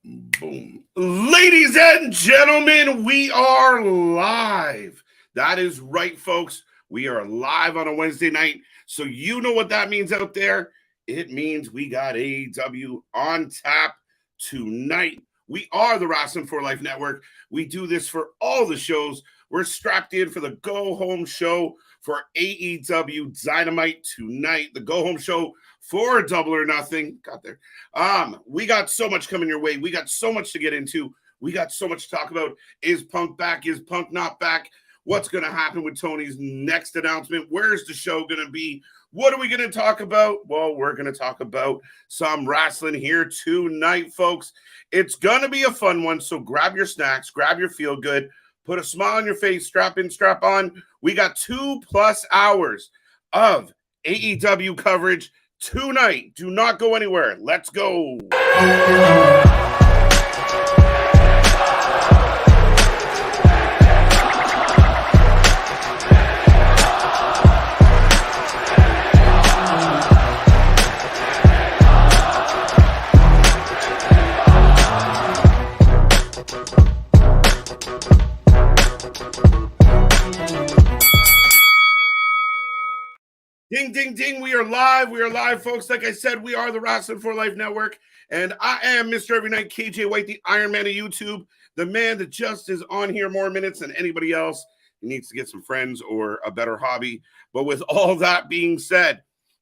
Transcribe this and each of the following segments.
Boom. Ladies and gentlemen, we are live. That is right, folks. We are live on a Wednesday night. So you know what that means out there. It means we got AEW on tap tonight. We are the Wrasslin for Life Network. We do this for all the shows. We're strapped in for the go home show for AEW Dynamite tonight. The go home show for Double or Nothing. Got there. We got so much coming your way. We got so much to get into. We got so much to talk about. Is Punk back? Is Punk not back? What's going to happen with Tony's next announcement? Where's the show going to be? What are we going to talk about? Well, we're going to talk about some wrestling here tonight, folks. It's going to be a fun one, so grab your snacks, grab your feel-good, put a smile on your face, strap in, strap on. We got 2+ hours of AEW coverage tonight. Do not go anywhere. Let's go. Ding, ding, ding. We are live. We are live, folks. Like I said, we are the Wrasslin for Life Network. And I am Mr. Every Night, KJ White, the Iron Man of YouTube, the man that just is on here more minutes than anybody else. He needs to get some friends or a better hobby. But with all that being said,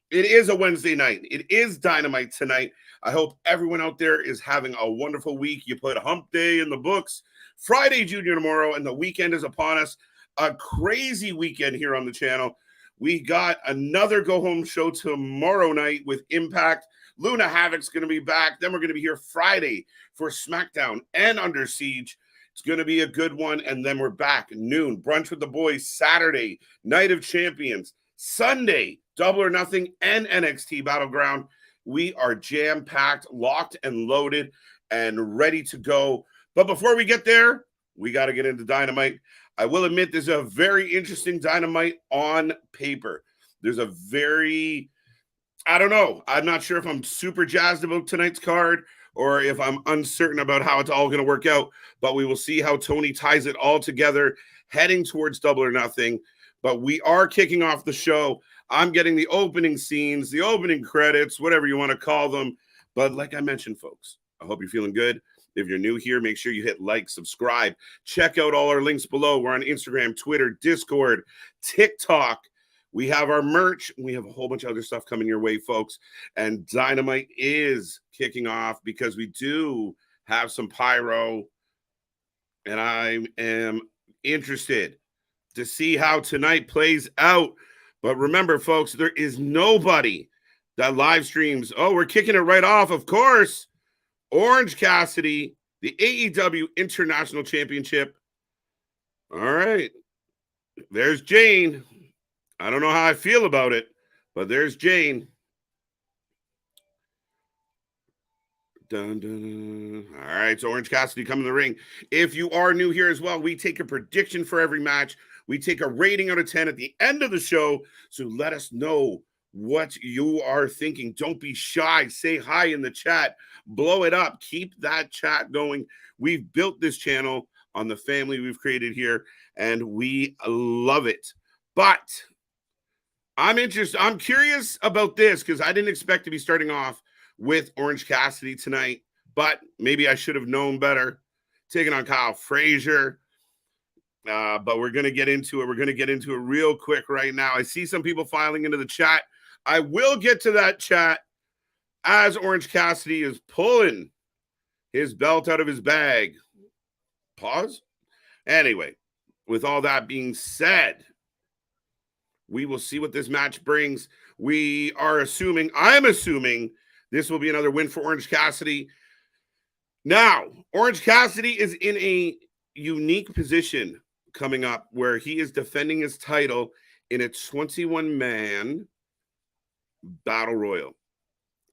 it is a Wednesday night. It is Dynamite tonight. I hope everyone out there is having a wonderful week. You put Hump Day in the books. Friday Junior tomorrow, and the weekend is upon us. A crazy weekend here on the channel. We got another go-home show tomorrow night with Impact. Luna Havoc's going to be back. Then we're going to be here Friday for SmackDown and Under Siege. It's going to be a good one. And then we're back noon. Brunch with the Boys Saturday. Night of Champions. Sunday, Double or Nothing and NXT Battleground. We are jam-packed, locked and loaded, and ready to go. But before we get there, we got to get into Dynamite. I will admit there's a very interesting Dynamite on paper. There's a very, I don't know. I'm not sure if I'm super jazzed about tonight's card or if I'm uncertain about how it's all going to work out. But we will see how Tony ties it all together, heading towards Double or Nothing. But we are kicking off the show. I'm getting the opening scenes, the opening credits, whatever you want to call them. But like I mentioned, folks, I hope you're feeling good. If you're new here, make sure you hit like, subscribe. Check out all our links below. We're on Instagram, Twitter, Discord, TikTok. We have our merch. We have a whole bunch of other stuff coming your way, folks. And Dynamite is kicking off because we do have some pyro. And I am interested to see how tonight plays out. But remember, folks, there is nobody that live streams. Oh, we're kicking it right off, of course. Orange Cassidy, the AEW International Championship. All right. There's Jane. I don't know how I feel about it, but there's Jane. Dun, dun, dun. All right, so Orange Cassidy coming to the ring. If you are new here as well, we take a prediction for every match. We take a rating out of 10 at the end of the show, so let us know what you are thinking. Don't be shy. Say hi in the chat. Blow it up. Keep that chat going. We've built this channel on the family we've created here, and we love it. But I'm interested. I'm curious about this because I didn't expect to be starting off with Orange Cassidy tonight, but maybe I should have known better. Taking on Kyle Frazier. But we're going to get into it. We're going to get into it real quick right now. I see some people filing into the chat. I will get to that chat as Orange Cassidy is pulling his belt out of his bag. Pause. Anyway, with all that being said, we will see what this match brings. We are assuming, I'm assuming, this will be another win for Orange Cassidy. Now, Orange Cassidy is in a unique position coming up where he is defending his title in a 21-man battle royal.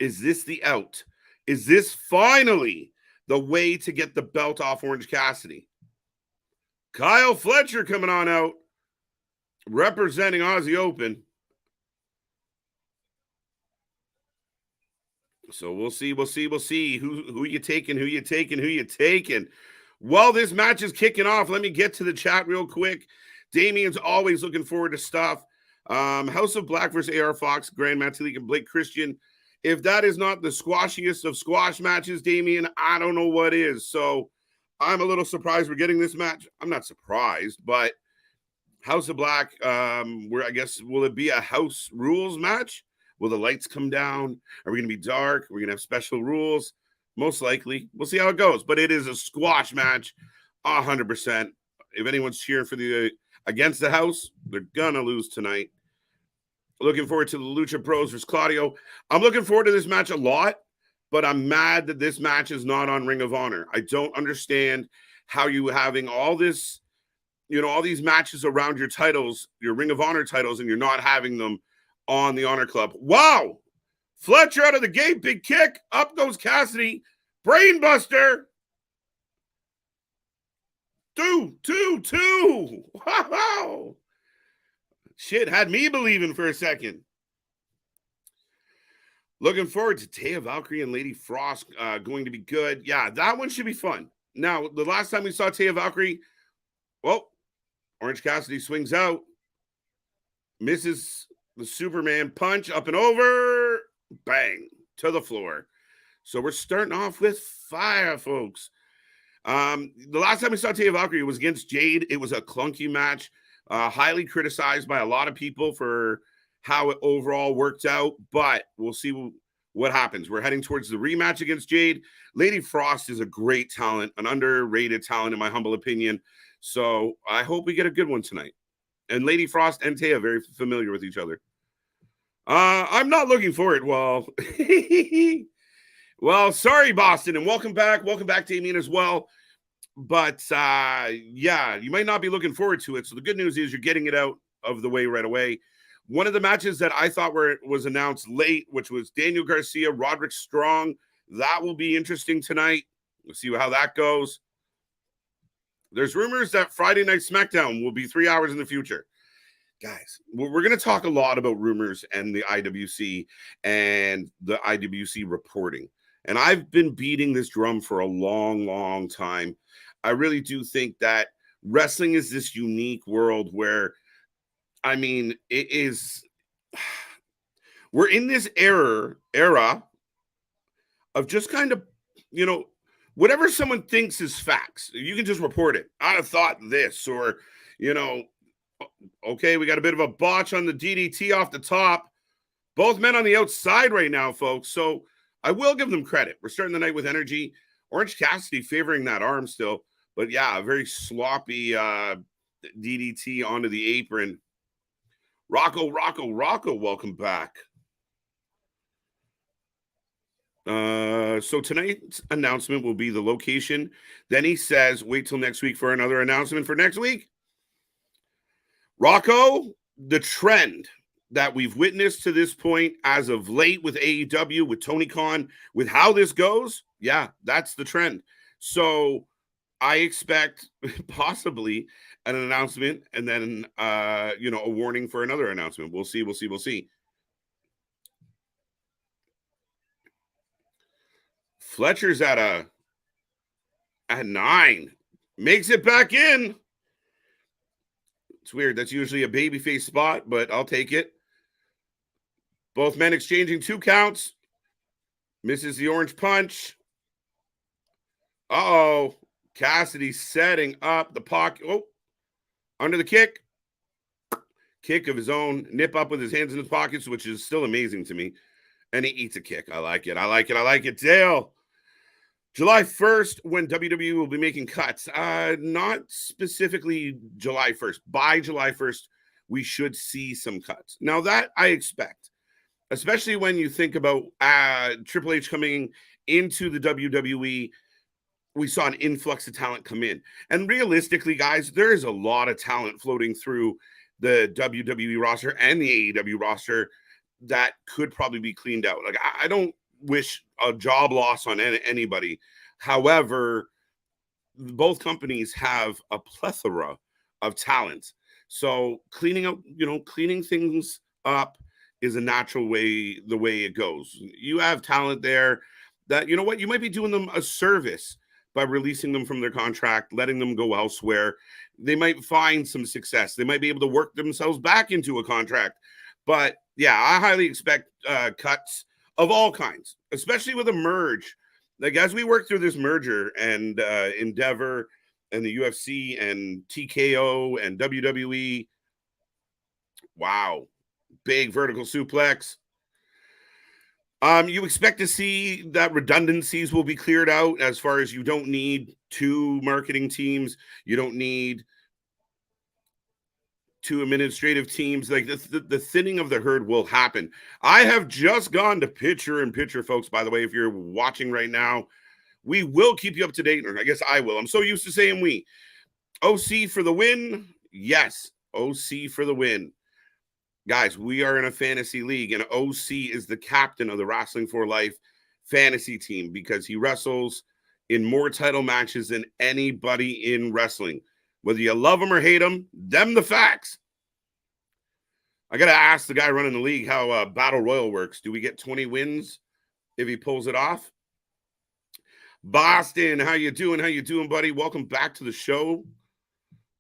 Is this the out? Is this finally the way to get the belt off Orange Cassidy? Kyle Fletcher coming on out, representing Aussie Open. So we'll see. Who you taking. Well, this match is kicking off. Let me get to the chat real quick. Damien's always looking forward to stuff. House of Black versus AR Fox, Grand Metalik, and Blake Christian. If that is not the squashiest of squash matches, Damien, I don't know what is. So I'm a little surprised we're getting this match. I'm not surprised, but House of Black, I guess, will it be a house rules match? Will the lights come down? Are we going to be dark? Are we going to have special rules? Most likely. We'll see how it goes. But it is a squash match, 100%. If anyone's cheering for the against the house, they're going to lose tonight. Looking forward to the Lucha Bros versus Claudio. I'm looking forward to this match a lot, but I'm mad that this match is not on Ring of Honor. I don't understand how you having all this, all these matches around your titles, your Ring of Honor titles, and you're not having them on the Honor Club. Wow. Fletcher out of the gate. Big kick. Up goes Cassidy. Brainbuster. 2. Wow. Shit, had me believing for a second. Looking forward to Taya Valkyrie and Lady Frost going to be good. Yeah, that one should be fun. Now, the last time we saw Taya Valkyrie, well, Orange Cassidy swings out, misses the Superman punch, up and over, bang, to the floor. So we're starting off with fire, folks. The last time we saw Taya Valkyrie was against Jade. It was a clunky match, highly criticized by a lot of people for how it overall worked out, but we'll see what happens. We're heading towards the rematch against Jade. Lady Frost is a great talent, an underrated talent in my humble opinion. So I hope we get a good one tonight. And Lady Frost and Taya very familiar with each other. I'm not looking for it. Well, well, sorry, Boston, and welcome back. Welcome back, Damien, as well. But yeah, you might not be looking forward to it. So the good news is you're getting it out of the way right away. One of the matches that I thought was announced late, which was Daniel Garcia, Roderick Strong. That will be interesting tonight. We'll see how that goes. There's rumors that Friday Night SmackDown will be 3 hours in the future. Guys, we're going to talk a lot about rumors and the IWC and the IWC reporting. And I've been beating this drum for a long, long time. I really do think that wrestling is this unique world where, I mean, it is, we're in this era of just kind of, whatever someone thinks is facts, you can just report it. I'd have thought this, or, okay, we got a bit of a botch on the DDT off the top. Both men on the outside right now, folks. So I will give them credit. We're starting the night with energy. Orange Cassidy favoring that arm still. But yeah, a very sloppy DDT onto the apron. Rocco, welcome back. So tonight's announcement will be the location. Then he says, wait till next week for another announcement for next week. Rocco, the trend that we've witnessed to this point as of late with AEW, with Tony Khan, with how this goes, yeah, that's the trend. So I expect possibly an announcement and then, a warning for another announcement. We'll see. Fletcher's at 9. Makes it back in. It's weird. That's usually a babyface spot, but I'll take it. Both men exchanging 2 counts. Misses the orange punch. Uh-oh. Cassidy setting up the pocket. Oh, under the kick. Kick of his own. Nip up with his hands in his pockets, which is still amazing to me. And he eats a kick. I like it. Dale. July 1st, when WWE will be making cuts. Not specifically July 1st. By July 1st, we should see some cuts. Now, that I expect, especially when you think about Triple H coming into the WWE. We saw an influx of talent come in. And realistically, guys, there is a lot of talent floating through the WWE roster and the AEW roster that could probably be cleaned out. Like, I don't wish a job loss on anybody. However, both companies have a plethora of talent. So cleaning things up is a natural way, the way it goes. You have talent there that, you know what, you might be doing them a service by releasing them from their contract, letting them go elsewhere. They might find some success. They might be able to work themselves back into a contract. But yeah, I highly expect cuts of all kinds, especially with a merge. Like as we work through this merger and Endeavor and the UFC and TKO and WWE, wow, big vertical suplex. You expect to see that redundancies will be cleared out as far as you don't need two marketing teams. You don't need two administrative teams. Like the thinning of the herd will happen. I have just gone to Pitcher and Pitcher, folks, by the way, if you're watching right now. We will keep you up to date, or I guess I will. I'm so used to saying we. OC for the win. Yes, OC for the win. Guys, we are in a fantasy league, and OC is the captain of the Wrasslin for Life fantasy team because he wrestles in more title matches than anybody in wrestling. Whether you love him or hate him, them the facts. I got to ask the guy running the league how Battle Royal works. Do we get 20 wins if he pulls it off? Boston, how you doing? How you doing, buddy? Welcome back to the show.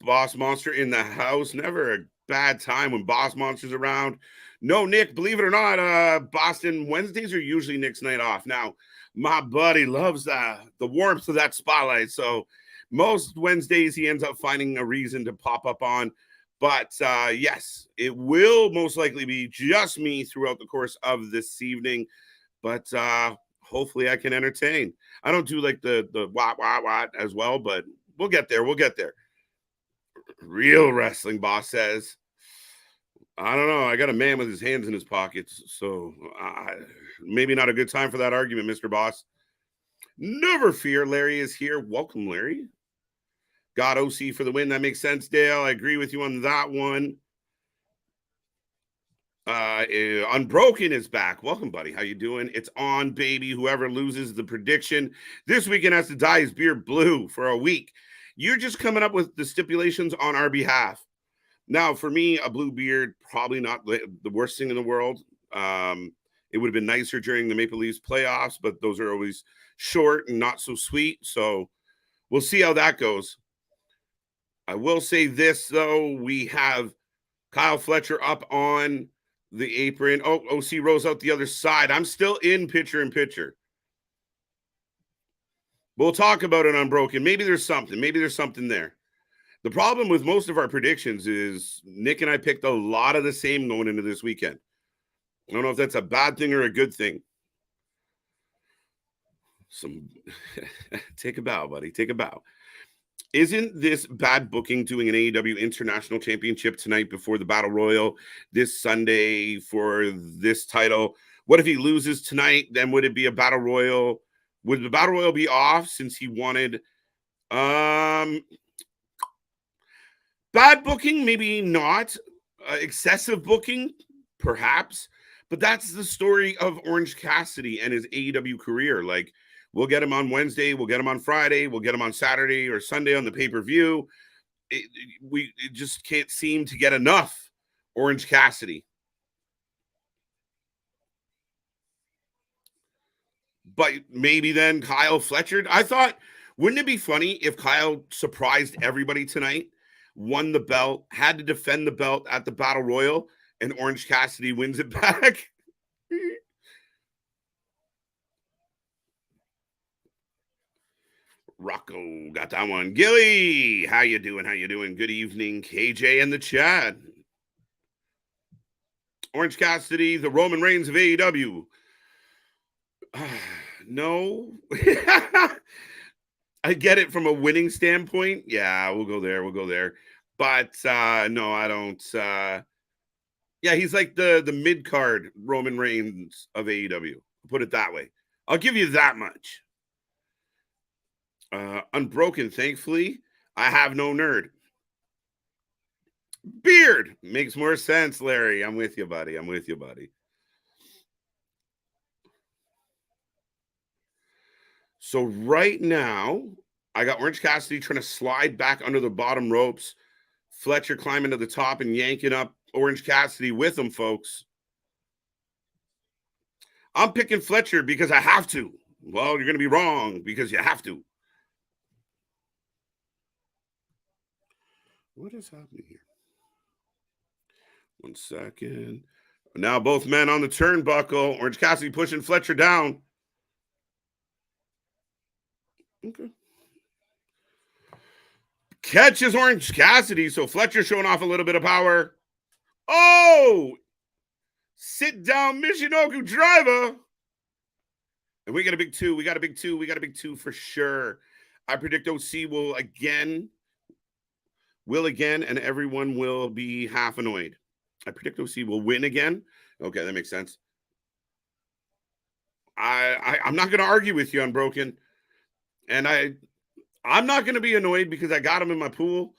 Boss Monster in the house. Never a bad time when Boss Monster's around. No, Nick, believe it or not, Boston, Wednesdays are usually Nick's night off. Now, my buddy loves the warmth of that spotlight. So most Wednesdays he ends up finding a reason to pop up on. But yes, it will most likely be just me throughout the course of this evening. But hopefully I can entertain. I don't do like the what as well, but we'll get there. We'll get there. Real wrestling boss says, I don't know. I got a man with his hands in his pockets, so maybe not a good time for that argument, Mr. Boss. Never fear. Larry is here. Welcome, Larry. Got OC for the win. That makes sense, Dale. I agree with you on that one. Unbroken is back. Welcome, buddy. How you doing? It's on, baby. Whoever loses the prediction this weekend has to dye his beard blue for a week. You're just coming up with the stipulations on our behalf. Now, for me, a blue beard, probably not the worst thing in the world. It would have been nicer during the Maple Leafs playoffs, but those are always short and not so sweet. So we'll see how that goes. I will say this, though. We have Kyle Fletcher up on the apron. Oh, OC rolls out the other side. I'm still in Pitcher and Pitcher. We'll talk about it Unbroken. Maybe there's something. Maybe there's something there. The problem with most of our predictions is Nick and I picked a lot of the same going into this weekend. I don't know if that's a bad thing or a good thing. Take a bow, buddy. Take a bow. Isn't this bad booking doing an AEW International Championship tonight before the Battle Royal this Sunday for this title? What if he loses tonight? Then would it be a Battle Royal? Would the Battle Royal be off since he wanted bad booking? Maybe not. Excessive booking? Perhaps. But that's the story of Orange Cassidy and his AEW career. Like, we'll get him on Wednesday. We'll get him on Friday. We'll get him on Saturday or Sunday on the pay-per-view. We just can't seem to get enough Orange Cassidy. But maybe then Kyle Fletcher. I thought, wouldn't it be funny if Kyle surprised everybody tonight, won the belt, had to defend the belt at the Battle Royal, and Orange Cassidy wins it back? Rocco got that one. Gilly, how you doing? How you doing? Good evening, KJ and the chat. Orange Cassidy, the Roman Reigns of AEW. No. I get it from a winning standpoint. Yeah, we'll go there. We'll go there. But no, I don't. Yeah, he's like the mid-card Roman Reigns of AEW. Put it that way. I'll give you that much. Unbroken, thankfully, I have no nerd. Beard makes more sense, Larry. I'm with you, buddy. I'm with you, buddy. So right now, I got Orange Cassidy trying to slide back under the bottom ropes. Fletcher climbing to the top and yanking up Orange Cassidy with him, folks. I'm picking Fletcher because I have to. Well, you're going to be wrong because you have to. What is happening here? 1 second. Now both men on the turnbuckle. Orange Cassidy pushing Fletcher down. Okay. Catches Orange Cassidy, so Fletcher showing off a little bit of power. Oh! Sit down Michinoku driver. And we got a big 2. We got a big 2. We got a big 2 for sure. I predict OC will again, and everyone will be half annoyed. I predict OC will win again. Okay, that makes sense. I'm not going to argue with you, Unbroken. And I'm not going to be annoyed because I got him in my pool.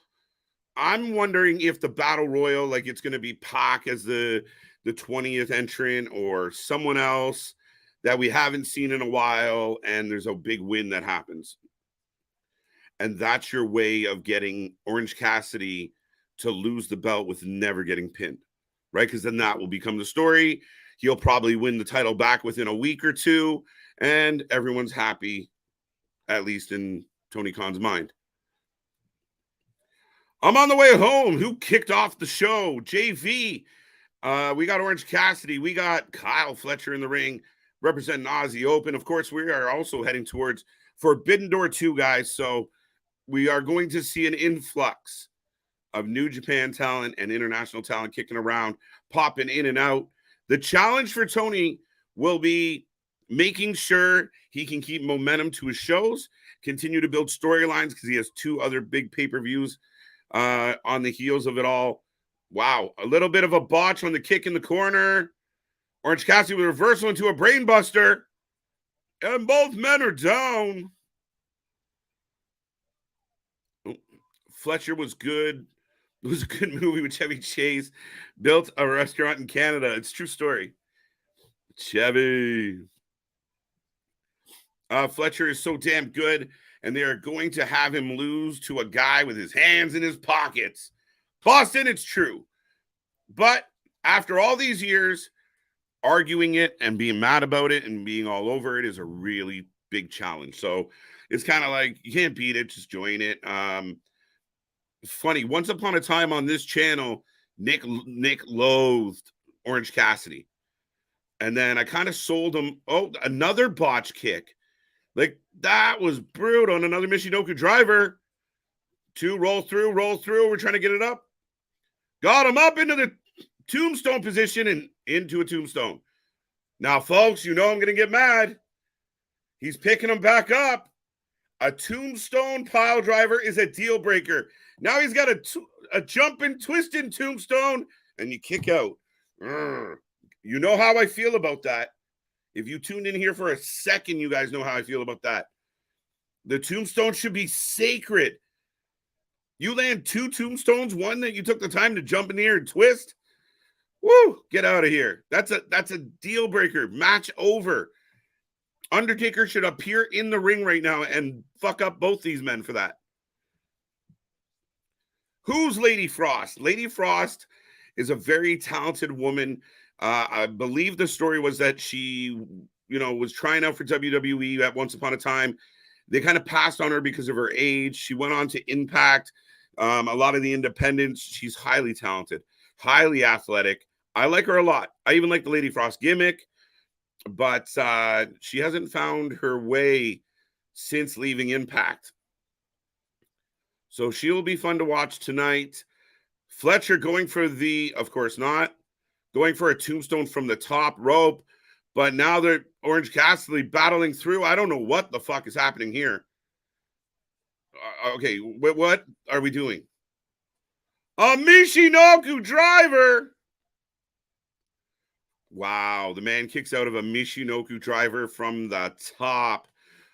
I'm wondering if the Battle Royal, like it's going to be Pac as the 20th entrant or someone else that we haven't seen in a while, and there's a big win that happens. And that's your way of getting Orange Cassidy to lose the belt with never getting pinned, right? Because then that will become the story. He'll probably win the title back within a week or two, and everyone's happy, at least in Tony Khan's mind. I'm on the way home. Who kicked off the show? JV. We got Orange Cassidy. We got Kyle Fletcher in the ring representing Aussie Open. Of course, we are also heading towards Forbidden Door 2, guys. So we are going to see an influx of New Japan talent and international talent kicking around, popping in and out. The challenge for Tony will be making sure he can keep momentum to his shows, continue to build storylines because he has 2 other big pay-per-views on the heels of it all. Wow, a little bit of a botch on the kick in the corner. Orange Cassidy with a reversal into a brainbuster. And both men are down. Oh, Fletcher was good. It was a good movie with Chevy Chase. Built a restaurant in Canada. It's a true story. Chevy. Fletcher is so damn good, and they are going to have him lose to a guy with his hands in his pockets. Boston, it's true. But after all these years, arguing it and being mad about it and being all over it is a really big challenge. So it's kind of like, you can't beat it, just join it. Funny, once upon a time on this channel, Nick loathed Orange Cassidy. And then I kind of sold him, another botch kick. Like, that was brutal on another Michinoku driver. 2, roll through. We're trying to get it up. Got him up into the tombstone position and into a tombstone. Now, folks, you know I'm going to get mad. He's picking him back up. A tombstone pile driver is a deal breaker. Now he's got a jumping, twisting tombstone, and you kick out. You know how I feel about that. If you tuned in here for a second, you guys know how I feel about that. The tombstone should be sacred. You land 2 tombstones, one that you took the time to jump in the air and twist. Woo, get out of here. That's a deal breaker. Match over. Undertaker should appear in the ring right now and fuck up both these men for that. Who's Lady Frost? Lady Frost is a very talented woman. I believe the story was that she, was trying out for WWE at once upon a time. They kind of passed on her because of her age. She went on to Impact, a lot of the independents. She's highly talented, highly athletic. I like her a lot. I even like the Lady Frost gimmick, but she hasn't found her way since leaving Impact. So she will be fun to watch tonight. Fletcher going for of course not, going for a tombstone from the top rope, but now they're Orange Cassidy battling through. I don't know what the fuck is happening here. Okay, what are we doing? A Michinoku driver. Wow, the man kicks out of a Michinoku driver from the top.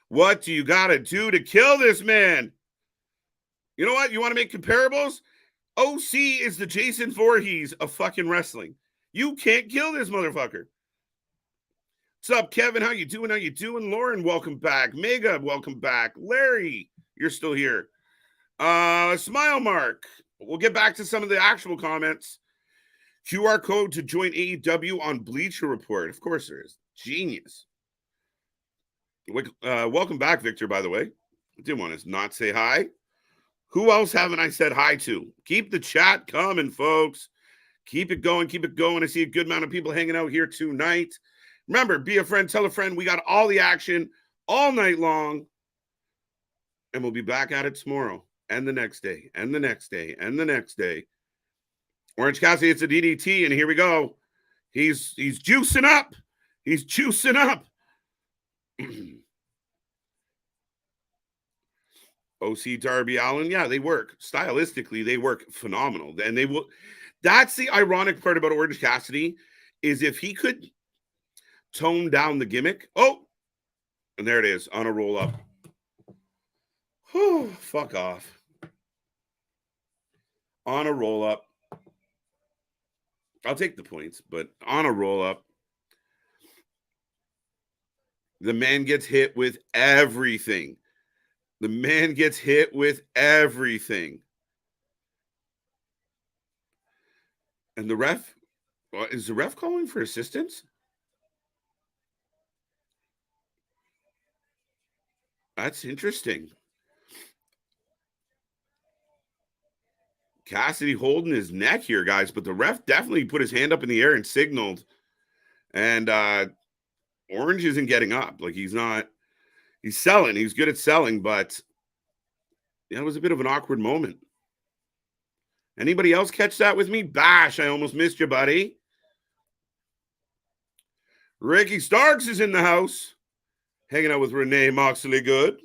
What do you got to do to kill this man? You know what? You want to make comparables? OC is the Jason Voorhees of fucking wrestling. You can't kill this motherfucker. What's up, Kevin? How you doing? Lauren, welcome back. Mega, welcome back. Larry, you're still here. Smile Mark. We'll get back to some of the actual comments. QR code to join AEW on Bleacher Report. Of course there is. Genius. Welcome back, Victor, by the way. I didn't want to not say hi. Who else haven't I said hi to? Keep the chat coming, folks. Keep it going. Keep it going. I see a good amount of people hanging out here tonight. Remember, be a friend, tell a friend. We got all the action all night long. And we'll be back at it tomorrow and the next day and the next day and the next day. Orange Cassidy, it's a DDT, and here we go. He's juicing up. He's juicing up. OC Darby Allin, yeah, they work. Stylistically, they work phenomenal. And they will. That's the ironic part about Orange Cassidy, is if he could tone down the gimmick. Oh, and there it is on a roll up. Whew, fuck off. On a roll up. I'll take the points, but on a roll up. The man gets hit with everything. The man gets hit with everything. And the ref, is the ref calling for assistance? That's interesting. Cassidy holding his neck here, guys, but the ref definitely put his hand up in the air and signaled. And Orange isn't getting up. Like, he's selling. He's good at selling, but yeah, it was a bit of an awkward moment. Anybody else catch that with me? Bash, I almost missed you, buddy. Ricky Starks is in the house, hanging out with Renee Moxley Good.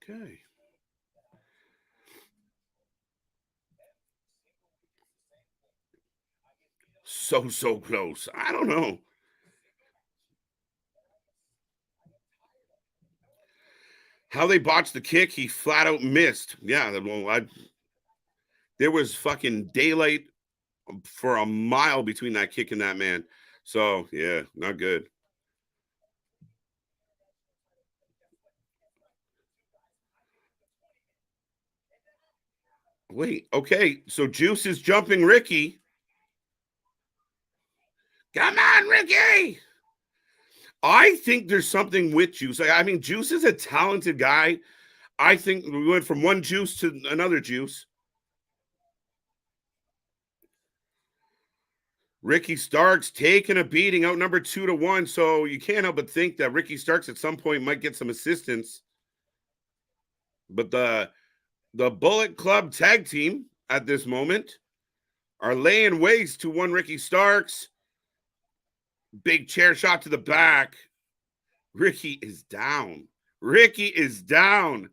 Okay. So close. I don't know. How they botched the kick, he flat out missed. Yeah, well, there was fucking daylight for a mile between that kick and that man. So, yeah, not good. Wait, okay. So Juice is jumping Ricky. Come on, Ricky. I think there's something with Juice. I mean, Juice is a talented guy. I think we went from one Juice to another Juice. Ricky Starks taking a beating, outnumbered 2-1. So you can't help but think that Ricky Starks at some point might get some assistance. But the Bullet Club tag team at this moment are laying waste to one Ricky Starks. Big chair shot to the back. Ricky is down. Ricky is down.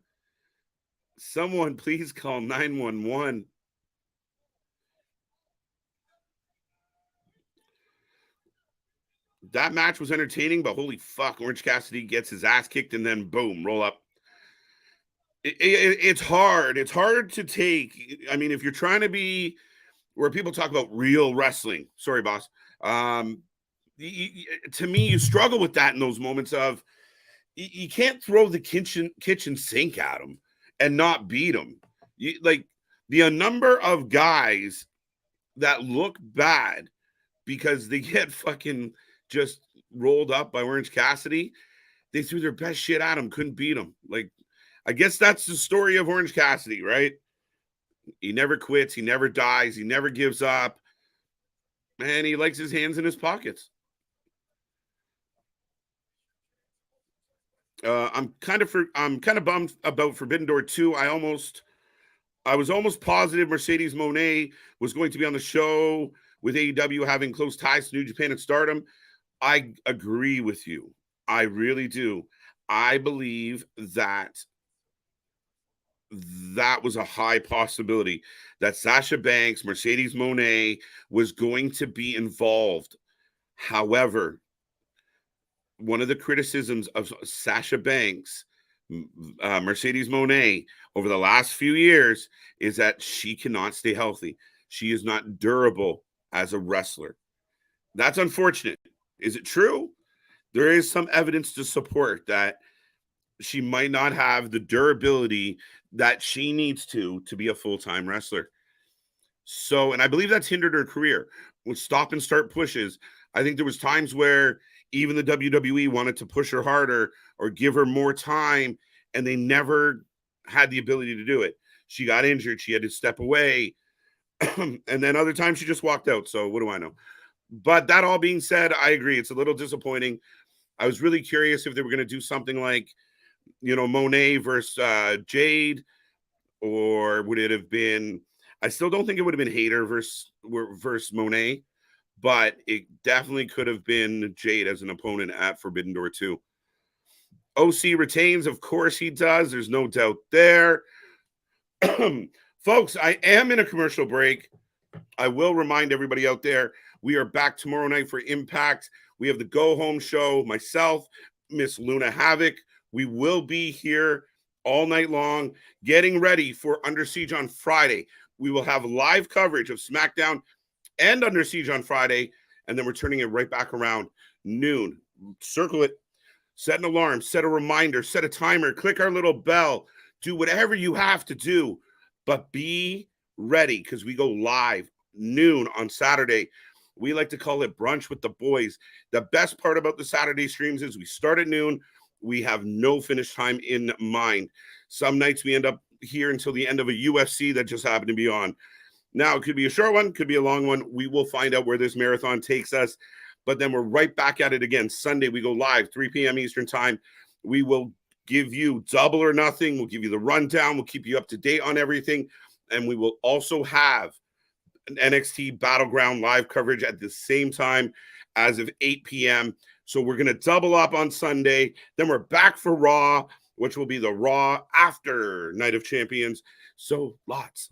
Someone please call 911. That match was entertaining, but holy fuck, Orange Cassidy gets his ass kicked and then boom, roll up. It's hard. It's hard to take. I mean, if you're trying to be where people talk about real wrestling, sorry, boss. To me, you struggle with that in those moments of you can't throw the kitchen sink at them and not beat them. Like the number of guys that look bad because they get fucking just rolled up by Orange Cassidy. They threw their best shit at him, couldn't beat him. Like, I guess that's the story of Orange Cassidy, right? He never quits. He never dies. He never gives up. And he likes his hands in his pockets. I'm kind of bummed about Forbidden Door 2. I was almost positive Mercedes Moné was going to be on the show with AEW having close ties to New Japan and Stardom. I agree with you. I really do. I believe that was a high possibility that Sasha Banks, Mercedes Moné was going to be involved. However, one of the criticisms of Sasha Banks, Mercedes Moné over the last few years is that she cannot stay healthy. She is not durable as a wrestler. That's unfortunate. Is it true? There is some evidence to support that she might not have the durability that she needs to be a full-time wrestler. So, and I believe that's hindered her career. with stop and start pushes. I think there was times where even the WWE wanted to push her harder or give her more time, and they never had the ability to do it. She got injured. She had to step away. And then other times she just walked out. So what do I know? But that all being said, I agree. It's a little disappointing. I was really curious if they were going to do something like, Monet versus Jade, or would it have been, I still don't think it would have been Hayter versus Monet, but it definitely could have been Jade as an opponent at Forbidden Door 2. OC retains. Of course he does. There's no doubt there. Folks, I am in a commercial break. I will remind everybody out there, we are back tomorrow night for Impact. We have the Go Home show, myself, Miss Luna Havoc. We will be here all night long, getting ready for Under Siege on Friday. We will have live coverage of SmackDown and Under Siege on Friday, and then we're turning it right back around noon. Circle it, set an alarm, set a reminder, set a timer, click our little bell, do whatever you have to do, but be ready because we go live noon on Saturday. We like to call it brunch with the boys. The best part about the Saturday streams is we start at noon. We have no finish time in mind. Some nights we end up here until the end of a UFC that just happened to be on. Now, it could be a short one, could be a long one. We will find out where this marathon takes us. But then we're right back at it again. Sunday, we go live, 3 p.m. Eastern time. We will give you double or nothing. We'll give you the rundown. We'll keep you up to date on everything. And we will also have an NXT Battleground live coverage at the same time as of 8 p.m. So we're going to double up on Sunday. Then we're back for Raw, which will be the Raw after Night of Champions. So lots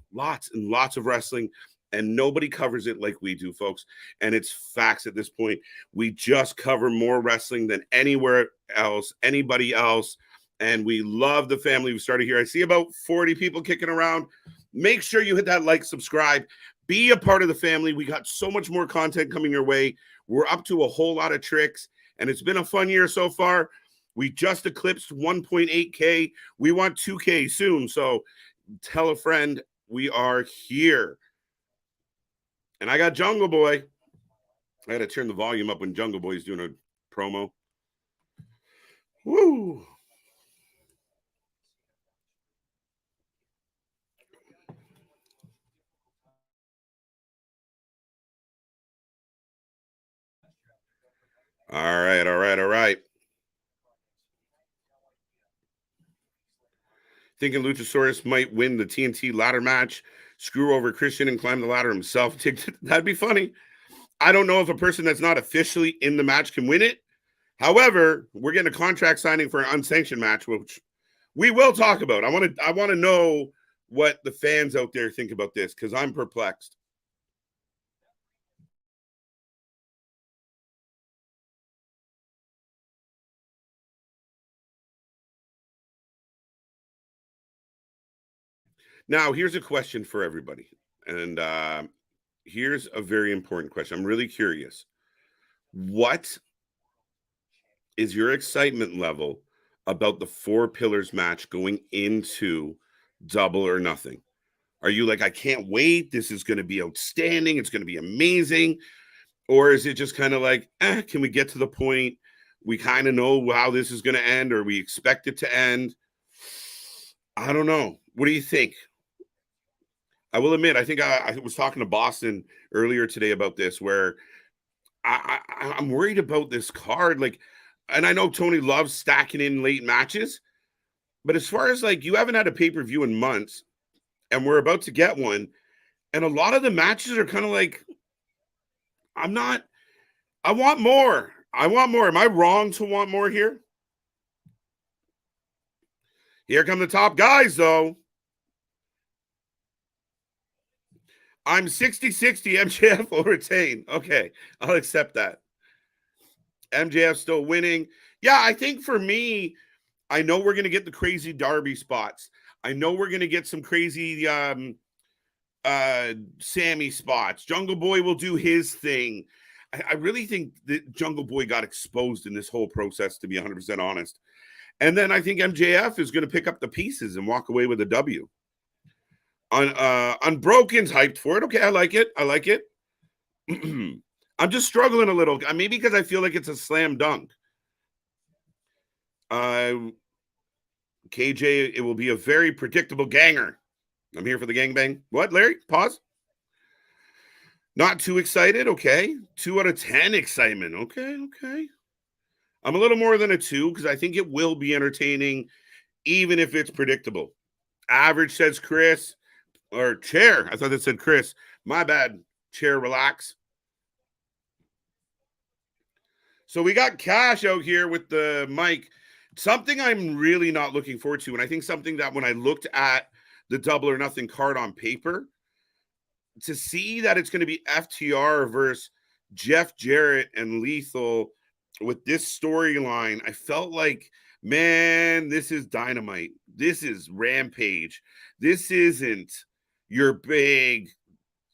and lots of wrestling, and nobody covers it like we do, folks. And it's facts at this point. We just cover more wrestling than anywhere else, anybody else. And we love the family we started here. I see about 40 people kicking around. Make sure you hit that like, subscribe, be a part of the family. We got so much more content coming your way. We're up to a whole lot of tricks, and it's been a fun year so far. We just eclipsed 1.8K. We want 2K soon, so tell a friend we are here. And I got Jungle Boy. I got to turn the volume up when Jungle Boy's doing a promo. Woo! All right. Thinking Luchasaurus might win the TNT ladder match, screw over Christian and climb the ladder himself. That'd be funny. I don't know if a person that's not officially in the match can win it. However, we're getting a contract signing for an unsanctioned match, which we will talk about. I want to know what the fans out there think about this because I'm perplexed. Now, here's a question for everybody. And here's a very important question. I'm really curious. What is your excitement level about the Four Pillars match going into Double or Nothing? Are you like, I can't wait. This is going to be outstanding. It's going to be amazing. Or is it just kind of like, can we get to the point? We kind of know how this is going to end, or we expect it to end. I don't know. What do you think? I will admit, I think I was talking to Boston earlier today about this, where I'm worried about this card. Like, and I know Tony loves stacking in late matches, but as far as like, you haven't had a pay-per-view in months, and we're about to get one, and a lot of the matches are kind of like, I want more. Am I wrong to want more here? Here come the top guys, though. I'm 60-60. MJF will retain. Okay, I'll accept that. MJF still winning. Yeah, I think for me, I know we're going to get the crazy Darby spots. I know we're going to get some crazy Sammy spots. Jungle Boy will do his thing. I really think that Jungle Boy got exposed in this whole process, to be 100% honest. And then I think MJF is going to pick up the pieces and walk away with a W. Unbroken's hyped for it. Okay, I like it. I'm just struggling a little. Maybe because I feel like it's a slam dunk. KJ, it will be a very predictable ganger. I'm here for the gangbang. What, Larry? Pause. Not too excited. Okay. 2 out of 10 excitement. Okay. I'm a little more than a 2 because I think it will be entertaining, even if it's predictable. Average says Chris, or Chair. I thought that said Chris. My bad. Chair, relax. So we got Cash out here with the mic. Something I'm really not looking forward to, and I think something that when I looked at the Double or Nothing card on paper, to see that it's going to be FTR versus Jeff Jarrett and Lethal with this storyline, I felt like, man, this is Dynamite. This is Rampage. This isn't your big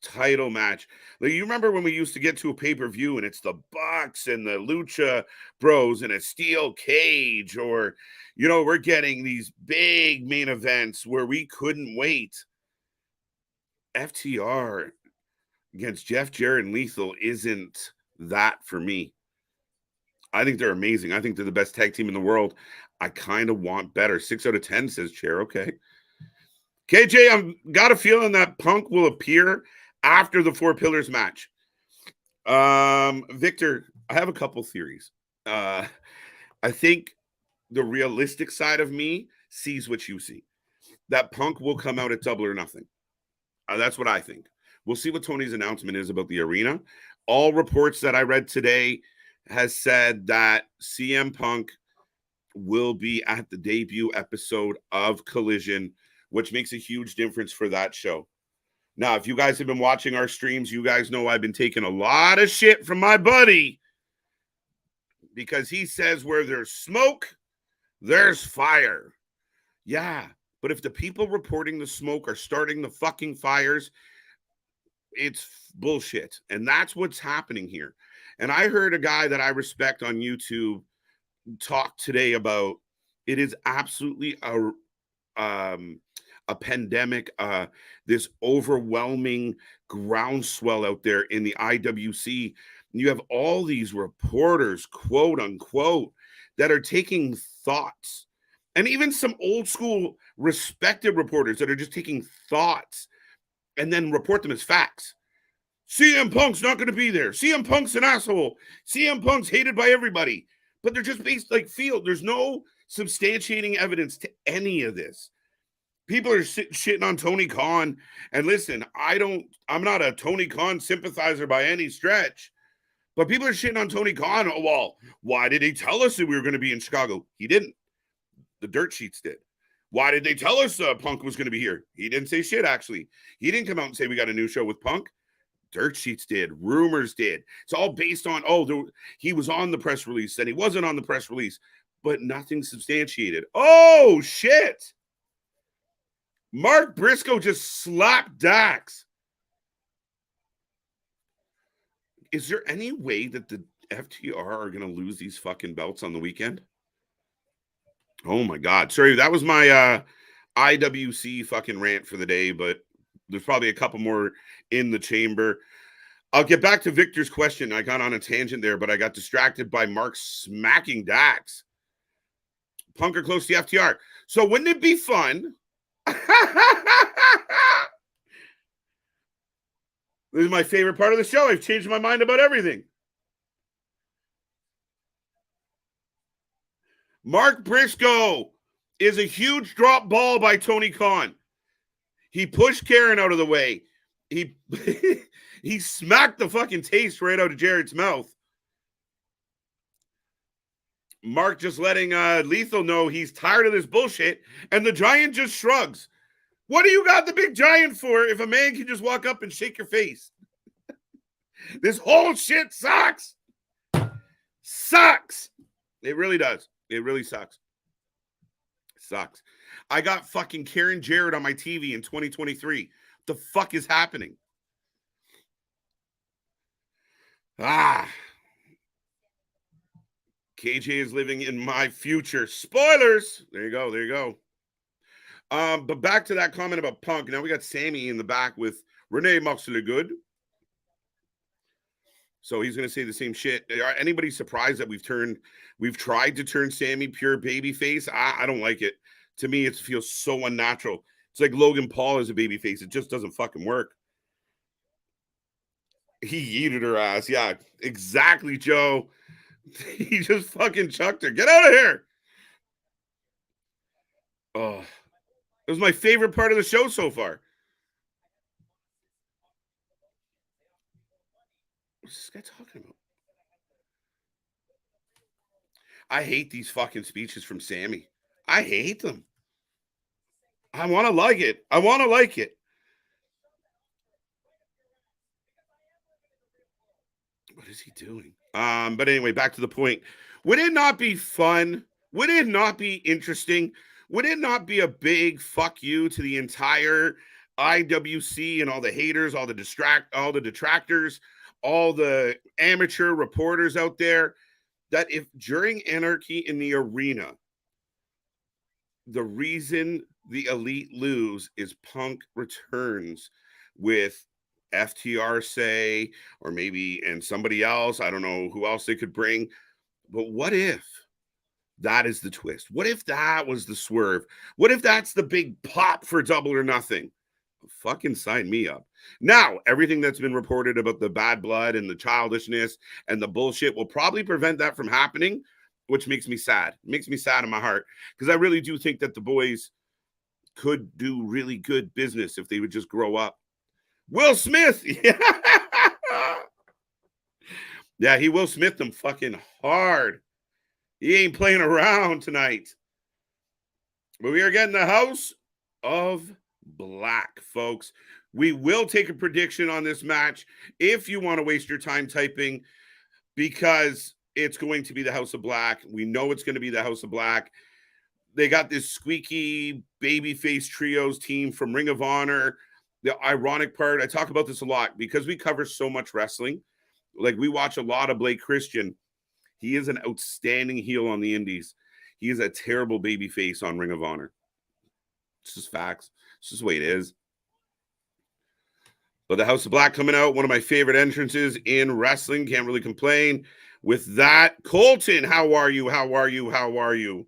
title match. Like, you remember when we used to get to a pay-per-view and it's the Bucks and the Lucha Bros in a steel cage, or, we're getting these big main events where we couldn't wait. FTR against Jeff Jarrett and Lethal isn't that for me. I think they're amazing. I think they're the best tag team in the world. I kind of want better. 6 out of 10 says Chair. Okay. KJ, I've got a feeling that Punk will appear after the 4 Pillars match. Victor, I have a couple theories. I think the realistic side of me sees what you see. That Punk will come out at Double or Nothing. That's what I think. We'll see what Tony's announcement is about the arena. All reports that I read today has said that CM Punk will be at the debut episode of Collision, which makes a huge difference for that show. Now, if you guys have been watching our streams, you guys know I've been taking a lot of shit from my buddy because he says where there's smoke, there's fire. Yeah, but if the people reporting the smoke are starting the fucking fires, it's bullshit. And that's what's happening here. And I heard a guy that I respect on YouTube talk today about it is absolutely a pandemic, this overwhelming groundswell out there in the IWC. You have all these reporters, quote unquote, that are taking thoughts, and even some old school respected reporters that are just taking thoughts and then report them as facts. CM Punk's not going to be there. CM Punk's an asshole. CM Punk's hated by everybody. But they're just based like field. There's no substantiating evidence to any of this. People are shitting on Tony Khan. And listen, I'm not a Tony Khan sympathizer by any stretch. But people are shitting on Tony Khan. Oh, well, why did he tell us that we were going to be in Chicago? He didn't. The dirt sheets did. Why did they tell us Punk was going to be here? He didn't say shit, actually. He didn't come out and say we got a new show with Punk. Dirt sheets did. Rumors did. It's all based on, he was on the press release, and he wasn't on the press release, but nothing substantiated. Oh, shit. Mark Briscoe just slapped Dax. Is there any way that the FTR are going to lose these fucking belts on the weekend? Oh, my God. Sorry, that was my IWC fucking rant for the day, but there's probably a couple more in the chamber. I'll get back to Victor's question. I got on a tangent there, but I got distracted by Mark smacking Dax. Punk are close to FTR. So wouldn't it be fun? This is my favorite part of the show. I've changed my mind about everything. Mark Briscoe is a huge drop ball by Tony Khan. He pushed Karen out of the way. He he smacked the fucking taste right out of Jarrett's mouth. Mark just letting Lethal know he's tired of this bullshit, and the Giant just shrugs. What do you got the big Giant for if a man can just walk up and shake your face? This whole shit sucks. Sucks. It really does. It really sucks. Sucks. I got fucking Karen Jarrett on my TV in 2023. What the fuck is happening? KJ is living in my future. Spoilers. There you go. There you go. But back to that comment about Punk. Now we got Sammy in the back with Renee Moxley Good. So he's going to say the same shit. Are anybody surprised that we've tried to turn Sammy pure babyface? I don't like it. To me, it feels so unnatural. It's like Logan Paul as a babyface. It just doesn't fucking work. He yeeted her ass. Yeah, exactly, Joe. He just fucking chucked her. Get out of here. Oh, it was my favorite part of the show so far. What's this guy talking about? I hate these fucking speeches from Sammy. I hate them. I want to like it. I want to like it. What is he doing? But anyway, back to the point. Would it not be fun? Would it not be interesting? Would it not be a big fuck you to the entire IWC and all the haters, all the detractors, all the amateur reporters out there, that if during Anarchy in the Arena, the reason the Elite lose is Punk returns with FTR say, or maybe and somebody else, I don't know who else they could bring. But what if that is the twist? What if that was the swerve? What if that's the big pop for Double or Nothing? Fucking sign me up. Now, everything that's been reported about the bad blood and the childishness and the bullshit will probably prevent that from happening, which makes me sad. It makes me sad in my heart because I really do think that the boys could do really good business if they would just grow up. Will Smith. Yeah, he Will Smith them fucking hard. He ain't playing around tonight. But we are getting the House of Black, folks. We will take a prediction on this match if you want to waste your time typing, because it's going to be the House of Black. We know it's going to be the House of Black. They got this squeaky babyface trios team from Ring of Honor. The ironic part, I talk about this a lot because we cover so much wrestling. Like, we watch a lot of Blake Christian. He is an outstanding heel on the indies. He is a terrible babyface on Ring of Honor. It's just facts. It's just the way it is. But the House of Black coming out, one of my favorite entrances in wrestling. Can't really complain. With that, Colton, how are you? How are you? How are you?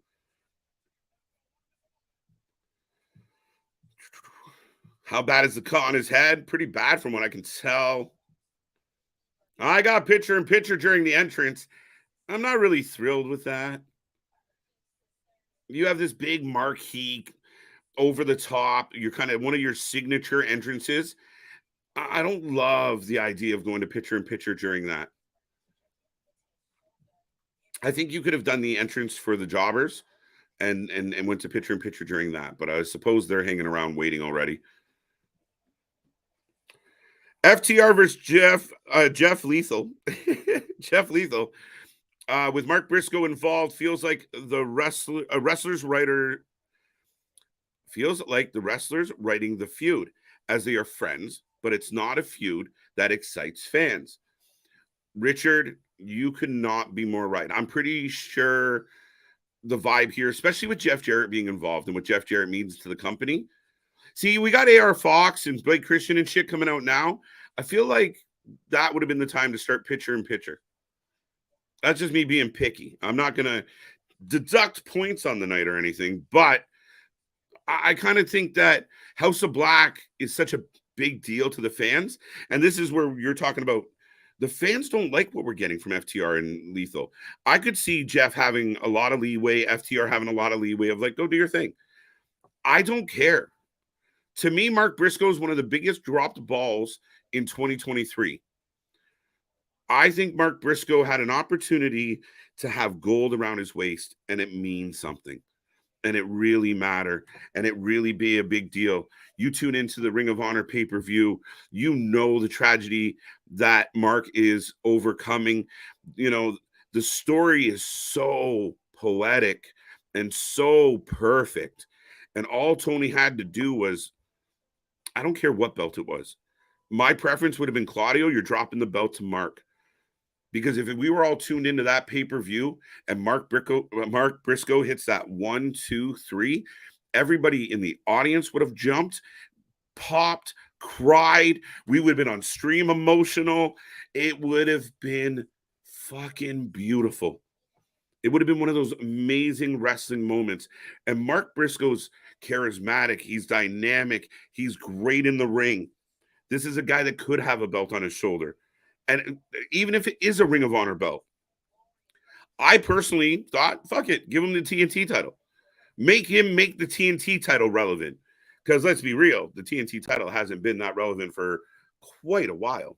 How bad is the cut on his head? Pretty bad from what I can tell. I got picture in picture during the entrance. I'm not really thrilled with that. You have this big marquee over the top. You're kind of one of your signature entrances. I don't love the idea of going to picture in picture during that. I think you could have done the entrance for the jobbers and went to picture in picture during that. But I suppose they're hanging around waiting already. FTR versus Jeff Lethal. Jeff Lethal. With Mark Briscoe involved, feels like the wrestler's writer feels like the wrestlers writing the feud, as they are friends, but it's not a feud that excites fans. Richard, you could not be more right. I'm pretty sure the vibe here, especially with Jeff Jarrett being involved and what Jeff Jarrett means to the company. See, we got AR Fox and Blake Christian and shit coming out now. I feel like that would have been the time to start picture in picture. That's just me being picky. I'm not going to deduct points on the night or anything, but I kind of think that House of Black is such a big deal to the fans. And this is where you're talking about the fans don't like what we're getting from FTR and Lethal. I could see Jeff having a lot of leeway, FTR having a lot of leeway of like, go do your thing. I don't care. To me, Mark Briscoe is one of the biggest dropped balls in 2023. I think Mark Briscoe had an opportunity to have gold around his waist, and it means something. And it really matter, and it really be a big deal. You tune into the Ring of Honor pay-per-view, you know the tragedy that Mark is overcoming. You know, the story is so poetic and so perfect. And all Tony had to do was, I don't care what belt it was. My preference would have been Claudio, you're dropping the belt to Mark. Because if we were all tuned into that pay-per-view and Mark Briscoe hits that 1, 2, 3, everybody in the audience would have jumped, popped, cried. We would have been on stream emotional. It would have been fucking beautiful. It would have been one of those amazing wrestling moments. And Mark Briscoe's charismatic. He's dynamic. He's great in the ring. This is a guy that could have a belt on his shoulder. And even if it is a Ring of Honor belt, I personally thought, fuck it, give him the TNT title. Make him make the TNT title relevant. Because let's be real, the TNT title hasn't been that relevant for quite a while.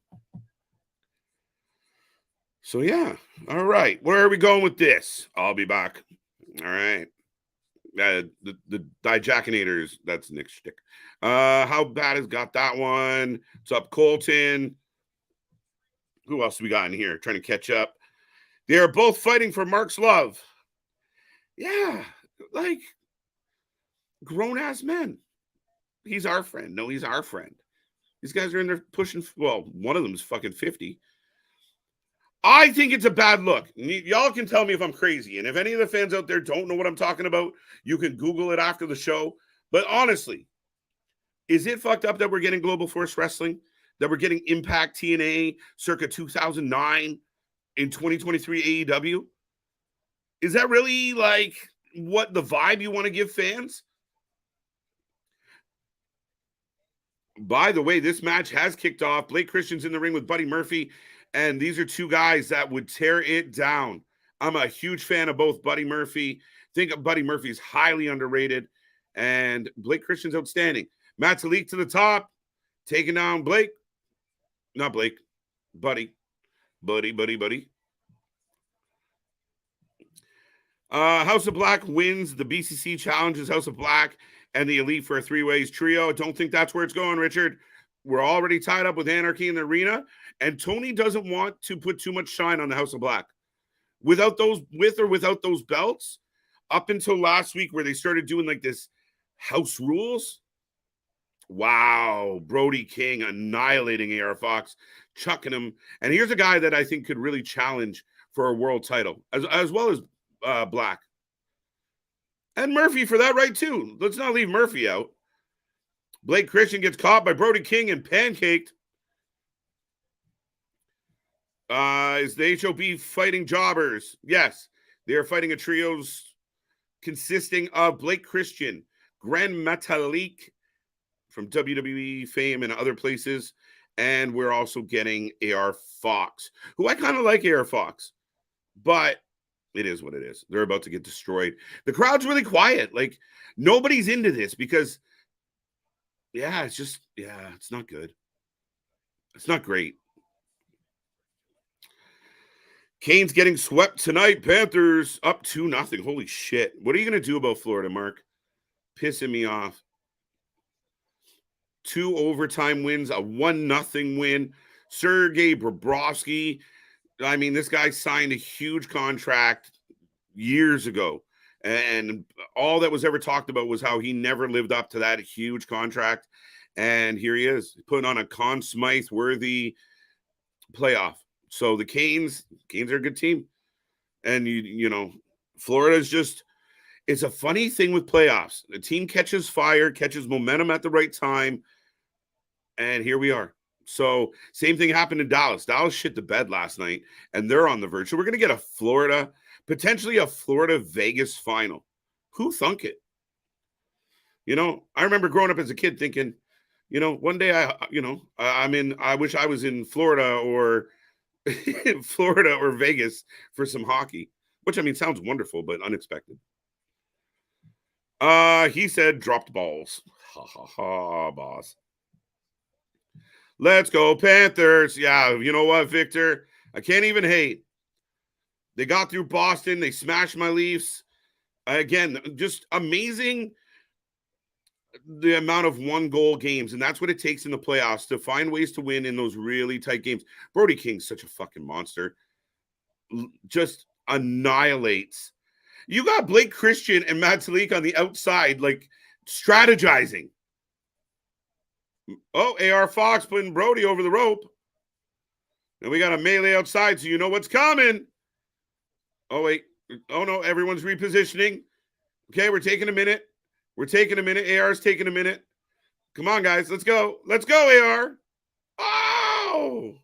So, yeah. All right. Where are we going with this? I'll be back. All right. The Dijacinators, that's Nick's shtick. How bad has got that one? What's up, Colton? Who else we got in here? Trying to catch up. They are both fighting for Mark's love. Yeah, like grown-ass men. He's our friend. No, he's our friend. These guys are in there pushing. Well, one of them is fucking 50. I think it's a bad look. Y'all can tell me if I'm crazy. And if any of the fans out there don't know what I'm talking about, you can Google it after the show. But honestly, is it fucked up that we're getting Global Force Wrestling? That we're getting Impact TNA circa 2009 in 2023 AEW? Is that really like what the vibe you want to give fans? By the way, this match has kicked off. Blake Christian's in the ring with Buddy Murphy. And these are two guys that would tear it down. I'm a huge fan of both Buddy Murphy. Think Buddy Murphy's highly underrated. And Blake Christian's outstanding. Matt Talik to the top. Taking down Blake. Not Blake. Buddy. Buddy. House of Black wins the BCC challenges House of Black and the Elite for a three-ways trio. I don't think that's where it's going, Richard. We're already tied up with Anarchy in the arena. And Tony doesn't want to put too much shine on the House of Black. With or without those belts, up until last week where they started doing like this house rules. Wow. Brody King annihilating AR Fox, chucking him. And here's a guy that I think could really challenge for a world title, as well as Black. And Murphy for that right too. Let's not leave Murphy out. Blake Christian gets caught by Brody King and pancaked. Is the HOB fighting jobbers? Yes. They are fighting a trios consisting of Blake Christian, Grand Metalik from WWE fame and other places, and we're also getting AR Fox, who I kind of like AR Fox, but it is what it is. They're about to get destroyed. The crowd's really quiet. Like, nobody's into this because, it's not good. It's not great. Kane's getting swept tonight. Panthers up 2-0. Holy shit. What are you going to do about Florida, Mark? Pissing me off. 2 overtime wins, a 1-0 win. Sergei Bobrovsky. I mean, this guy signed a huge contract years ago. And all that was ever talked about was how he never lived up to that huge contract. And here he is, putting on a Conn Smythe-worthy playoff. So the Canes are a good team. And, you know, Florida's just, it's a funny thing with playoffs. The team catches fire, catches momentum at the right time. And here we are. So same thing happened in Dallas. Dallas shit the bed last night, and they're on the verge. So we're going to get potentially a Florida-Vegas final. Who thunk it? You know, I remember growing up as a kid thinking, you know, one day I wish I was in Florida or Vegas for some hockey, which I mean sounds wonderful, but unexpected. He said dropped balls. Ha ha ha, boss. Let's go Panthers. Yeah, you know what, Victor? I can't even hate. They got through Boston. They smashed my Leafs. Again, just amazing the amount of one-goal games, and that's what it takes in the playoffs to find ways to win in those really tight games. Brody King's such a fucking monster. Just annihilates. You got Blake Christian and Matt Talik on the outside, like, strategizing. Oh, AR Fox putting Brody over the rope. And we got a melee outside, so you know what's coming. Oh, wait. Oh, no, everyone's repositioning. Okay, we're taking a minute. AR's taking a minute. Come on, guys. Let's go. Let's go, AR. Oh!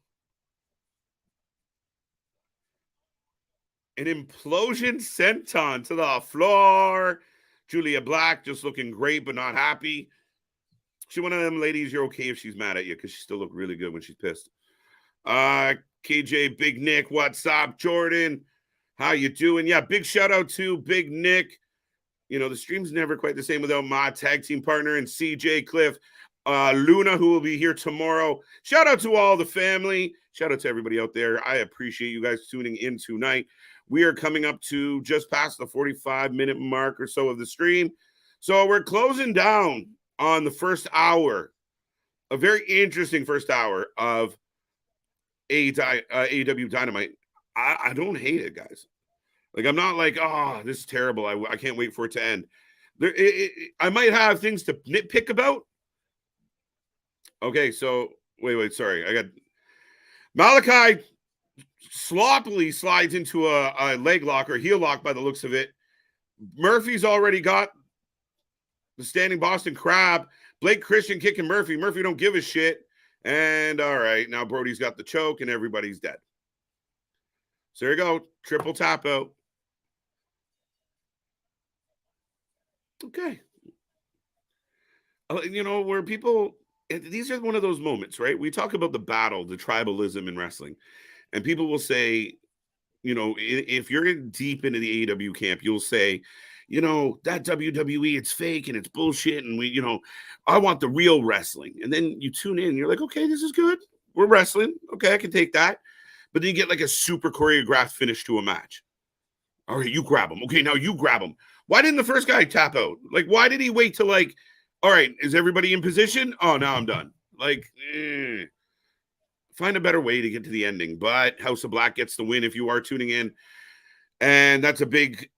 An implosion senton to the floor. Julia Black just looking great, but not happy. She's one of them ladies, you're okay if she's mad at you because she still look really good when she's pissed. KJ, Big Nick, what's up? Jordan, how you doing? Yeah, big shout out to Big Nick. You know, the stream's never quite the same without my tag team partner and CJ Cliff. Luna, who will be here tomorrow. Shout out to all the family. Shout out to everybody out there. I appreciate you guys tuning in tonight. We are coming up to just past the 45-minute mark or so of the stream. So we're closing down on the first hour, a very interesting first hour of AEW Dynamite. I don't hate it, guys. Like, I'm not like, oh, this is terrible. I can't wait for it to end. I might have things to nitpick about. Okay, so wait, sorry. I got Malachi sloppily slides into a leg lock or heel lock by the looks of it. Murphy's already got the standing Boston Crab. Blake Christian kicking Murphy. Murphy don't give a shit. And all right, now Brody's got the choke and everybody's dead. So there you go. Triple tap out. Okay. You know, where people, these are one of those moments, right? We talk about the battle, the tribalism in wrestling. And people will say, you know, if you're deep into the AEW camp, you'll say, you know, that WWE, it's fake and it's bullshit. And we, I want the real wrestling. And then you tune in and you're like, okay, this is good. We're wrestling. Okay, I can take that. But then you get like a super choreographed finish to a match. All right, you grab him. Okay, now you grab him. Why didn't the first guy tap out? Like, why did he wait till like, all right, is everybody in position? Oh, now I'm done. Like, find a better way to get to the ending. But House of Black gets the win if you are tuning in. And that's a big,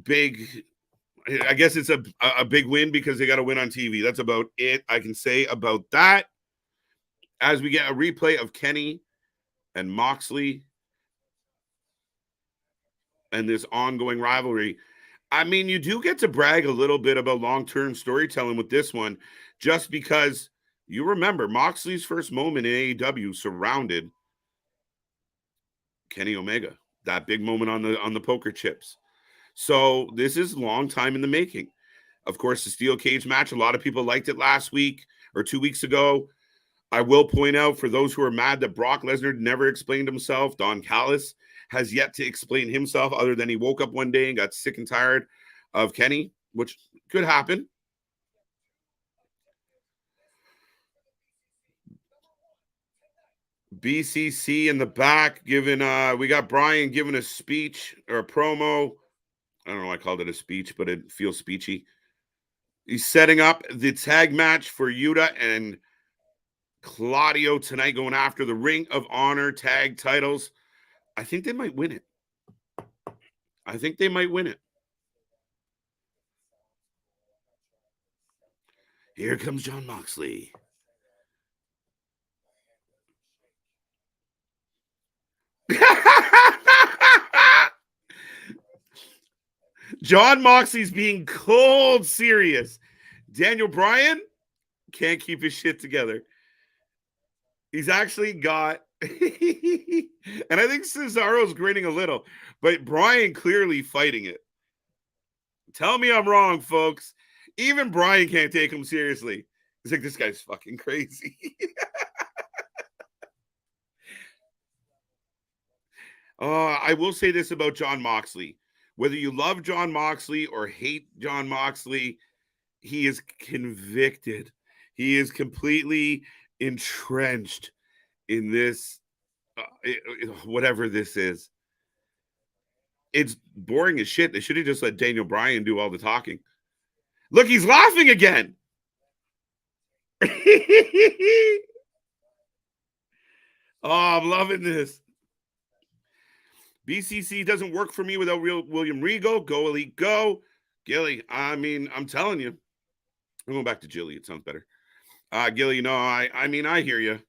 I guess it's a big win because they got to win on TV. That's about it I can say about that. As we get a replay of Kenny and Moxley and this ongoing rivalry. I mean, you do get to brag a little bit about long-term storytelling with this one, just because you remember Moxley's first moment in AEW surrounded Kenny Omega, that big moment on the poker chips. So this is a long time in the making. Of course, the steel cage match, a lot of people liked it last week or 2 weeks ago. I will point out, for those who are mad that Brock Lesnar never explained himself, Don Callis has yet to explain himself, other than he woke up one day and got sick and tired of Kenny, which could happen. BCC in the back giving, we got Brian giving a speech or a promo. I don't know why I called it a speech, but it feels speechy. He's setting up the tag match for Yuta and Claudio tonight, going after the Ring of Honor tag titles. I think they might win it. Here comes Jon Moxley. Jon Moxley's being cold serious. Daniel Bryan can't keep his shit together. He's actually got, and I think Cesaro's grinning a little, but Bryan clearly fighting it. Tell me I'm wrong, folks. Even Bryan can't take him seriously. He's like, this guy's fucking crazy. I will say this about Jon Moxley. Whether you love Jon Moxley or hate Jon Moxley, he is convicted. He is completely entrenched in this, whatever this is. It's boring as shit. They should have just let Daniel Bryan do all the talking. Look, he's laughing again. Oh, I'm loving this. BCC doesn't work for me without William Regal. Go Elite, go. Gilly, I mean, I'm telling you. I'm going back to Jilly. It sounds better. Gilly, no, I mean, I hear you.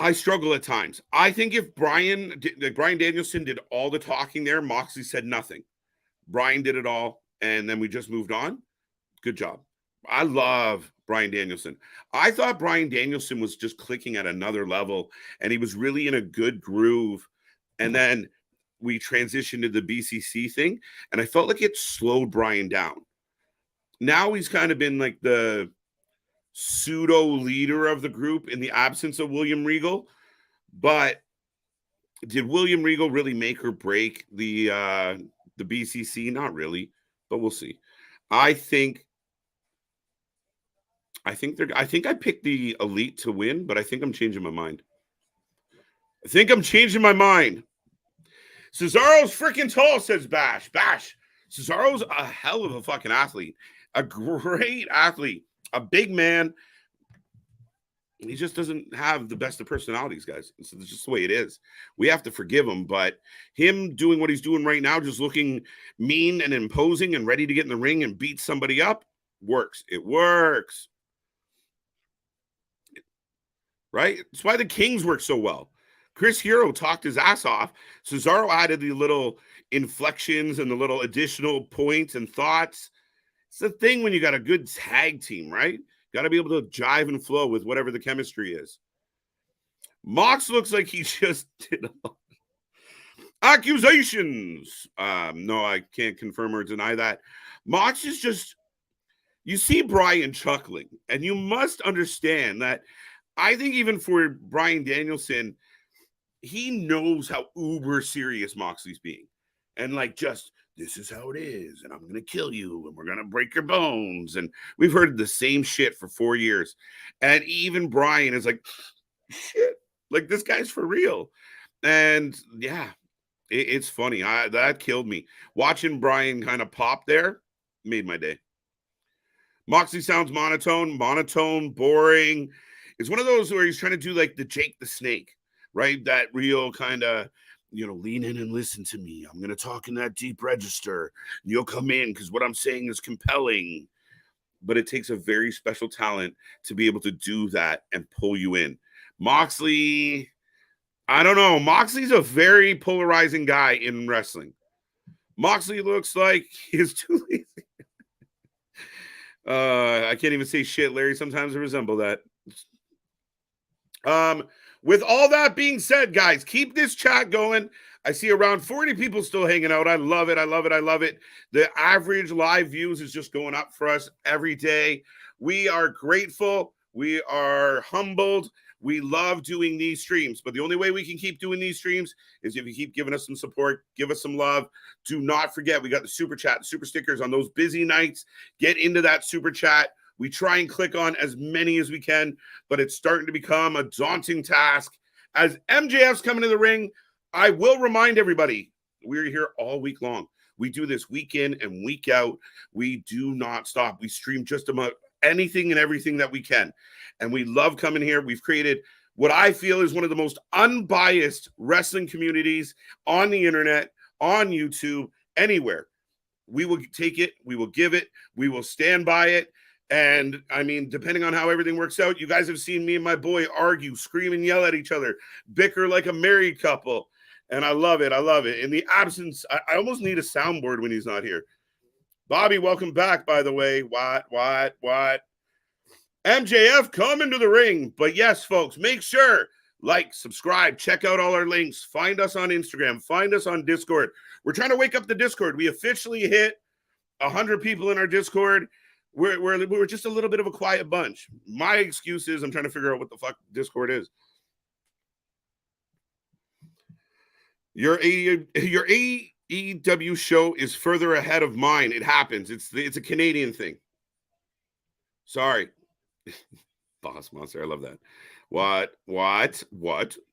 I struggle at times. I think if Bryan Danielson did all the talking there, Moxley said nothing. Bryan did it all, and then we just moved on. Good job. I love Bryan Danielson. I thought Bryan Danielson was just clicking at another level, and he was really in a good groove. And then we transitioned to the BCC thing, and I felt like it slowed Bryan down. Now he's kind of been like the pseudo leader of the group in the absence of William Regal. But did William Regal really make or break the BCC? Not really, but we'll see. I think I think I picked the Elite to win, but I think I'm changing my mind. I think I'm changing my mind. Cesaro's freaking tall, says Bash. Bash. Cesaro's a hell of a fucking athlete. A great athlete. A big man. He just doesn't have the best of personalities, guys. It's just the way it is. We have to forgive him, but him doing what he's doing right now, just looking mean and imposing and ready to get in the ring and beat somebody up, works. It works. Right? That's why the Kings work so well. Chris Hero talked his ass off. Cesaro added the little inflections and the little additional points and thoughts. It's the thing when you got a good tag team, right? Got to be able to jive and flow with whatever the chemistry is. Mox looks like he just did accusations. No, I can't confirm or deny that. Mox is just, you see Bryan chuckling, and you must understand that I think even for Bryan Danielson, he knows how uber serious Moxley's being. And like, just, this is how it is, and I'm going to kill you, and we're going to break your bones. And we've heard the same shit for 4 years. And even Bryan is like, shit, like this guy's for real. And yeah, it's funny. That killed me. Watching Bryan kind of pop there made my day. Moxley sounds monotone, boring. It's one of those where he's trying to do like the Jake the Snake, right? That real kind of, lean in and listen to me. I'm going to talk in that deep register. You'll come in because what I'm saying is compelling. But it takes a very special talent to be able to do that and pull you in. Moxley, I don't know. Moxley's a very polarizing guy in wrestling. Moxley looks like he's too lazy. I can't even say shit, Larry. Sometimes I resemble that. With all that being said, guys, keep this chat going. I see around 40 people still hanging out. I love it. I love it. I love it. The average live views is just going up for us every day. We are grateful. We are humbled. We love doing these streams, but the only way we can keep doing these streams is if you keep giving us some support, give us some love. Do not forget, we got the super chat, the super stickers on those busy nights. Get into that super chat. We try and click on as many as we can, but it's starting to become a daunting task. As MJF's coming to the ring, I will remind everybody, we're here all week long. We do this week in and week out. We do not stop. We stream just about anything and everything that we can. And we love coming here. We've created what I feel is one of the most unbiased wrestling communities on the internet, on YouTube, anywhere. We will take it. We will give it. We will stand by it. And I mean, depending on how everything works out, you guys have seen me and my boy argue, scream and yell at each other, bicker like a married couple. And I love it. I love it. In the absence, I almost need a soundboard when he's not here. Bobby, welcome back, by the way. What? MJF, come into the ring. But yes, folks, make sure, like, subscribe, check out all our links. Find us on Instagram. Find us on Discord. We're trying to wake up the Discord. We officially hit 100 people in our Discord. We're just a little bit of a quiet bunch. My excuse is I'm trying to figure out what the fuck Discord is. Your AEW show is further ahead of mine. It happens. It's a Canadian thing. Sorry. Boss Monster. I love that. What?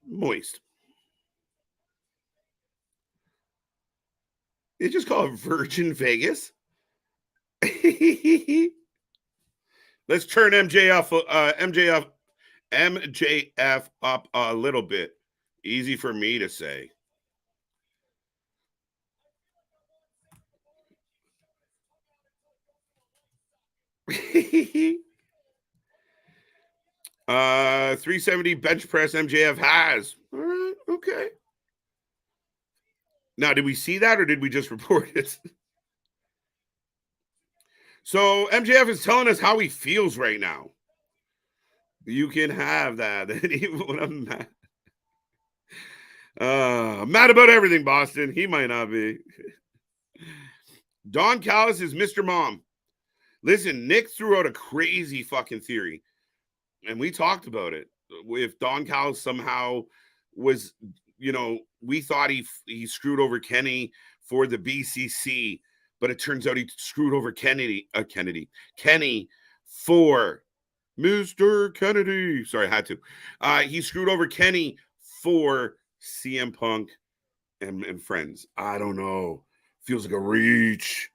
Moist. You just call it Virgin Vegas? Let's turn MJF up a little bit. Easy for me to say. Uh, 370 bench press MJF has. All right, okay. Now, did we see that or did we just report it? So MJF is telling us how he feels right now. You can have that. Even when I'm mad. Mad about everything, Boston. He might not be. Don Callis is Mr. Mom. Listen, Nick threw out a crazy fucking theory, and we talked about it. If Don Callis somehow was, we thought he screwed over Kenny for the BCC, but it turns out he screwed over Kenny for Mr. Kennedy. Sorry, I had to. He screwed over Kenny for CM Punk and friends. I don't know. Feels like a reach.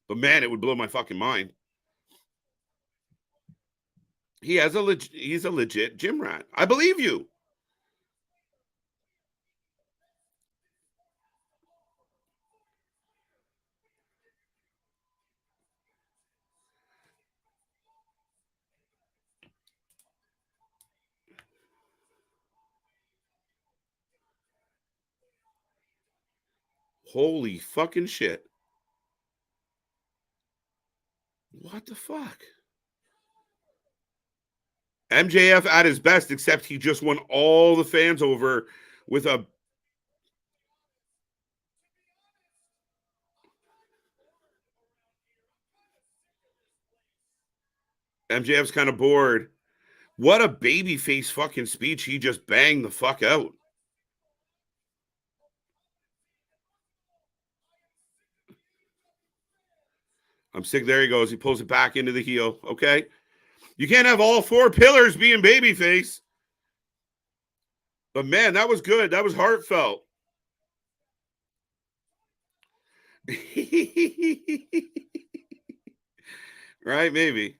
But man, it would blow my fucking mind. He's a legit gym rat. I believe you. Holy fucking shit. What the fuck? MJF at his best, except he just won all the fans over with a. MJF's kind of bored. What a babyface fucking speech he just banged the fuck out. I'm sick. There he goes. He pulls it back into the heel. Okay. You can't have all four pillars being babyface. But man, that was good. That was heartfelt. Right? Maybe.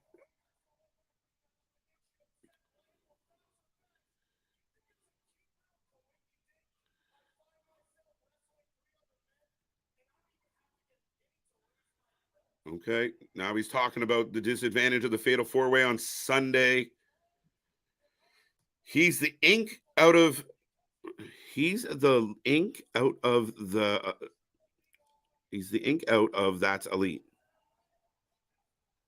Okay. Now he's talking about the disadvantage of the Fatal 4-Way on Sunday. He's the ink out of That's Elite.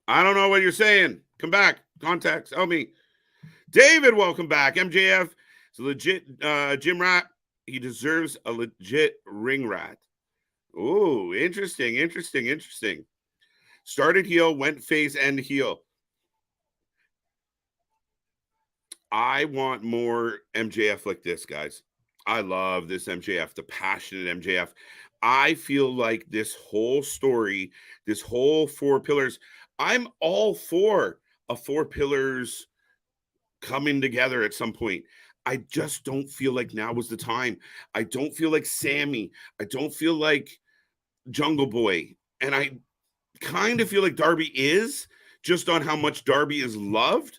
I don't know what you're saying. Come back. Contacts. Help me. David, welcome back. MJF is a legit gym rat. He deserves a legit ring rat. Oh, interesting. Started heel, went face, and heel. I want more MJF like this, guys. I love this MJF, the passionate MJF. I feel like this whole story, this whole four pillars, I'm all for a four pillars coming together at some point. I just don't feel like now was the time. I don't feel like Sammy. I don't feel like Jungle Boy. And I kind of feel like Darby is, just on how much Darby is loved.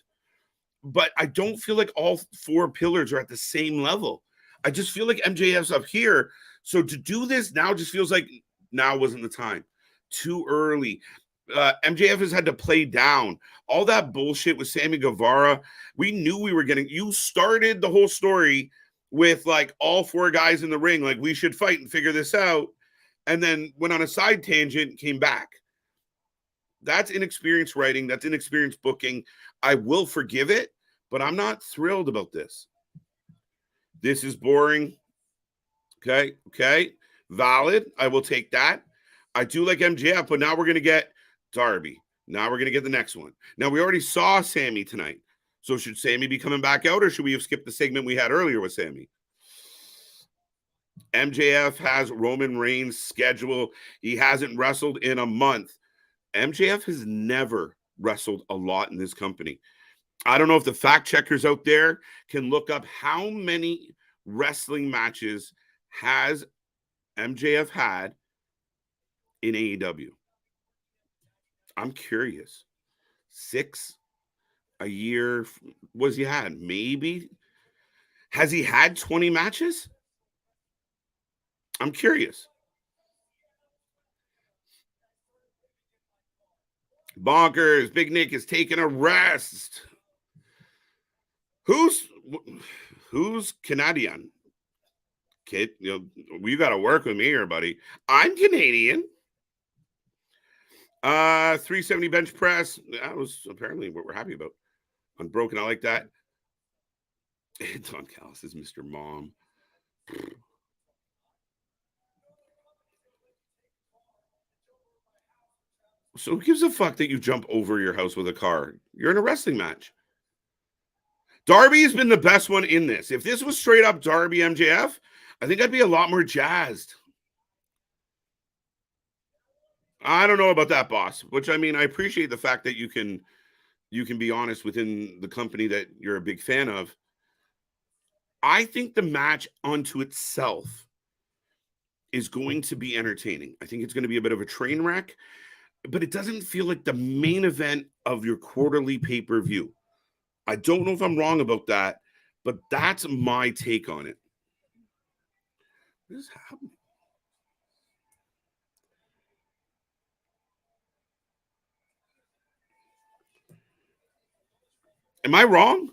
But I don't feel like all four pillars are at the same level. I just feel like MJF's up here. So to do this now just feels like now wasn't the time. Too early. MJF has had to play down all that bullshit with Sammy Guevara. We knew we were getting. You started the whole story with like all four guys in the ring, like we should fight and figure this out, and then went on a side tangent, came back. That's inexperienced writing. That's inexperienced booking. I will forgive it, but I'm not thrilled about this. This is boring. Okay. Valid. I will take that. I do like MJF, but now we're going to get Darby. Now we're going to get the next one. Now we already saw Sammy tonight. So should Sammy be coming back out, or should we have skipped the segment we had earlier with Sammy? MJF has Roman Reigns' schedule. He hasn't wrestled in a month. MJF has never wrestled a lot in this company. I don't know if the fact checkers out there can look up how many wrestling matches has MJF had in AEW. I'm curious. 6 a year was he had? Maybe. Has he had 20 matches? I'm curious. Bonkers. Big Nick is taking a rest. Who's Canadian? Kid, you got to work with me here, buddy. I'm Canadian. 370 bench press. That was apparently what we're happy about. Unbroken. I like that. Don Callis is Mr. Mom. So who gives a fuck that you jump over your house with a car? You're in a wrestling match. Darby has been the best one in this. If this was straight up Darby MJF, I think I'd be a lot more jazzed. I don't know about that, boss. Which I mean, I appreciate the fact that you can be honest within the company that you're a big fan of. I think the match unto itself is going to be entertaining. I think it's going to be a bit of a train wreck, but it doesn't feel like the main event of your quarterly pay-per-view. I don't know if I'm wrong about that, but that's my take on it. What is happening? Am I wrong?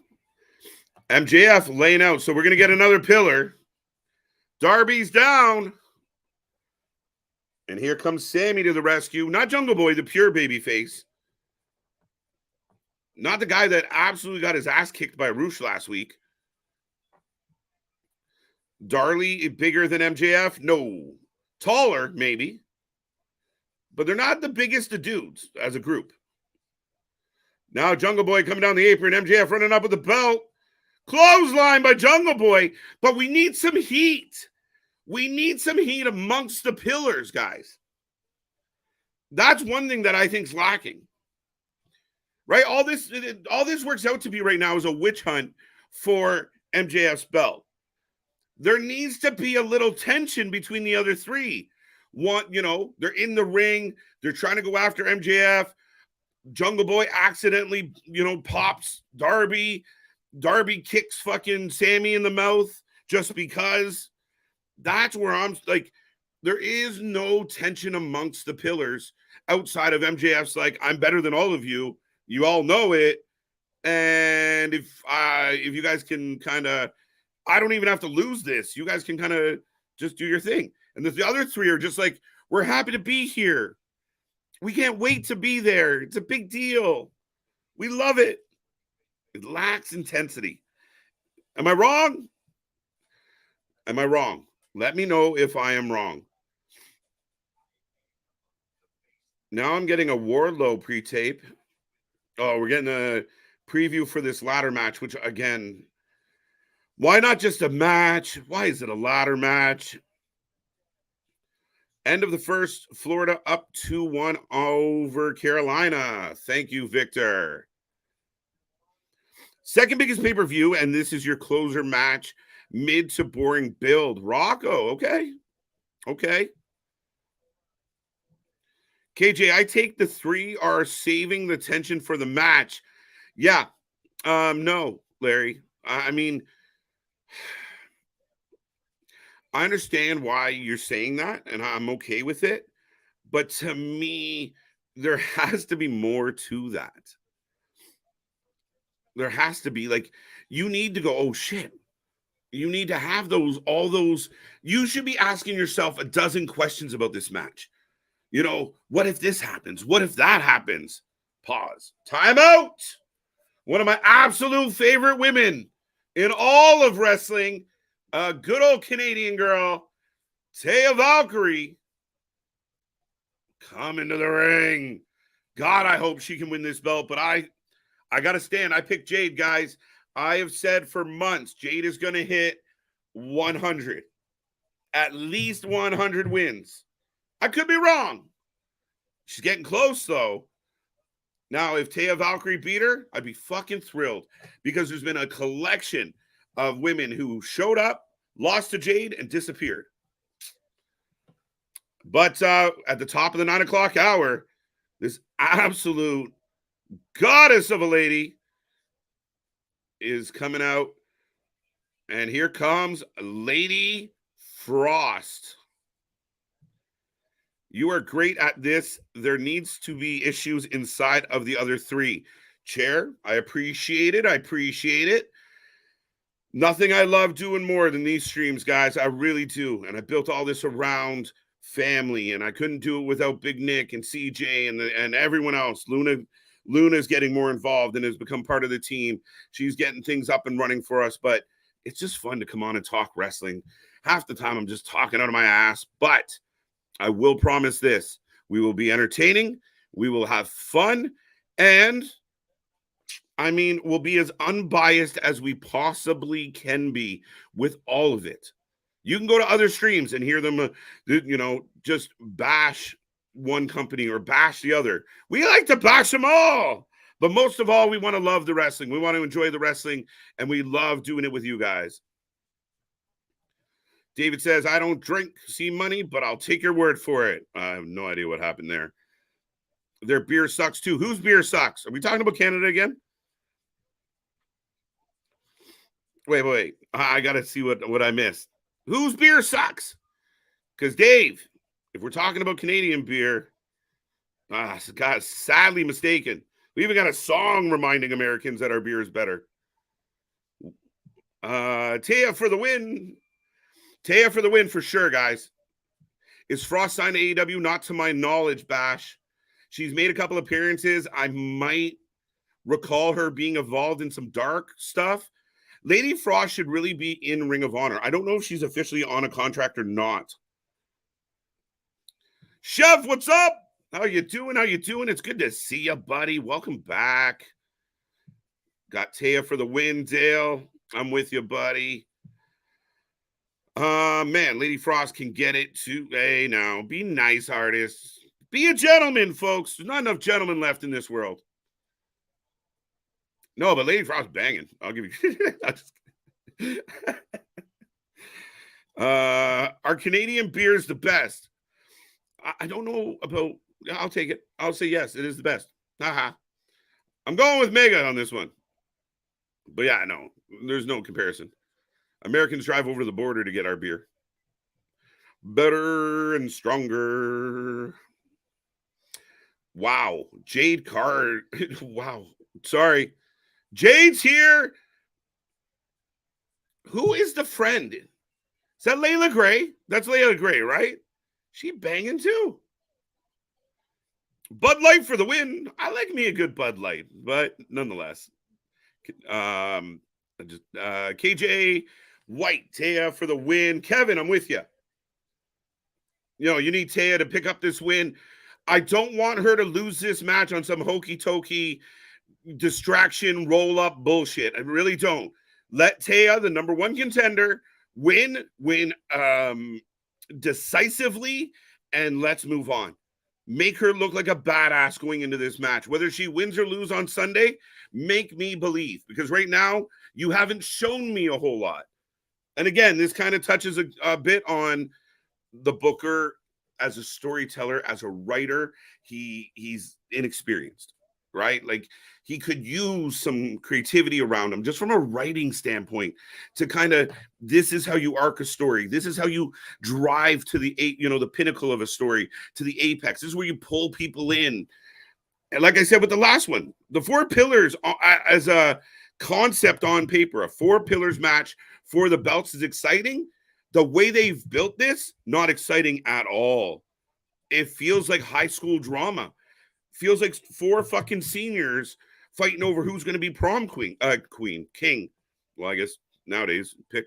MJF laying out. So we're going to get another pillar. Darby's down. And here comes Sammy to the rescue. Not Jungle Boy, the pure baby face. Not the guy that absolutely got his ass kicked by Roosh last week. Darby bigger than MJF? No. Taller, maybe. But they're not the biggest of dudes as a group. Now Jungle Boy coming down the apron. MJF running up with the belt. Clothesline by Jungle Boy. But we need some heat. We need some heat amongst the pillars, guys. That's one thing that I think is lacking. Right? All this works out to be right now is a witch hunt for MJF's belt. There needs to be a little tension between the other three. One, they're in the ring. They're trying to go after MJF. Jungle Boy accidentally, pops Darby. Darby kicks fucking Sammy in the mouth just because. That's where I'm like, there is no tension amongst the pillars outside of MJF's like, I'm better than all of you. You all know it. And if you guys can kind of, I don't even have to lose this. You guys can kind of just do your thing. And the other three are just like, we're happy to be here. We can't wait to be there. It's a big deal. We love it. It lacks intensity. Am I wrong? Am I wrong? Let me know if I am wrong. Now I'm getting a Wardlow pre-tape. Oh, we're getting a preview for this ladder match, which, again, why not just a match? Why is it a ladder match? End of the first, Florida up 2-1 over Carolina. Thank you, Victor. Second biggest pay-per-view, and this is your closer match. Mid to boring build. Rocco, okay. Okay. KJ, I take the three are saving the tension for the match. Yeah. No, Larry. I mean, I understand why you're saying that, and I'm okay with it. But to me, there has to be more to that. There has to be, like, you need to go, oh, shit. You need to have all those. You should be asking yourself a dozen questions about this match. What if this happens? What if that happens? Pause. Time out. One of my absolute favorite women in all of wrestling, a good old Canadian girl, Taya Valkyrie, come into the ring. God, I hope she can win this belt, but I got to stand. I picked Jade, guys. I have said for months, Jade is going to hit 100. At least 100 wins. I could be wrong. She's getting close, though. Now, if Taya Valkyrie beat her, I'd be fucking thrilled because there's been a collection of women who showed up, lost to Jade, and disappeared. But at the top of the 9 o'clock hour, this absolute goddess of a lady is coming out. And here comes Lady Frost. You are great at this. There needs to be issues inside of the other three. Chair, I appreciate it. I appreciate it. Nothing I love doing more than these streams, guys. I really do. And I built all this around family, and I couldn't do it without Big Nick and CJ and everyone else. Luna's getting more involved and has become part of the team. She's getting things up and running for us, but it's just fun to come on and talk wrestling. Half the time I'm just talking out of my ass, but I will promise this: we will be entertaining, we will have fun, and I mean, we'll be as unbiased as we possibly can be with all of it. You can go to other streams and hear them, just bash one company or bash the other. We like to bash them all. But most of all, we want to love the wrestling. We want to enjoy the wrestling, and we love doing it with you guys. David says, I don't drink money, but I'll take your word for it. I have no idea what happened there. Their beer sucks too. Whose beer sucks? Are we talking about Canada again? Wait. I got to see what I missed. Whose beer sucks? Because, Dave, if we're talking about Canadian beer, God, sadly mistaken. We even got a song reminding Americans that our beer is better. Taya for the win. Taya for the win for sure, guys. Is Frost signed to AEW? Not to my knowledge, Bash. She's made a couple appearances. I might recall her being involved in some dark stuff. Lady Frost should really be in Ring of Honor. I don't know if she's officially on a contract or not. Chef, what's up? How you doing? It's good to see you, buddy. Welcome back. Got Taya for the win, Dale. I'm with you, buddy. Man, Lady Frost can get it too. Hey, now, be nice, artists. Be a gentleman, folks. There's not enough gentlemen left in this world. No, but Lady Frost banging. I'll give you. Are Canadian beers the best? I don't know about. I'll take it. I'll say yes. It is the best. Haha. I'm going with Mega on this one. But yeah, no, there's no comparison. Americans drive over the border to get our beer. Better and stronger. Wow. Jade Card. Wow. Sorry. Jade's here. Who is the friend? Is that Layla Gray? That's Layla Gray, right? She banging too. Bud Light for the win. I like me a good Bud Light, but nonetheless. KJ White, Taya for the win. Kevin, I'm with you. You need Taya to pick up this win. I don't want her to lose this match on some hokey-tokey distraction roll-up bullshit. I really don't. Let Taya, the number one contender, win decisively, and let's move on. Make her look like a badass going into this match. Whether she wins or lose on Sunday, make me believe. Because right now, you haven't shown me a whole lot. And again, this kind of touches a bit on the booker as a storyteller, as a writer. He's inexperienced, right? Like, he could use some creativity around him just from a writing standpoint to kind of, this is how you arc a story. This is how you drive to the pinnacle of a story, to the apex. This is where you pull people in. And like I said with the last one, the 4 pillars as a concept on paper, a 4 pillars match for the belts is exciting. The way they've built this, not exciting at all. It feels like high school drama. Feels like 4 fucking seniors fighting over who's going to be prom king. Well, I guess nowadays, pick.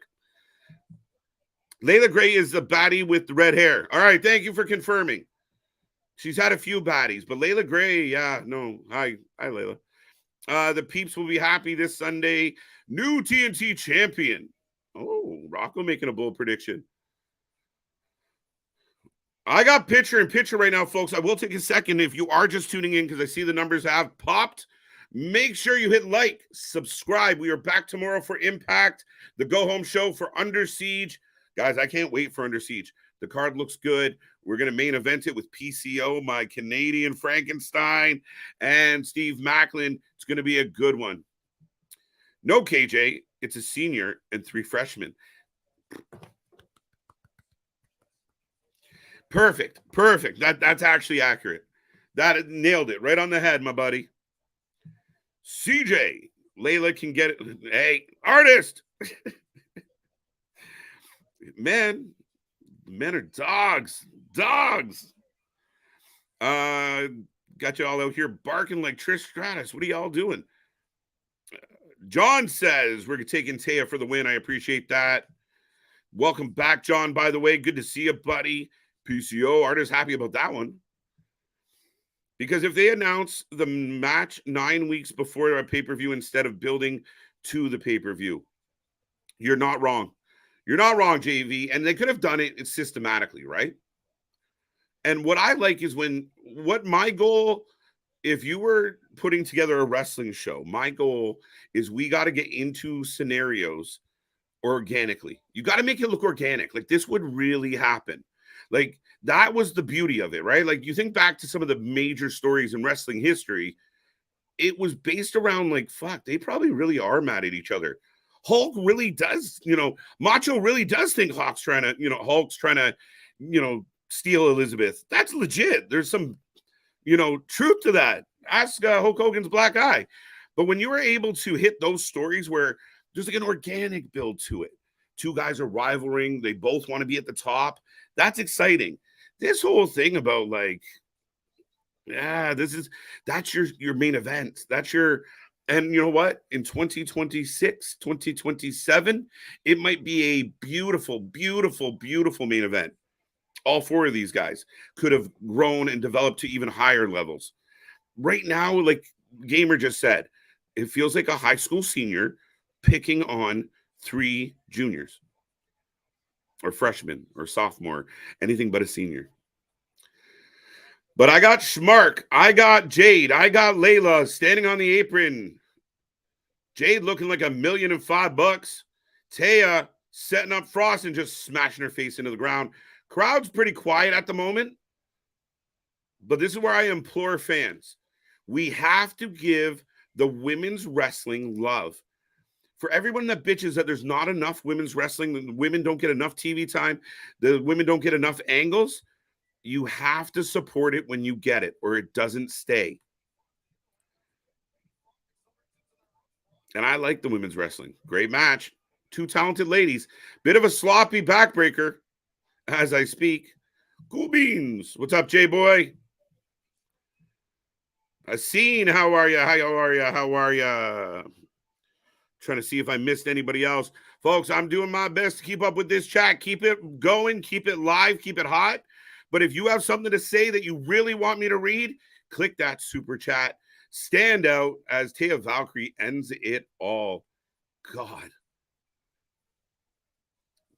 Layla Gray is the baddie with the red hair. All right, thank you for confirming. She's had a few baddies, but Layla Gray, yeah, no. Hi, Layla. The peeps will be happy this Sunday. New TNT champion. Oh, Rocco making a bold prediction. I got picture in picture right now, folks. I will take a second if you are just tuning in because I see the numbers have popped. Make sure you hit like, subscribe. We are back tomorrow for Impact, the go-home show for Under Siege. Guys, I can't wait for Under Siege. The card looks good. We're going to main event it with PCO, my Canadian Frankenstein, and Steve Macklin. It's going to be a good one. No, KJ, it's a senior and 3 freshmen. Perfect. That's actually accurate. That nailed it right on the head, my buddy. CJ, Layla can get it. Hey, artist. Men are dogs. Dogs. Got you all out here barking like Trish Stratus. What are y'all doing? John says we're taking Taya for the win. I appreciate that. Welcome back, John, by the way. Good to see you, buddy. PCO artist happy about that one. Because if they announce the match 9 weeks before a pay-per-view instead of building to the pay-per-view, you're not wrong. You're not wrong, JV. And they could have done it systematically, right? And what I like is what my goal, if you were putting together a wrestling show, my goal is we got to get into scenarios organically. You got to make it look organic. Like this would really happen. Like that was the beauty of it, right? Like you think back to some of the major stories in wrestling history, it was based around like, fuck, they probably really are mad at each other. Hulk really does, Macho really does think Hulk's trying to, steal Elizabeth. That's legit. There's some, truth to that. Ask Hulk Hogan's black eye. But when you were able to hit those stories where there's like an organic build to it, two guys are rivaling, they both want to be at the top, that's exciting. This whole thing about like, that's your main event. And you know what? In 2026, 2027, it might be a beautiful, beautiful, beautiful main event. All four of these guys could have grown and developed to even higher levels. Right now, like Gamer just said, it feels like a high school senior picking on 3 juniors or freshmen or sophomore, anything but a senior. But I got Schmark, I got Jade, I got Layla standing on the apron. Jade looking like $1,005,000. Taya setting up Frost and just smashing her face into the ground. Crowd's pretty quiet at the moment. But this is where I implore fans. We have to give the women's wrestling love. For everyone that bitches that there's not enough women's wrestling, the women don't get enough TV time, the women don't get enough angles, you have to support it when you get it, or it doesn't stay. And I like the women's wrestling. Great match. 2 talented ladies. Bit of a sloppy backbreaker as I speak. Cool beans. What's up, J-Boy? Haseen, how are you? How are you? Trying to see if I missed anybody else. Folks, I'm doing my best to keep up with this chat. Keep it going. Keep it live. Keep it hot. But if you have something to say that you really want me to read, click that super chat. Stand out as Taya Valkyrie ends it all. God.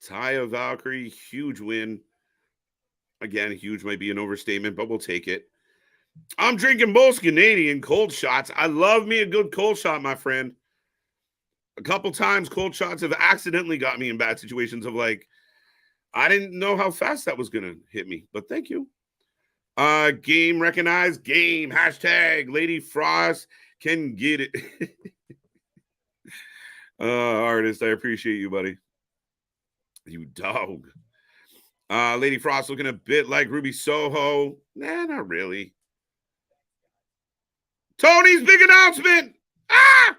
Taya Valkyrie, huge win. Again, huge might be an overstatement, but we'll take it. I'm drinking both Canadian cold shots. I love me a good cold shot, my friend. A couple times cold shots have accidentally got me in bad situations of like, I didn't know how fast that was going to hit me, but thank you. Game recognized. Game. Hashtag Lady Frost can get it. Artist, I appreciate you, buddy. You dog. Lady Frost looking a bit like Ruby Soho. Nah, not really. Tony's big announcement. Ah!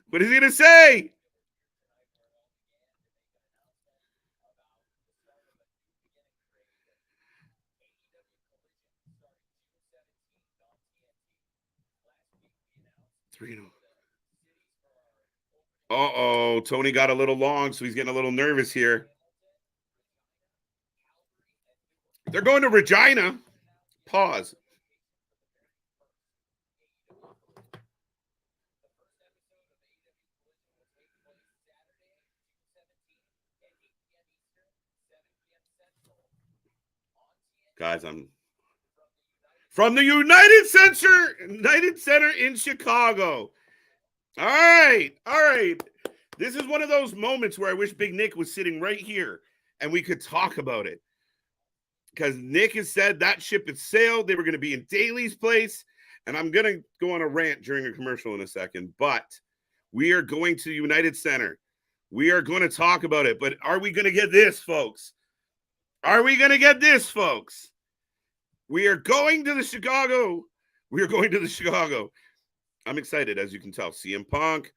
What is he going to say? Uh-oh, Tony got a little long, so he's getting a little nervous here. They're going to Regina. Pause. Guys, I'm from the United Center in Chicago. All right. This is one of those moments where I wish Big Nick was sitting right here and we could talk about it. Because Nick has said that ship had sailed. They were going to be in Daly's place. And I'm going to go on a rant during a commercial in a second. But we are going to United Center. We are going to talk about it. But are we going to get this, folks? Are we going to get this, folks? We are going to the Chicago. We are going to the Chicago. I'm excited, as you can tell. CM Punk,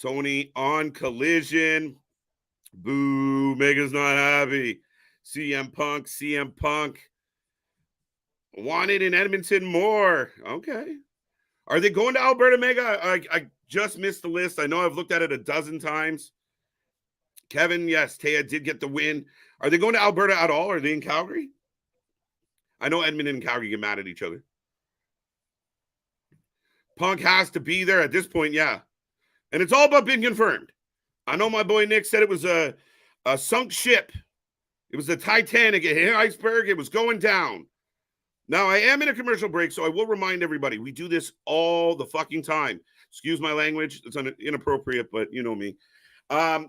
Tony on Collision. Boo, Mega's not happy. CM Punk. Wanted in Edmonton more. Okay. Are they going to Alberta, Mega? I just missed the list. I know I've looked at it a dozen times. Kevin, yes, Taya did get the win. Are they going to Alberta at all? Are they in Calgary? I know Edmonton and Calgary get mad at each other. Punk has to be there at this point, yeah. And it's all about being confirmed. I know my boy Nick said it was a sunk ship. It was the Titanic. It hit an iceberg. It was going down. Now, I am in a commercial break, so I will remind everybody, we do this all the fucking time. Excuse my language. It's inappropriate, but you know me.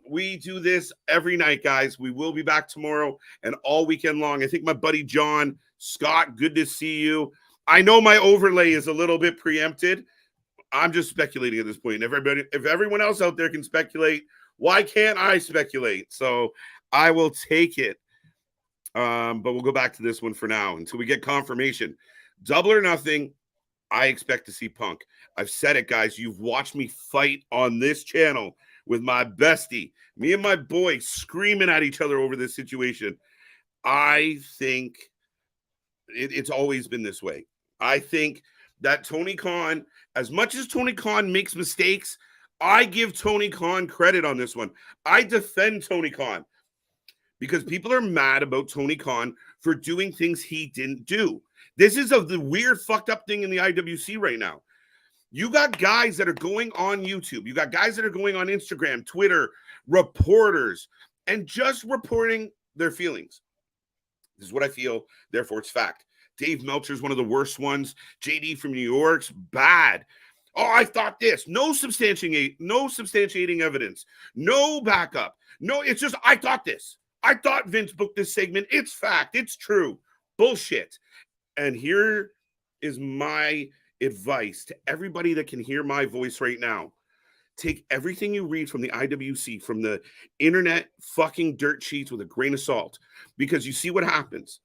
We do this every night, guys. We will be back tomorrow and all weekend long. I think my buddy John, Scott, good to see you. I know my overlay is a little bit preempted. I'm just speculating at this point. If everyone else out there can speculate, why can't I speculate? So I will take it. But we'll go back to this one for now until we get confirmation. Double or Nothing, I expect to see Punk. I've said it, guys. You've watched me fight on this channel with my bestie, me and my boy screaming at each other over this situation. I think it's always been this way. I think that Tony Khan, as much as Tony Khan makes mistakes, I give Tony Khan credit on this one. I defend Tony Khan. Because people are mad about Tony Khan for doing things he didn't do. This is the weird, fucked up thing in the IWC right now. You got guys that are going on YouTube. You got guys that are going on Instagram, Twitter, reporters, and just reporting their feelings. This is what I feel, therefore it's fact. Dave Meltzer's one of the worst ones. JD from New York's bad. Oh, I thought this. No substantiating evidence. No backup. No, it's just, I thought this. I thought Vince booked this segment. It's fact. It's true. Bullshit. And here is my advice to everybody that can hear my voice right now. Take everything you read from the IWC, from the internet fucking dirt sheets with a grain of salt. Because you see what happens.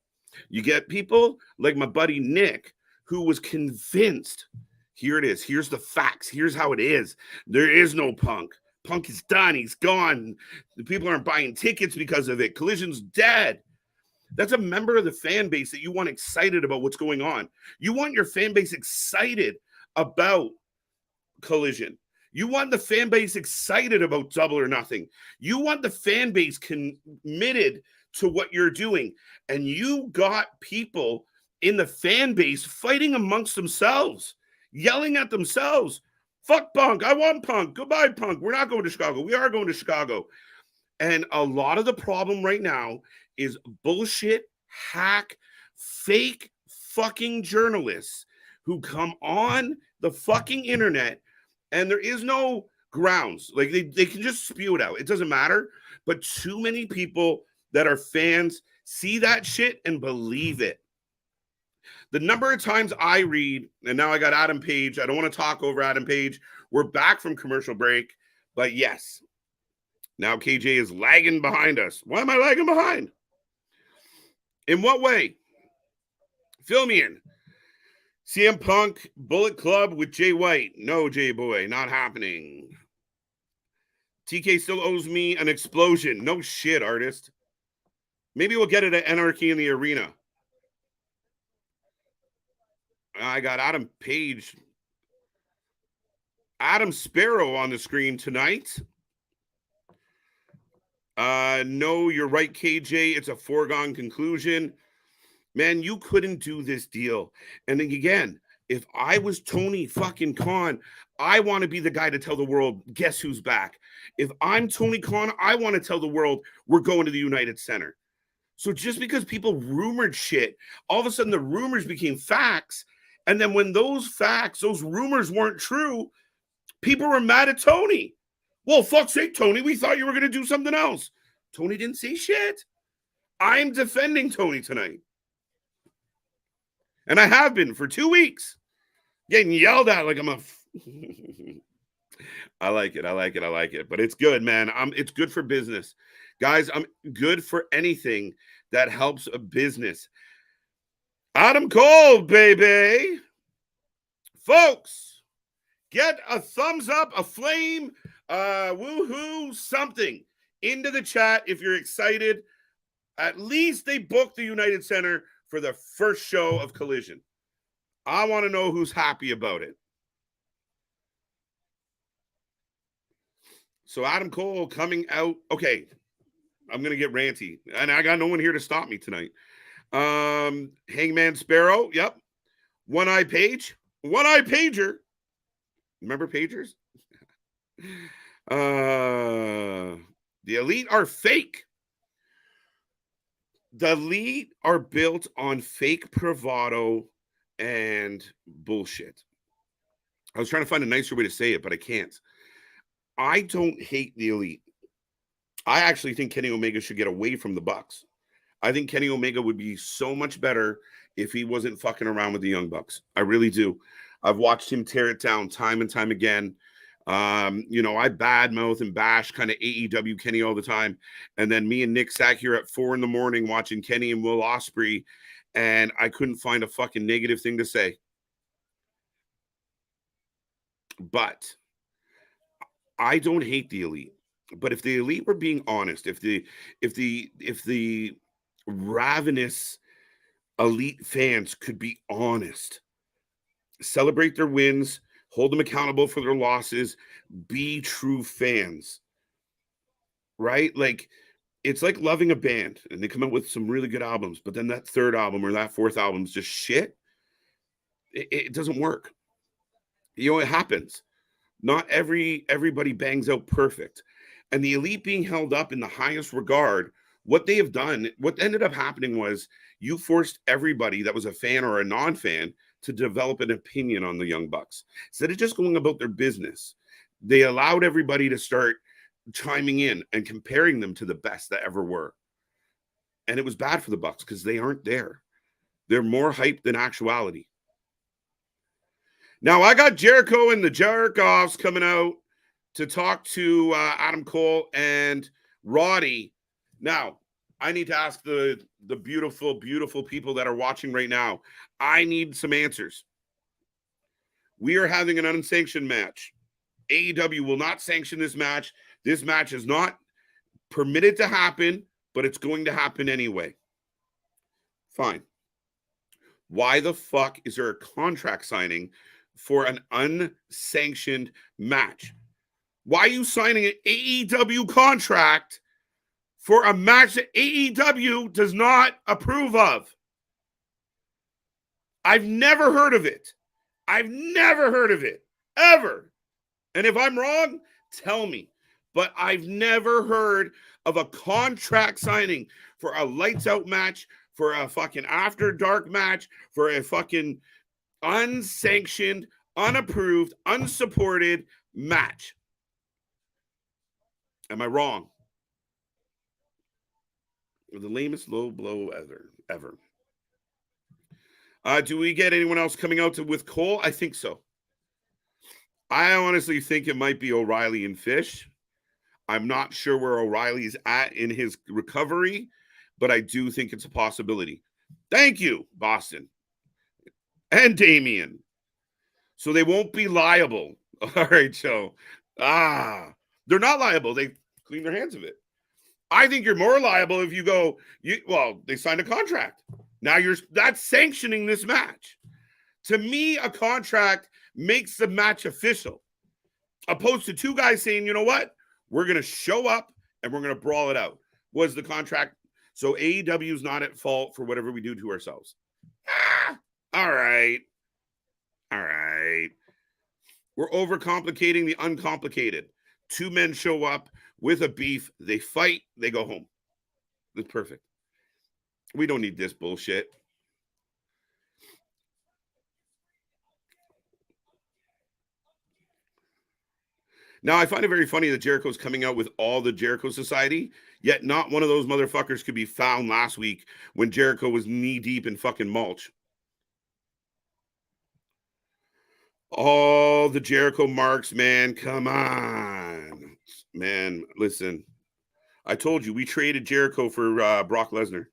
You get people like my buddy Nick, who was convinced, here it is. Here's the facts. Here's how it is. There is no Punk. Punk is done. He's gone. The people aren't buying tickets because of it. Collision's dead. That's a member of the fan base that you want excited about what's going on. You want your fan base excited about Collision. You want the fan base excited about Double or Nothing. You want the fan base committed to what you're doing. And you got people in the fan base fighting amongst themselves, yelling at themselves. Fuck Punk. I want Punk. Goodbye, Punk. We're not going to Chicago. We are going to Chicago. And a lot of the problem right now is bullshit, hack, fake fucking journalists who come on the fucking internet and there is no grounds. Like they can just spew it out. It doesn't matter. But too many people that are fans see that shit and believe it. The number of times I read, and now I got Adam Page. I don't want to talk over Adam Page. We're back from commercial break. But yes, now KJ is lagging behind us. Why am I lagging behind? In what way? Fill me in. CM Punk, Bullet Club with Jay White. No, Jay Boy, not happening. TK still owes me an explosion. No shit, artist. Maybe we'll get it at Anarchy in the Arena. I got Adam Page. Adam Sparrow on the screen tonight. No, you're right, KJ. It's a foregone conclusion. Man, you couldn't do this deal. And then again, if I was Tony fucking Khan, I want to be the guy to tell the world, guess who's back? If I'm Tony Khan, I want to tell the world we're going to the United Center. So just because people rumored shit, all of a sudden the rumors became facts. And then when those facts, those rumors weren't true, people were mad at Tony. Well, fuck's sake, Tony, we thought you were going to do something else. Tony didn't say shit. I'm defending Tony tonight. And I have been for 2 weeks. Getting yelled at like I'm a... I like it. But it's good, man. It's good for business. Guys, I'm good for anything that helps a business. Adam Cole, baby. Folks, get a thumbs up, a flame, Woohoo, something into the chat if you're excited. At least they booked the United Center for the first show of Collision. I want to know who's happy about it. So Adam Cole coming out. Okay, I'm going to get ranty. And I got no one here to stop me tonight. Hangman Sparrow. Yep. One-Eye Page. One-Eye Pager. Remember Pagers? The Elite are fake. The Elite are built on fake bravado and bullshit. I was trying to find a nicer way to say it, but I can't. I don't hate the Elite. I actually think Kenny Omega should get away from the Bucks. I think Kenny Omega would be so much better if he wasn't fucking around with the Young Bucks. I really do. I've watched him tear it down time and time again. I badmouth and bash kind of AEW Kenny all the time. And then me and Nick sat here at 4 a.m. watching Kenny and Will Ospreay, and I couldn't find a fucking negative thing to say. But I don't hate the Elite. But if the Elite were being honest, if the ravenous Elite fans could be honest, celebrate their wins, hold them accountable for their losses, be true fans, right? Like, it's like loving a band and they come out with some really good albums, but then that third album or that fourth album is just shit. It doesn't work. It happens. Not everybody bangs out perfect. And the Elite being held up in the highest regard, what they have done, what ended up happening was you forced everybody that was a fan or a non-fan to develop an opinion on the Young Bucks. Instead of just going about their business, they allowed everybody to start chiming in and comparing them to the best that ever were. And it was bad for the Bucks because they aren't there. They're more hype than actuality. Now, I got Jericho and the Jerk-Offs coming out to talk to Adam Cole and Roddy. Now, I need to ask the beautiful, beautiful people that are watching right now. I need some answers. We are having an unsanctioned match. AEW will not sanction this match. This match is not permitted to happen, but it's going to happen anyway. Fine. Why the fuck is there a contract signing for an unsanctioned match? Why are you signing an AEW contract for a match that AEW does not approve of? I've never heard of it. I've never heard of it, ever. And if I'm wrong, tell me. But I've never heard of a contract signing for a lights out match, for a fucking after dark match, for a fucking unsanctioned, unapproved, unsupported match. Am I wrong? The lamest low blow ever. Do we get anyone else coming out with Cole? I think so. I honestly think it might be O'Reilly and Fish. I'm not sure where O'Reilly's at in his recovery, but I do think it's a possibility. Thank you, Boston. And Damien. So they won't be liable. All right, Joe. They're not liable. They clean their hands of it. I think you're more liable if you go, they signed a contract. Now that's sanctioning this match. To me, a contract makes the match official. Opposed to two guys saying, you know what? We're going to show up and we're going to brawl it out. Was the contract. So AEW is not at fault for whatever we do to ourselves. All right. We're overcomplicating the uncomplicated. Two men show up with a beef. They fight. They go home. That's perfect. We don't need this bullshit. Now, I find it very funny that Jericho's coming out with all the Jericho Society, yet not one of those motherfuckers could be found last week when Jericho was knee-deep in fucking mulch. All the Jericho marks, man. Come on. Man, listen. I told you, we traded Jericho for Brock Lesnar.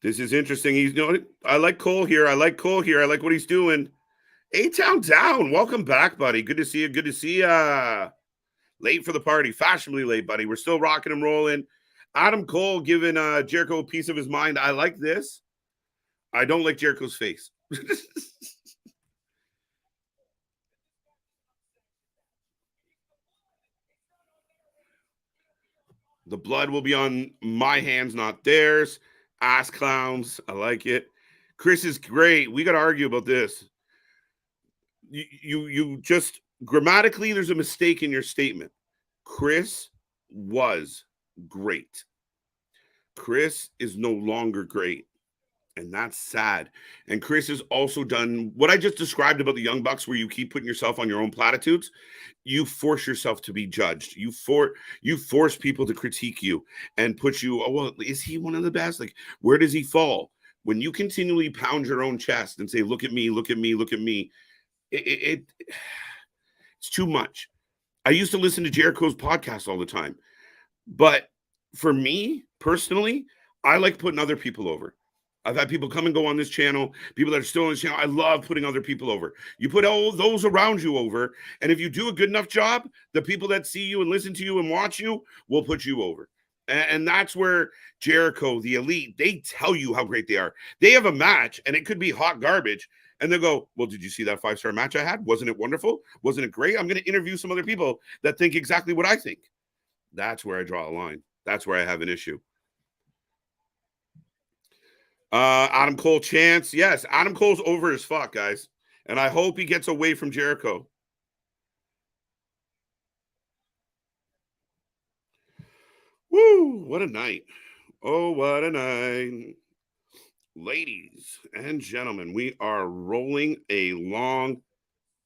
This is interesting. I like Cole here. I like what he's doing. A-Town down. Welcome back, buddy. Good to see you. Good to see you. Late for the party. Fashionably late, buddy. We're still rocking and rolling. Adam Cole giving Jericho a piece of his mind. I like this. I don't like Jericho's face. The blood will be on my hands, not theirs. Ass clowns. I like it. Chris is great. We got to argue about this. You just grammatically, there's a mistake in your statement. Chris was great. Chris is no longer great. And that's sad. And Chris has also done what I just described about the Young Bucks, where you keep putting yourself on your own platitudes. You force yourself to be judged. You force people to critique you and put you, oh, well, is he one of the best? Like, where does he fall? When you continually pound your own chest and say, look at me, look at me, look at me, it's too much. I used to listen to Jericho's podcast all the time. But for me, personally, I like putting other people over. I've had people come and go on this channel, people that are still on this channel. I love putting other people over. You put all those around you over, and if you do a good enough job, the people that see you and listen to you and watch you will put you over. And that's where Jericho, the Elite, they tell you how great they are. They have a match, and it could be hot garbage, and they'll go, well, did you see that 5-star match I had? Wasn't it wonderful? Wasn't it great? I'm going to interview some other people that think exactly what I think. That's where I draw a line. That's where I have an issue. Adam Cole chance. Yes, Adam Cole's over as fuck, guys. And I hope he gets away from Jericho. Woo, what a night. Oh, what a night. Ladies and gentlemen, we are rolling a long.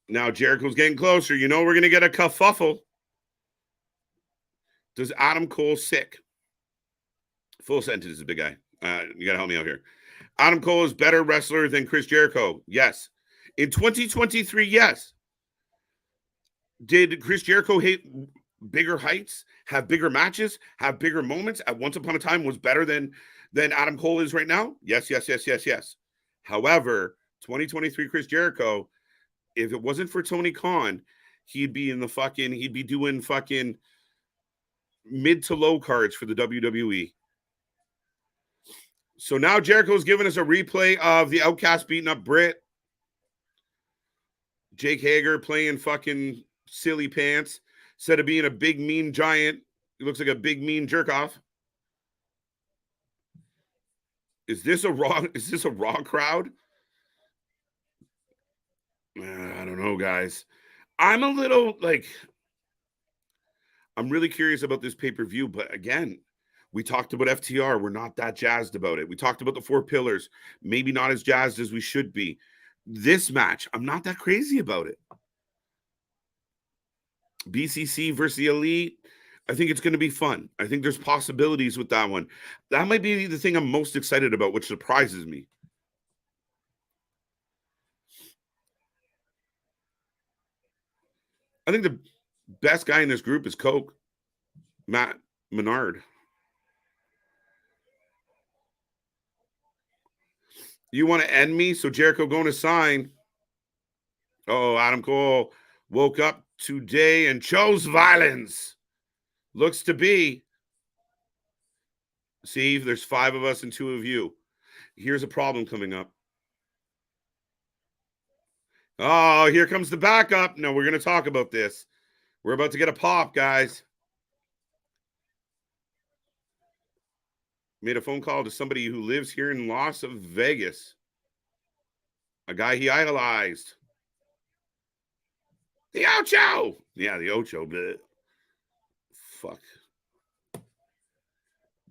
Now Jericho's getting closer. You know we're going to get a kerfuffle. Does Adam Cole sick? Full sentence, big guy. You got to help me out here. Adam Cole is better wrestler than Chris Jericho. Yes. In 2023, yes. Did Chris Jericho hit bigger heights, have bigger matches, have bigger moments? At once upon a time was better than Adam Cole is right now? Yes. However, 2023 Chris Jericho, if it wasn't for Tony Khan, he'd be doing fucking mid to low cards for the WWE. So now Jericho's giving us a replay of the Outcast beating up Britt. Jake Hager playing fucking silly pants. Instead of being a big, mean giant, he looks like a big, mean jerk-off. Is this a Raw crowd? I don't know, guys. I'm a little, I'm really curious about this pay-per-view, but again, we talked about FTR. We're not that jazzed about it. We talked about the 4 pillars. Maybe not as jazzed as we should be. This match, I'm not that crazy about it. BCC versus the Elite, I think it's going to be fun. I think there's possibilities with that one. That might be the thing I'm most excited about, which surprises me. I think the best guy in this group is Coke, Matt Menard. You want to end me? So Jericho going to sign. Oh, Adam Cole woke up today and chose violence. Looks to be. See, there's 5 of us and 2 of you. Here's a problem coming up. Oh, here comes the backup. No, we're going to talk about this. We're about to get a pop, guys. Made a phone call to somebody who lives here in Las Vegas. A guy he idolized. The Ocho. Yeah, the Ocho. Bleh. Fuck.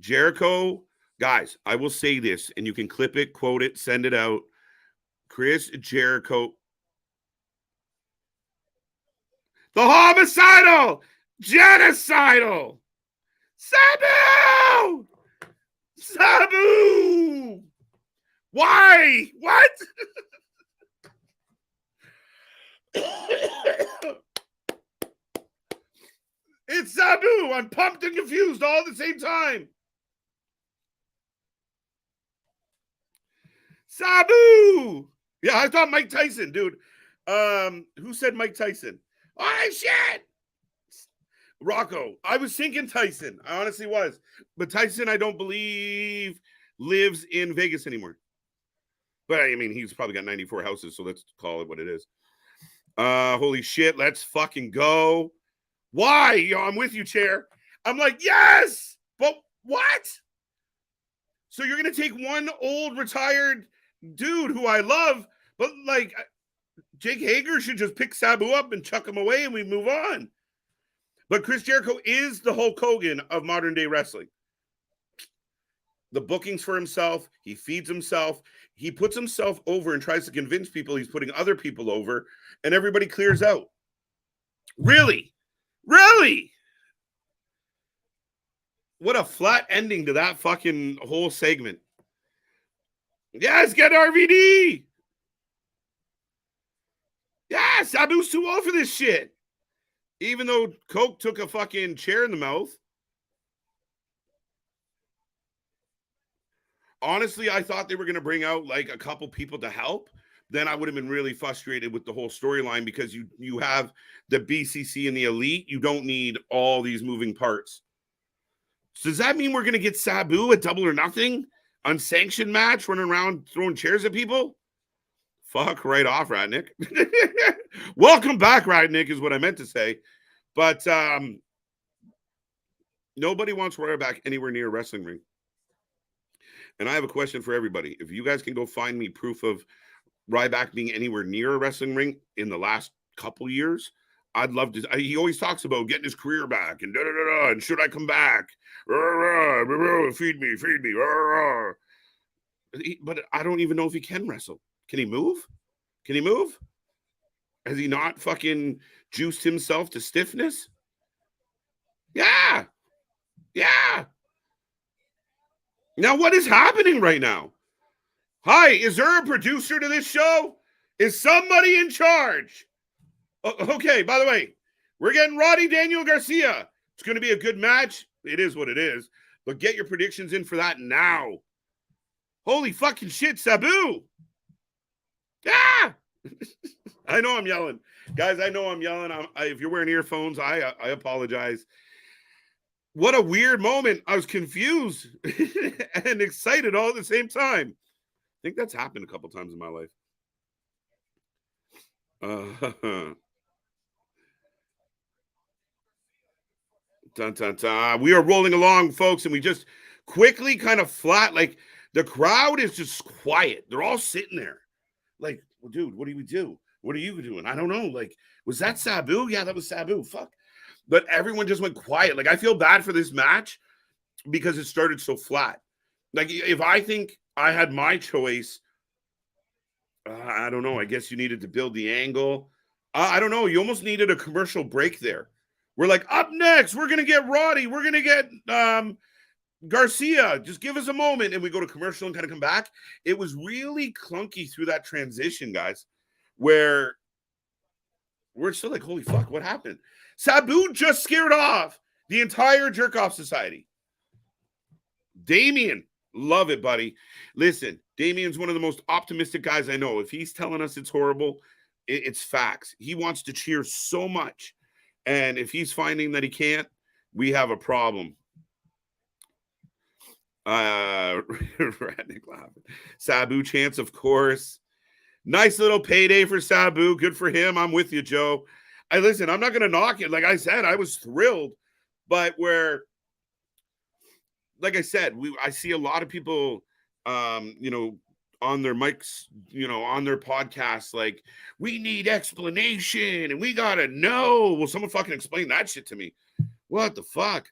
Jericho, guys, I will say this, and you can clip it, quote it, send it out. Chris Jericho. The homicidal, genocidal. Sabu! Sabu! Why? What? It's Sabu. I'm pumped and confused all at the same time. Sabu. Yeah, I thought Mike Tyson, dude. Who said Mike Tyson? Oh, shit. Rocco. I was thinking Tyson. I honestly was. But Tyson, I don't believe, lives in Vegas anymore. But I mean, he's probably got 94 houses, so let's call it what it is. Holy shit, let's fucking go. Why? Yo, I'm with you, Chair. I'm like, yes, but what? So you're going to take one old retired dude who I love, but like Jake Hager should just pick Sabu up and chuck him away and we move on. But Chris Jericho is the Hulk Hogan of modern day wrestling. The bookings for himself, he feeds himself, he puts himself over and tries to convince people he's putting other people over, and everybody clears out. Really? Really? What a flat ending to that fucking whole segment. Yes, get RVD. Yeah, Sabu's too old for this shit. Even though Coke took a fucking chair in the mouth. Honestly, I thought they were going to bring out like a couple people to help. Then I would have been really frustrated with the whole storyline because you have the BCC and the Elite. You don't need all these moving parts. So does that mean we're going to get Sabu at Double or Nothing? Unsanctioned match, running around throwing chairs at people? Fuck right off, Ratnick. Welcome back, Ratnick, is what I meant to say. But nobody wants Ryback anywhere near a wrestling ring. And I have a question for everybody. If you guys can go find me proof of Ryback being anywhere near a wrestling ring in the last couple years, I'd love to. He always talks about getting his career back and da-da-da-da, and should I come back? Feed me. But I don't even know if he can wrestle. Can he move? Can he move? Has he not fucking juiced himself to stiffness? Yeah. Yeah. Now, what is happening right now? Hi, is there a producer to this show? Is somebody in charge? Okay, by the way, we're getting Roddy Daniel Garcia. It's going to be a good match. It is what it is. But get your predictions in for that now. Holy fucking shit, Sabu. Ah! I know I'm yelling. Guys, I know I'm yelling. If you're wearing earphones, I apologize. What a weird moment. I was confused and excited all at the same time. I think that's happened a couple times in my life. Dun, dun, dun. We are rolling along, folks, and we just quickly kind of flat. Like, the crowd is just quiet. They're all sitting there. Like, well, dude, what do we do? What are you doing? I don't know. Like, was that Sabu? Yeah, that was Sabu. Fuck. But everyone just went quiet. Like, I feel bad for this match because it started so flat. Like, if I think I had my choice, I don't know. I guess you needed to build the angle. I don't know. You almost needed a commercial break there. We're like, up next, we're going to get Roddy. We're going to get Garcia. Just give us a moment. And we go to commercial and kind of come back. It was really clunky through that transition, guys, where we're still like, holy fuck, what happened? Sabu just scared off the entire Jerk-Off Society. Damien, love it, buddy. Listen, Damien's one of the most optimistic guys I know. If he's telling us it's horrible, it's facts. He wants to cheer so much. And if he's finding that he can't, we have a problem. Ratnick laughing. Sabu chance, of course. Nice little payday for Sabu. Good for him. I'm with you, Joe. Listen, I'm not going to knock it. Like I said, I was thrilled. But like I said, I see a lot of people, on their mics, on their podcasts, like, we need explanation and we got to know. Well, someone fucking explain that shit to me. What the fuck?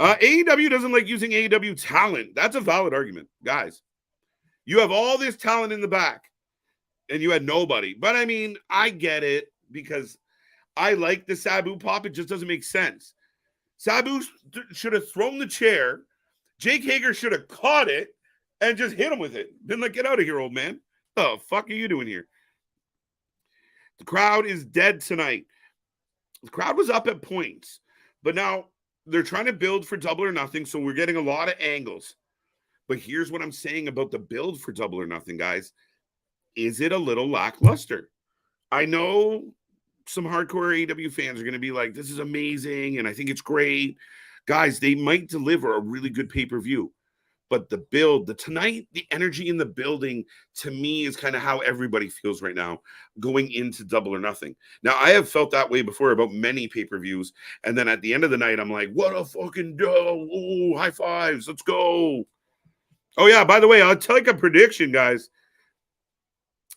AEW doesn't like using AEW talent. That's a valid argument, guys. You have all this talent in the back and you had nobody. But I mean, I get it because I like the Sabu pop. It just doesn't make sense. Sabu should have thrown the chair. Jake Hager should have caught it and just hit him with it. Been like, get out of here, old man. What the fuck are you doing here? The crowd is dead tonight. The crowd was up at points, but now they're trying to build for Double or Nothing, so we're getting a lot of angles. But here's what I'm saying about the build for Double or Nothing, guys. Is it a little lackluster? I know some hardcore AEW fans are going to be like, this is amazing, and I think it's great. Guys, they might deliver a really good pay-per-view. But the build, the energy in the building, to me, is kind of how everybody feels right now going into Double or Nothing. Now, I have felt that way before about many pay-per-views. And then at the end of the night, I'm like, what a fucking dough. Ooh, high fives. Let's go. Oh, yeah, by the way, I'll take a prediction, guys.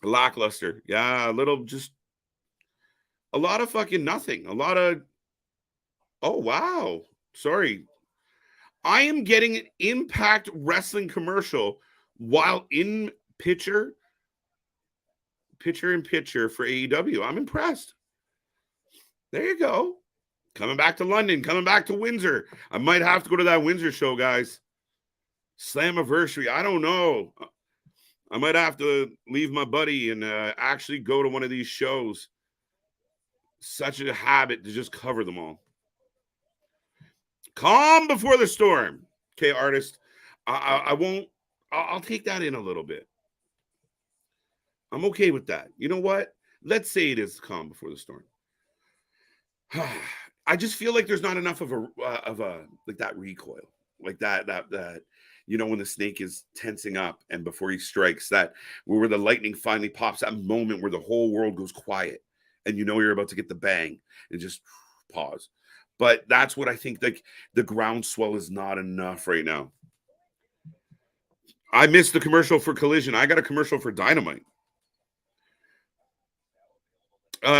Lackluster. Yeah, a lot of fucking nothing. A lot of, oh, wow. Sorry. I am getting an Impact Wrestling commercial while in picture for AEW. I'm impressed. There you go. Coming back to London, coming back to Windsor. I might have to go to that Windsor show, guys. Slammiversary. I don't know. I might have to leave my buddy and actually go to one of these shows. Such a habit to just cover them all. Calm before the storm. Okay, artist. I won't. I'll take that in a little bit. I'm okay with that. You know what? Let's say it is calm before the storm. I just feel like there's not enough of a like that recoil, like that when the snake is tensing up and before he strikes, that where the lightning finally pops, that moment where the whole world goes quiet and you're about to get the bang and just pause. But that's what I think, like the groundswell is not enough right now. I missed the commercial for Collision. I got a commercial for Dynamite.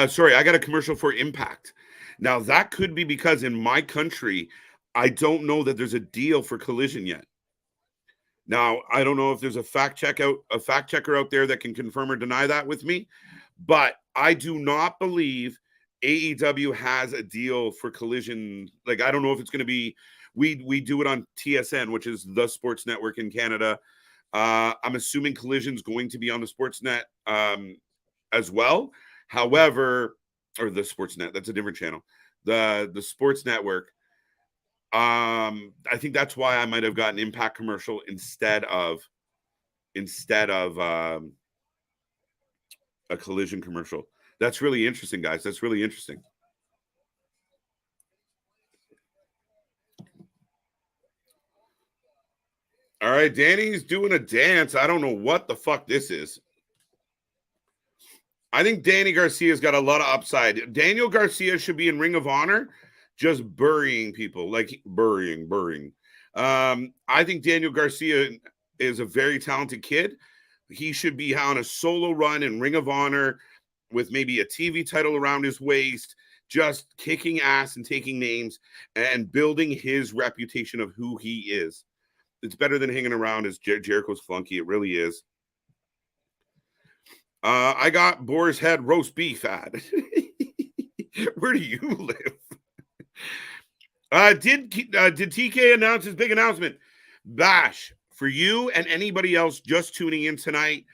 Sorry, I got a commercial for Impact. Now that could be because in my country, I don't know that there's a deal for Collision yet. Now, I don't know if there's a fact checker out there that can confirm or deny that with me, but I do not believe AEW has a deal for Collision. Like, I don't know if it's going to be, we do it on TSN, which is the sports network in Canada. I'm assuming Collision's going to be on the Sportsnet as well. However, or the Sportsnet, that's a different channel. The Sports Network. I think that's why I might have gotten Impact commercial instead of a Collision commercial. That's really interesting, guys. That's really interesting. All right, Danny's doing a dance. I don't know what the fuck this is. I think Danny Garcia's got a lot of upside. Daniel Garcia should be in Ring of Honor, just burying people, like burying. I think Daniel Garcia is a very talented kid. He should be on a solo run in Ring of Honor with maybe a TV title around his waist, just kicking ass and taking names and building his reputation of who he is. It's better than hanging around as Jericho's flunky. It really is. I got Boar's Head roast beef ad. Where do you live? Did TK announce his big announcement? Bash, for you and anybody else just tuning in tonight,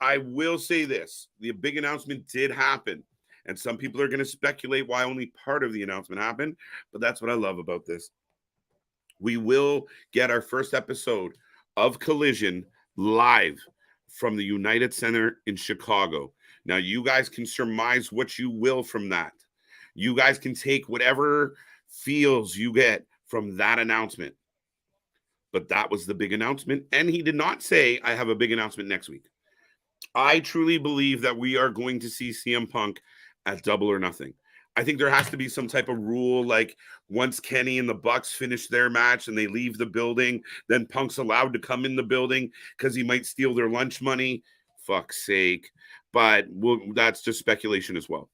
I will say this. The big announcement did happen. And some people are going to speculate why only part of the announcement happened. But that's what I love about this. We will get our first episode of Collision live from the United Center in Chicago. Now, you guys can surmise what you will from that. You guys can take whatever feels you get from that announcement. But that was the big announcement. And he did not say, I have a big announcement next week. I truly believe that we are going to see CM Punk at Double or Nothing. I think there has to be some type of rule, like once Kenny and the Bucks finish their match and they leave the building, then Punk's allowed to come in the building because he might steal their lunch money. Fuck's sake. But that's just speculation as well.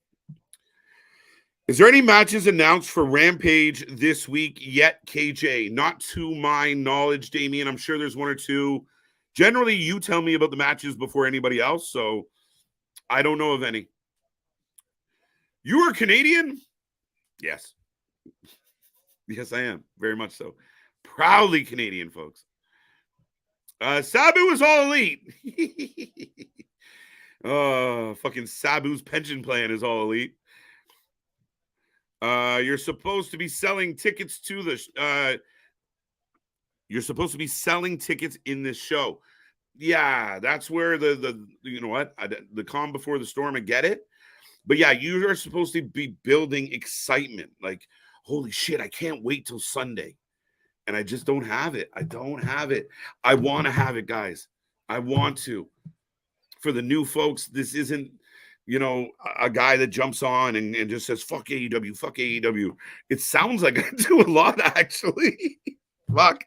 Is there any matches announced for Rampage this week yet, KJ? Not to my knowledge, Damien. I'm sure there's one or two. Generally, you tell me about the matches before anybody else, so I don't know of any. You are Canadian? Yes. Yes, I am. Very much so. Proudly Canadian, folks. Sabu is all elite. Fucking Sabu's pension plan is all elite. You're supposed to be selling tickets to the You're supposed to be selling tickets in this show. Yeah, that's where the you know what? The calm before the storm, I get it. But yeah, you are supposed to be building excitement. Like, holy shit, I can't wait till Sunday. And I just don't have it. I don't have it. I want to have it, guys. I want to. For the new folks, this isn't, a guy that jumps on and just says, fuck AEW, fuck AEW. It sounds like I do a lot, actually. Fuck.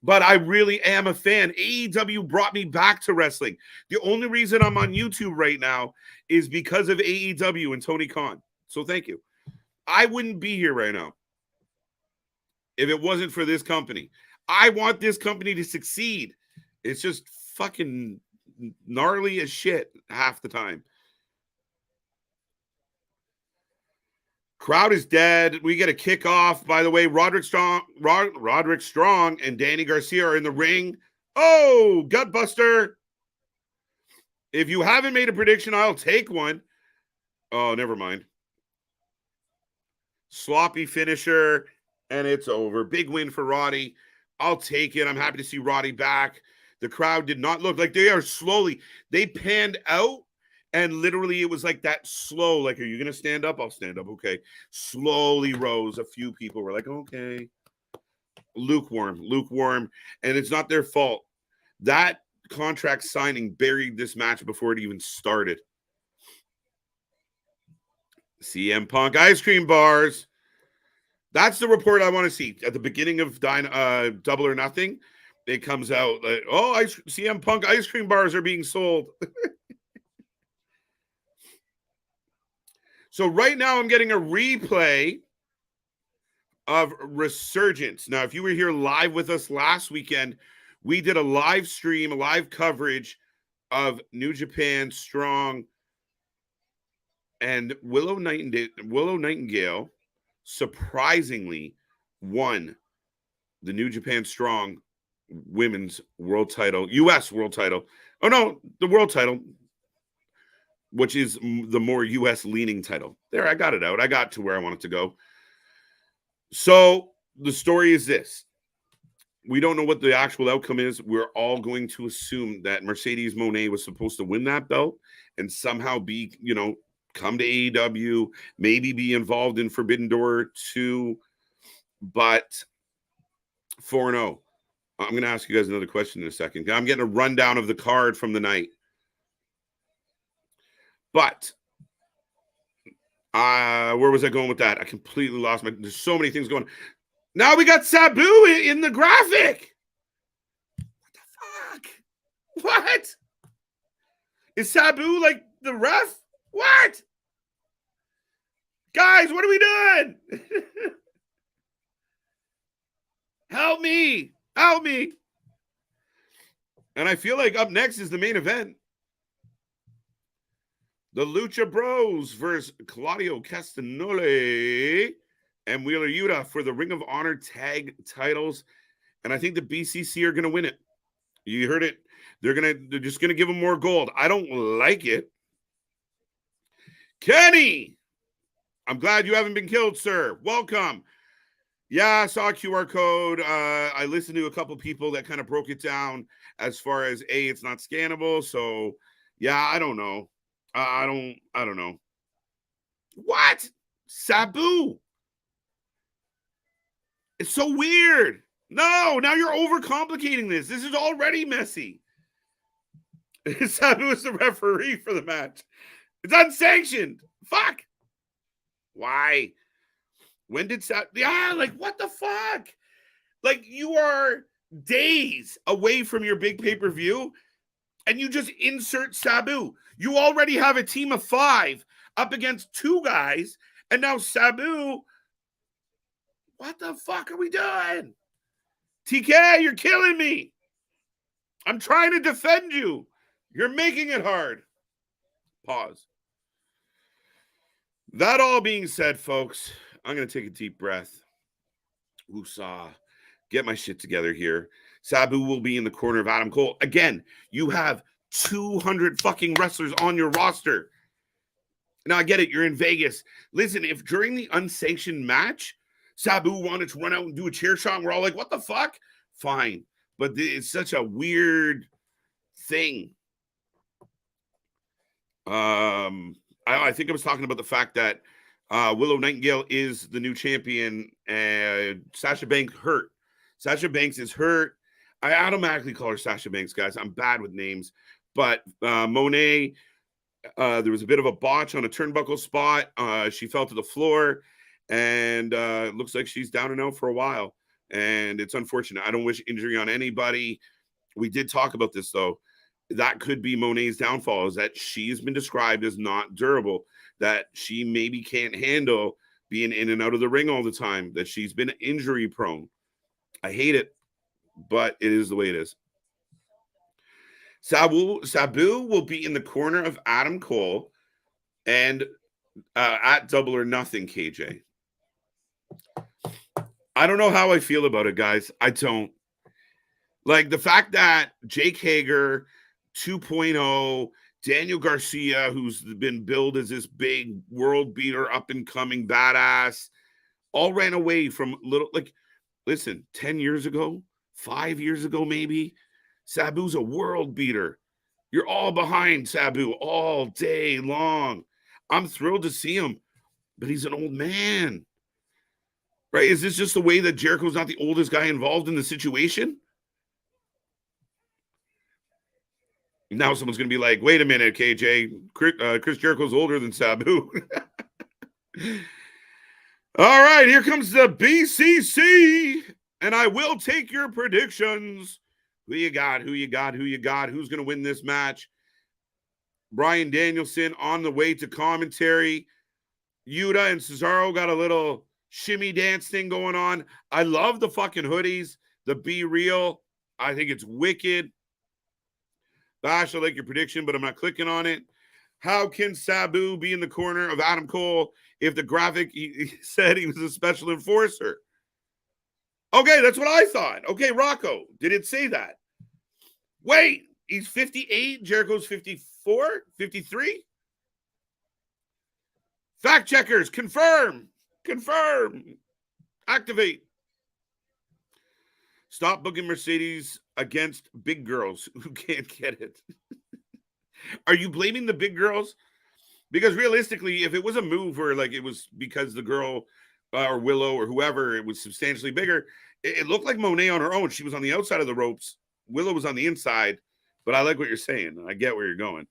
But I really am a fan. AEW brought me back to wrestling. The only reason I'm on YouTube right now is because of AEW and Tony Khan. So thank you. I wouldn't be here right now if it wasn't for this company. I want this company to succeed. It's just fucking gnarly as shit half the time. Crowd is dead. We get a kickoff. By the way, Roderick Strong and Danny Garcia are in the ring. Oh, Gutbuster. If you haven't made a prediction, I'll take one. Oh, never mind. Sloppy finisher, and it's over. Big win for Roddy. I'll take it. I'm happy to see Roddy back. The crowd did not look like they are slowly. They panned out. And literally, it was like that slow, like, are you going to stand up? I'll stand up. Okay. Slowly rose. A few people were like, okay. Lukewarm. And it's not their fault. That contract signing buried this match before it even started. CM Punk ice cream bars. That's the report I want to see. At the beginning of Double or Nothing, it comes out like, CM Punk ice cream bars are being sold. So right now I'm getting a replay of Resurgence. Now, if you were here live with us last weekend, we did a live stream, a live coverage of New Japan Strong, and Willow Nightingale surprisingly won the New Japan Strong women's world title, U.S. world title. Oh, no, the world title, which is the more U.S. leaning title. There, I got it out. I got to where I wanted to go. So the story is this. We don't know what the actual outcome is. We're all going to assume that Mercedes Moné was supposed to win that belt and somehow be, come to AEW, maybe be involved in Forbidden Door 2, but 4-0. I'm going to ask you guys another question in a second. I'm getting a rundown of the card from the night. But where was I going with that? I completely lost there's so many things going on. Now we got Sabu in the graphic. What the fuck? What? Is Sabu like the ref? What? Guys, what are we doing? Help me. And I feel like up next is the main event. The Lucha Bros versus Claudio Castagnoli and Wheeler Yuta for the Ring of Honor tag titles. And I think the BCC are going to win it. You heard it. They're just going to give them more gold. I don't like it. Kenny, I'm glad you haven't been killed, sir. Welcome. Yeah, I saw a QR code. I listened to a couple people that kind of broke it down as far as, it's not scannable. So, yeah, I don't know. I don't know. What? Sabu. It's so weird. No, now you're overcomplicating this. This is already messy. Sabu is the referee for the match. It's unsanctioned. Fuck. Why? When did Sabu? Yeah, like, what the fuck? Like, you are days away from your big pay-per-view, and you just insert Sabu. You already have a team of 5 up against 2 guys, and now Sabu. What the fuck are we doing? TK, you're killing me. I'm trying to defend you. You're making it hard. Pause. That all being said, folks, I'm going to take a deep breath. Woosah. Get my shit together here. Sabu will be in the corner of Adam Cole. Again, you have 200 fucking wrestlers on your roster. Now, I get it. You're in Vegas. Listen, if during the unsanctioned match, Sabu wanted to run out and do a chair shot, and we're all like, what the fuck? fine. But it's such a weird thing. I think I was talking about the fact that Willow Nightingale is the new champion, and Sasha Banks hurt. Sasha Banks is hurt. I automatically call her Sasha Banks, guys. I'm bad with names. But Monet, there was a bit of a botch on a turnbuckle spot. She fell to the floor, and it looks like she's down and out for a while. And it's unfortunate. I don't wish injury on anybody. We did talk about this, though. That could be Monet's downfall, is that she's been described as not durable, that she maybe can't handle being in and out of the ring all the time, that she's been injury prone. I hate it, but it is the way it is. Sabu will be in the corner of Adam Cole and at Double or Nothing, KJ. I don't know how I feel about it, guys. I don't. Like the fact that Jake Hager 2.0, Daniel Garcia, who's been billed as this big world beater, up and coming badass, all ran away from little, like, listen, 10 years ago, 5 years ago, maybe, Sabu's a world beater. You're all behind Sabu all day long. I'm thrilled to see him, but he's an old man. Right? Is this just the way that Jericho's not the oldest guy involved in the situation? Now someone's going to be like, wait a minute, KJ. Chris Jericho's older than Sabu. All right, here comes the BCC, and I will take your predictions. Who you got? Who you got? Who you got? Who's going to win this match? Bryan Danielson on the way to commentary. Yuta and Cesaro got a little shimmy dance thing going on. I love the fucking hoodies. The Be Real. I think it's wicked. Bash, I like your prediction, but I'm not clicking on it. How can Sabu be in the corner of Adam Cole if the graphic he said he was a special enforcer? Okay, that's what I thought. Okay, Rocco, did it say that? Wait, he's 58, Jericho's 54, 53? Fact checkers, confirm, activate. Stop booking Mercedes against big girls who can't get it. Are you blaming the big girls? Because realistically, if it was a move where like it was because the girl or Willow or whoever, it was substantially bigger, it looked like Monet on her own. She was on the outside of the ropes. Willow was on the inside. But I like what you're saying. I get where you're going.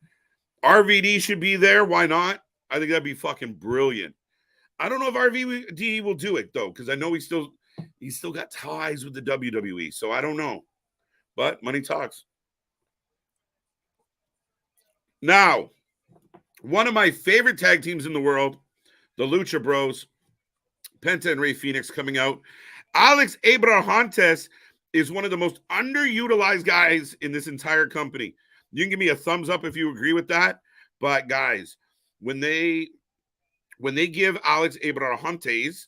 RVD should be there. Why not? I think that'd be fucking brilliant. I don't know if RVD will do it, though, because I know he's still got ties with the WWE. So I don't know. But money talks. Now, one of my favorite tag teams in the world, the Lucha Bros, Penta and Rey Fenix coming out. Alex Abrahantes is one of the most underutilized guys in this entire company. You can give me a thumbs up if you agree with that. But guys, when they give Alex Abrahantes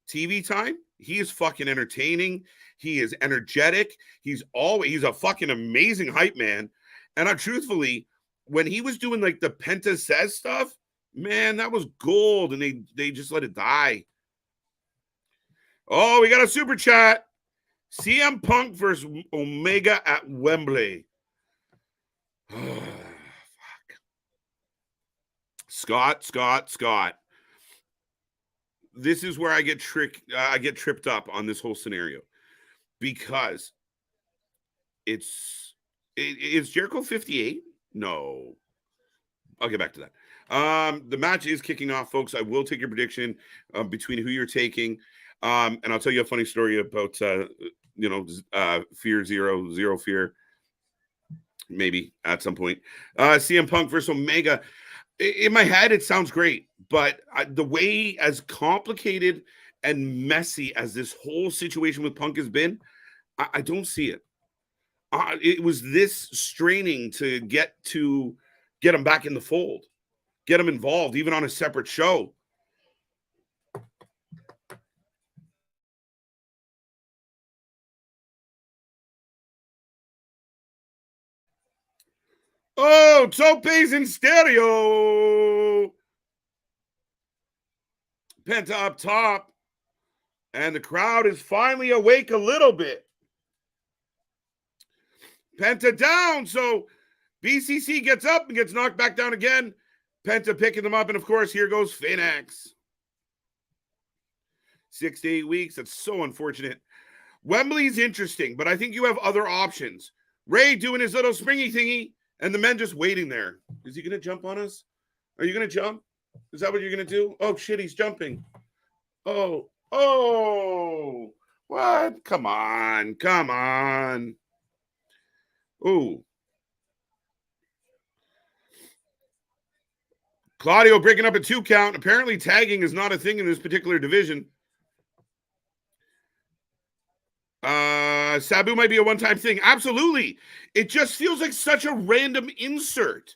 TV time, he is fucking entertaining. He is energetic. He's a fucking amazing hype man. And truthfully, when he was doing like the Penta Says stuff, man, that was gold. And they just let it die. Oh, we got a super chat. CM Punk versus Omega at Wembley. Oh, fuck. Scott. This is where I get tripped up on this whole scenario. Because is Jericho 58? No. I'll get back to that. The match is kicking off, folks. I will take your prediction between who you're taking. And I'll tell you a funny story about, Fear Zero Fear. Maybe at some point. CM Punk versus Omega. In my head, it sounds great. But the way as complicated and messy as this whole situation with Punk has been, I don't see it. It was this straining to get him back in the fold. Get him involved, even on a separate show. Oh, Tope's in stereo. Penta up top. And the crowd is finally awake a little bit. Penta down. So BCC gets up and gets knocked back down again. Penta picking them up. And of course, here goes Phoenix. 6 to 8 weeks. That's so unfortunate. Wembley's interesting, but I think you have other options. Ray doing his little springy thingy, and the men just waiting there. Is he going to jump on us? Are you going to jump? Is that what you're going to do? Oh, shit, he's jumping. Oh, what? Come on. Ooh. Claudio breaking up a 2 count. Apparently tagging is not a thing in this particular division. Sabu might be a one-time thing. Absolutely. It just feels like such a random insert.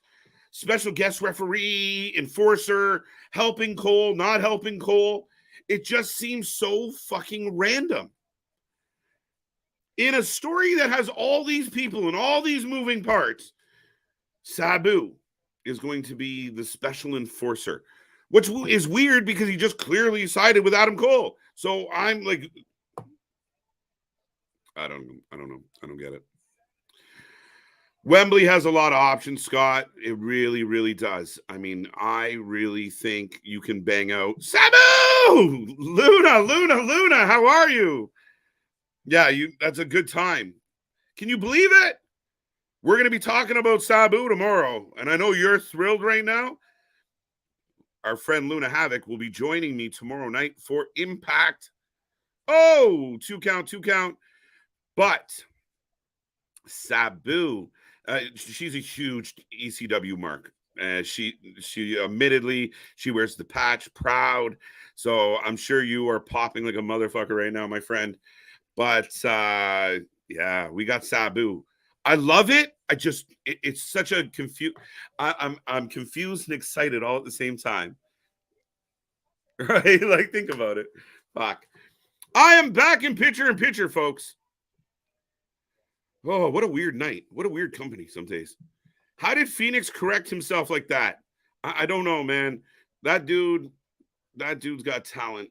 Special guest referee, enforcer, helping Cole, not helping Cole. It just seems so fucking random. In a story that has all these people and all these moving parts, Sabu is going to be the special enforcer, which is weird because he just clearly sided with Adam Cole. So I'm like, I don't know. I don't get it. Wembley has a lot of options, Scott. It really, really does. I mean, I really think you can bang out Sabu! Luna, how are you? Yeah, that's a good time. Can you believe it? We're going to be talking about Sabu tomorrow, and I know you're thrilled right now. Our friend Luna Havoc will be joining me tomorrow night for Impact. Oh, 2 count. But Sabu, she's a huge ECW mark. She admittedly, she wears the patch proud. So I'm sure you are popping like a motherfucker right now, my friend. But yeah, we got Sabu. I love it. It's such a I'm confused and excited all at the same time. Right? Like, think about it. Fuck. I am back in picture, folks. Oh, what a weird night. What a weird company some days. How did Phoenix correct himself like that? I don't know, man. That dude's got talent.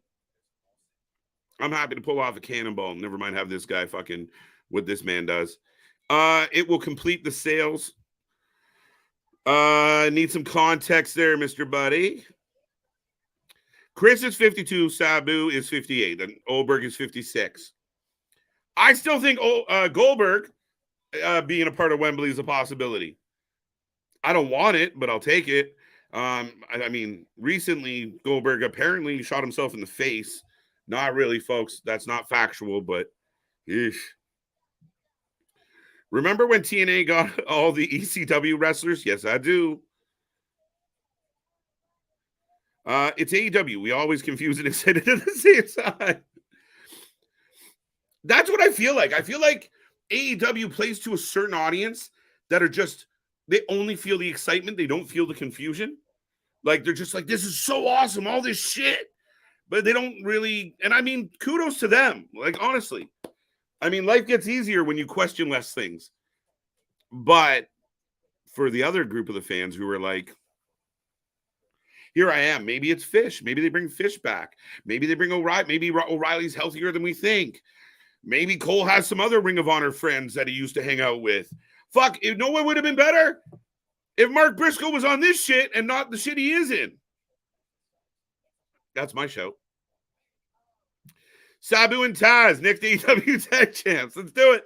I'm happy to pull off a cannonball. Never mind have this guy fucking what this man does. It will complete the sales. Need some context there, Mr. Buddy. Chris is 52. Sabu is 58. And Oldberg is 56. I still think Goldberg being a part of Wembley is a possibility. I don't want it, but I'll take it. I mean, recently Goldberg apparently shot himself in the face. Not really, folks. That's not factual, but eesh. Remember when TNA got all the ECW wrestlers? Yes, I do. It's AEW. We always confuse it and say it at the same time. That's what I feel like. I feel like AEW plays to a certain audience that are just, they only feel the excitement. They don't feel the confusion. Like, they're just like, this is so awesome, all this shit. But they don't really, and I mean, kudos to them. Like, honestly. I mean, life gets easier when you question less things. But for the other group of the fans who are like, here I am. Maybe it's Fish. Maybe they bring Fish back. Maybe they bring O'Reilly. Maybe O'Reilly's healthier than we think. Maybe Cole has some other Ring of Honor friends that he used to hang out with. Fuck, if no one would have been better if Mark Briscoe was on this shit and not the shit he is in. That's my show. Sabu and Taz, next AEW Tag Champs. Let's do it.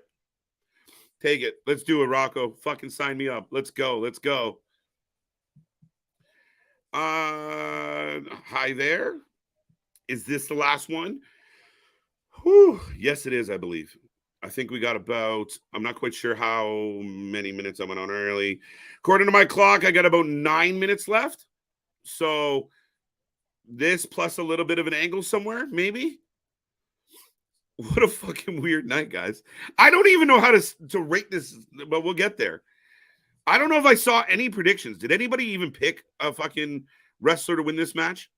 Take it. Let's do it, Rocco. Fucking sign me up. Let's go. Hi there. Is this the last one? Whew. Yes, it is, I believe. I think we got about, I'm not quite sure how many minutes I went on early. According to my clock, I got about 9 minutes left. So this plus a little bit of an angle somewhere, maybe. What a fucking weird night, guys. I don't even know how to rate this, but we'll get there. I don't know if I saw any predictions. Did anybody even pick a fucking wrestler to win this match?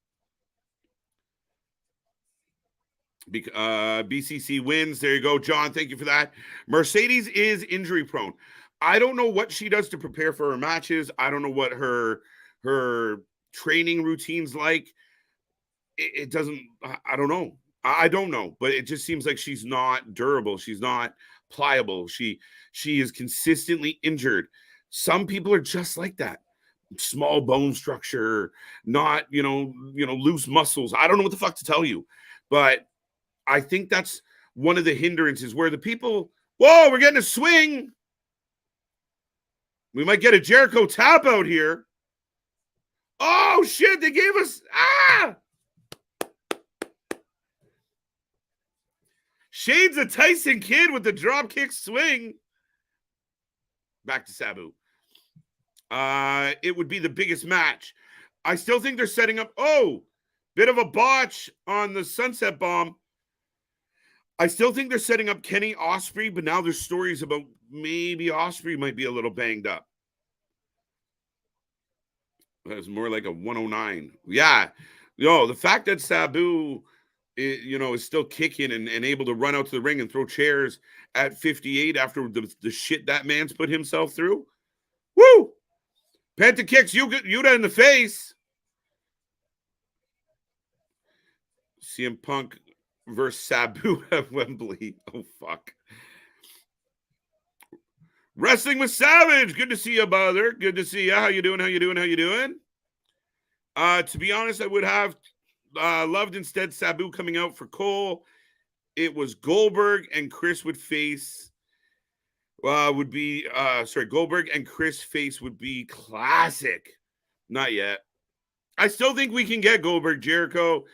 BCC wins. There you go, John. Thank you for that. Mercedes is injury prone. I don't know what she does to prepare for her matches. I don't know what her training routine's like. It doesn't, I don't know. I don't know, but it just seems like she's not durable. She's not pliable. She is consistently injured. Some people are just like that. Small bone structure, not, loose muscles. I don't know what the fuck to tell you. But I think that's one of the hindrances where the people, whoa, we're getting a swing. We might get a Jericho tap out here. Oh, shit, they gave us, Shades of Tyson Kidd with the dropkick swing. Back to Sabu. It would be the biggest match. I still think they're setting up, bit of a botch on the Sunset Bomb. I still think they're setting up Kenny Ospreay, but now there's stories about maybe Ospreay might be a little banged up. That's more like a 109. Yeah. The fact that Sabu, is still kicking and able to run out to the ring and throw chairs at 58 after the shit that man's put himself through. Woo! Penta kicks Yuta in the face. CM Punk versus Sabu at Wembley. Oh, fuck. Wrestling with Savage. Good to see you, brother. Good to see you. How you doing? To be honest, I would have loved instead Sabu coming out for Cole. It was Goldberg and Chris would face Goldberg and Chris face would be classic. Not yet. I still think we can get Goldberg Jericho.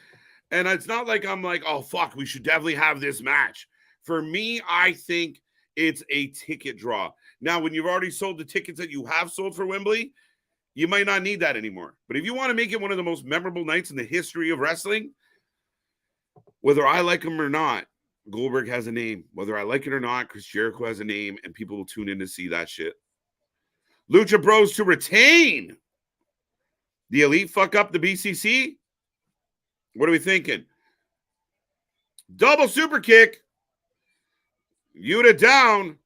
And it's not like I'm like, oh, fuck, we should definitely have this match. For me, I think it's a ticket draw. Now, when you've already sold the tickets that you have sold for Wembley, you might not need that anymore. But if you want to make it one of the most memorable nights in the history of wrestling, whether I like him or not, Goldberg has a name. Whether I like it or not, Chris Jericho has a name, and people will tune in to see that shit. Lucha Bros to retain. The Elite fuck up the BCC? What are we thinking? Double super kick. Yuta down.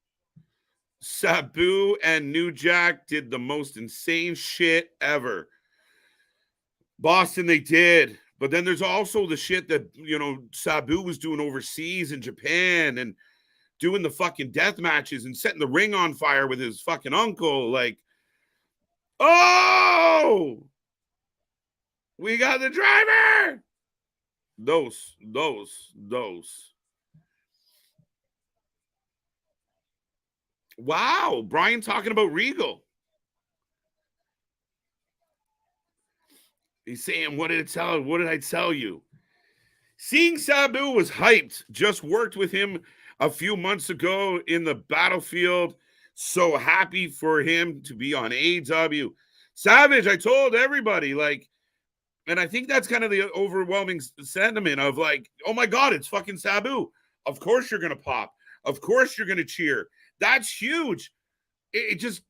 Sabu and New Jack did the most insane shit ever. Boston, they did. But then there's also the shit that, Sabu was doing overseas in Japan and doing the fucking death matches and setting the ring on fire with his fucking uncle. Like, oh! We got the driver! Those. Wow, Brian talking about Regal. He's saying, what did I tell you? Seeing Sabu was hyped. Just worked with him a few months ago in the Battlefield. So happy for him to be on AEW. Savage, I told everybody, and I think that's kind of the overwhelming sentiment of oh my God, it's fucking Sabu. Of course you're going to pop. Of course you're going to cheer. That's huge. It just,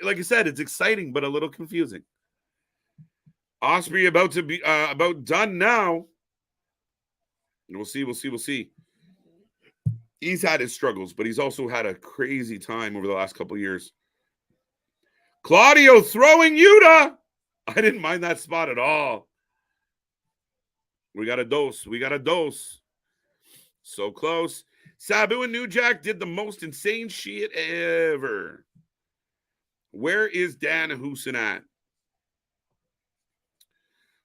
like I said, it's exciting, but a little confusing. Ospreay about to be about done now. We'll see. He's had his struggles, but he's also had a crazy time over the last couple of years. Claudio throwing Yuta. I didn't mind that spot at all. We got a dose. So close. Sabu and New Jack did the most insane shit ever. Where is Dan Hoosen at?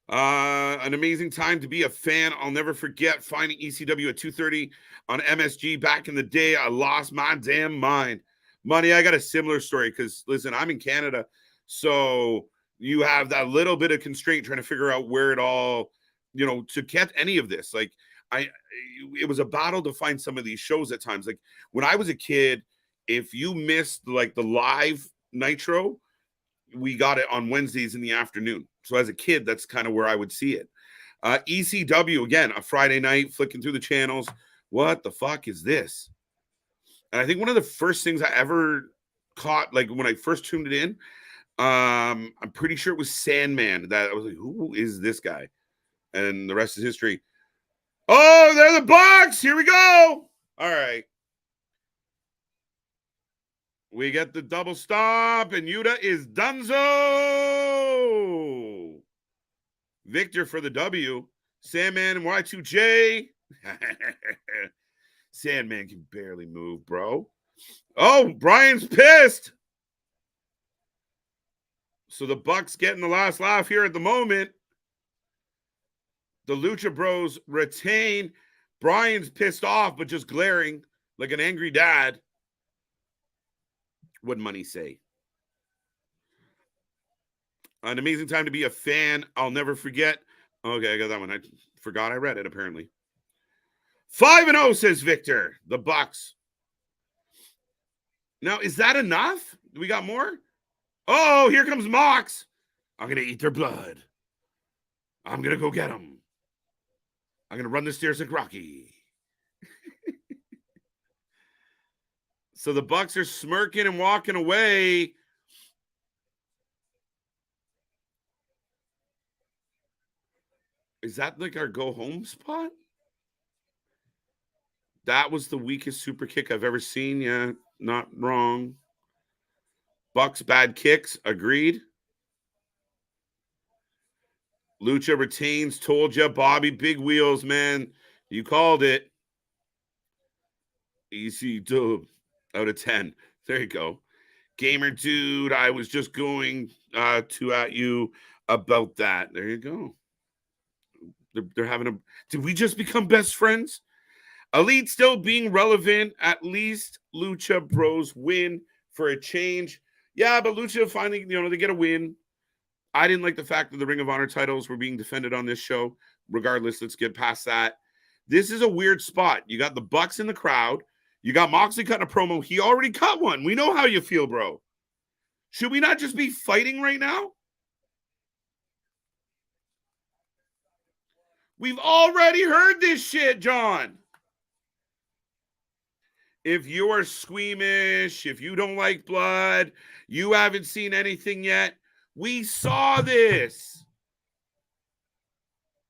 An amazing time to be a fan. I'll never forget finding ECW at 2:30 on MSG back in the day. I lost my damn mind. Money, I got a similar story because, listen, I'm in Canada, so you have that little bit of constraint trying to figure out where it all, to get any of this. It was a battle to find some of these shows at times. Like when I was a kid, if you missed the live Nitro, we got it on Wednesdays in the afternoon. So as a kid, that's kind of where I would see it. ECW, again, a Friday night, flicking through the channels. What the fuck is this? And I think one of the first things I ever caught, when I first tuned it in, I'm pretty sure it was Sandman. That I was like, who is this guy? And the rest is history. Oh, they're the Bucks. Here we go. All right. We get the double stomp, and Yuta is donezo. Victor for the W. Sandman and Y2J. Sandman can barely move, bro. Oh, Brian's pissed. So the Bucks getting the last laugh here at the moment. The Lucha Bros retain. Brian's pissed off, but just glaring like an angry dad. What'd Money say? An amazing time to be a fan. I'll never forget. Okay, I got that one. I forgot I read it, apparently. 5-0, says Victor. The Bucks. Now, is that enough? We got more? Oh, here comes Mox. I'm going to eat their blood. I'm going to go get them. I'm going to run the stairs like Rocky. So the Bucks are smirking and walking away. Is that like our go home spot? That was the weakest super kick I've ever seen. Yeah, not wrong. Bucks bad kicks. Agreed. Lucha retains. Told you, Bobby. Big wheels, man. You called it. Easy dub out of 10. There you go. Gamer dude, I was just going to at you about that. There you go. They're having a... Did we just become best friends? Elite still being relevant. At least Lucha Bros win for a change. Yeah, but Lucha finally, they get a win. I didn't like the fact that the Ring of Honor titles were being defended on this show. Regardless, let's get past that. This is a weird spot. You got the Bucks in the crowd. You got Moxley cutting a promo. He already cut one. We know how you feel, bro. Should we not just be fighting right now? We've already heard this shit, John. If you are squeamish, if you don't like blood, you haven't seen anything yet, we saw this.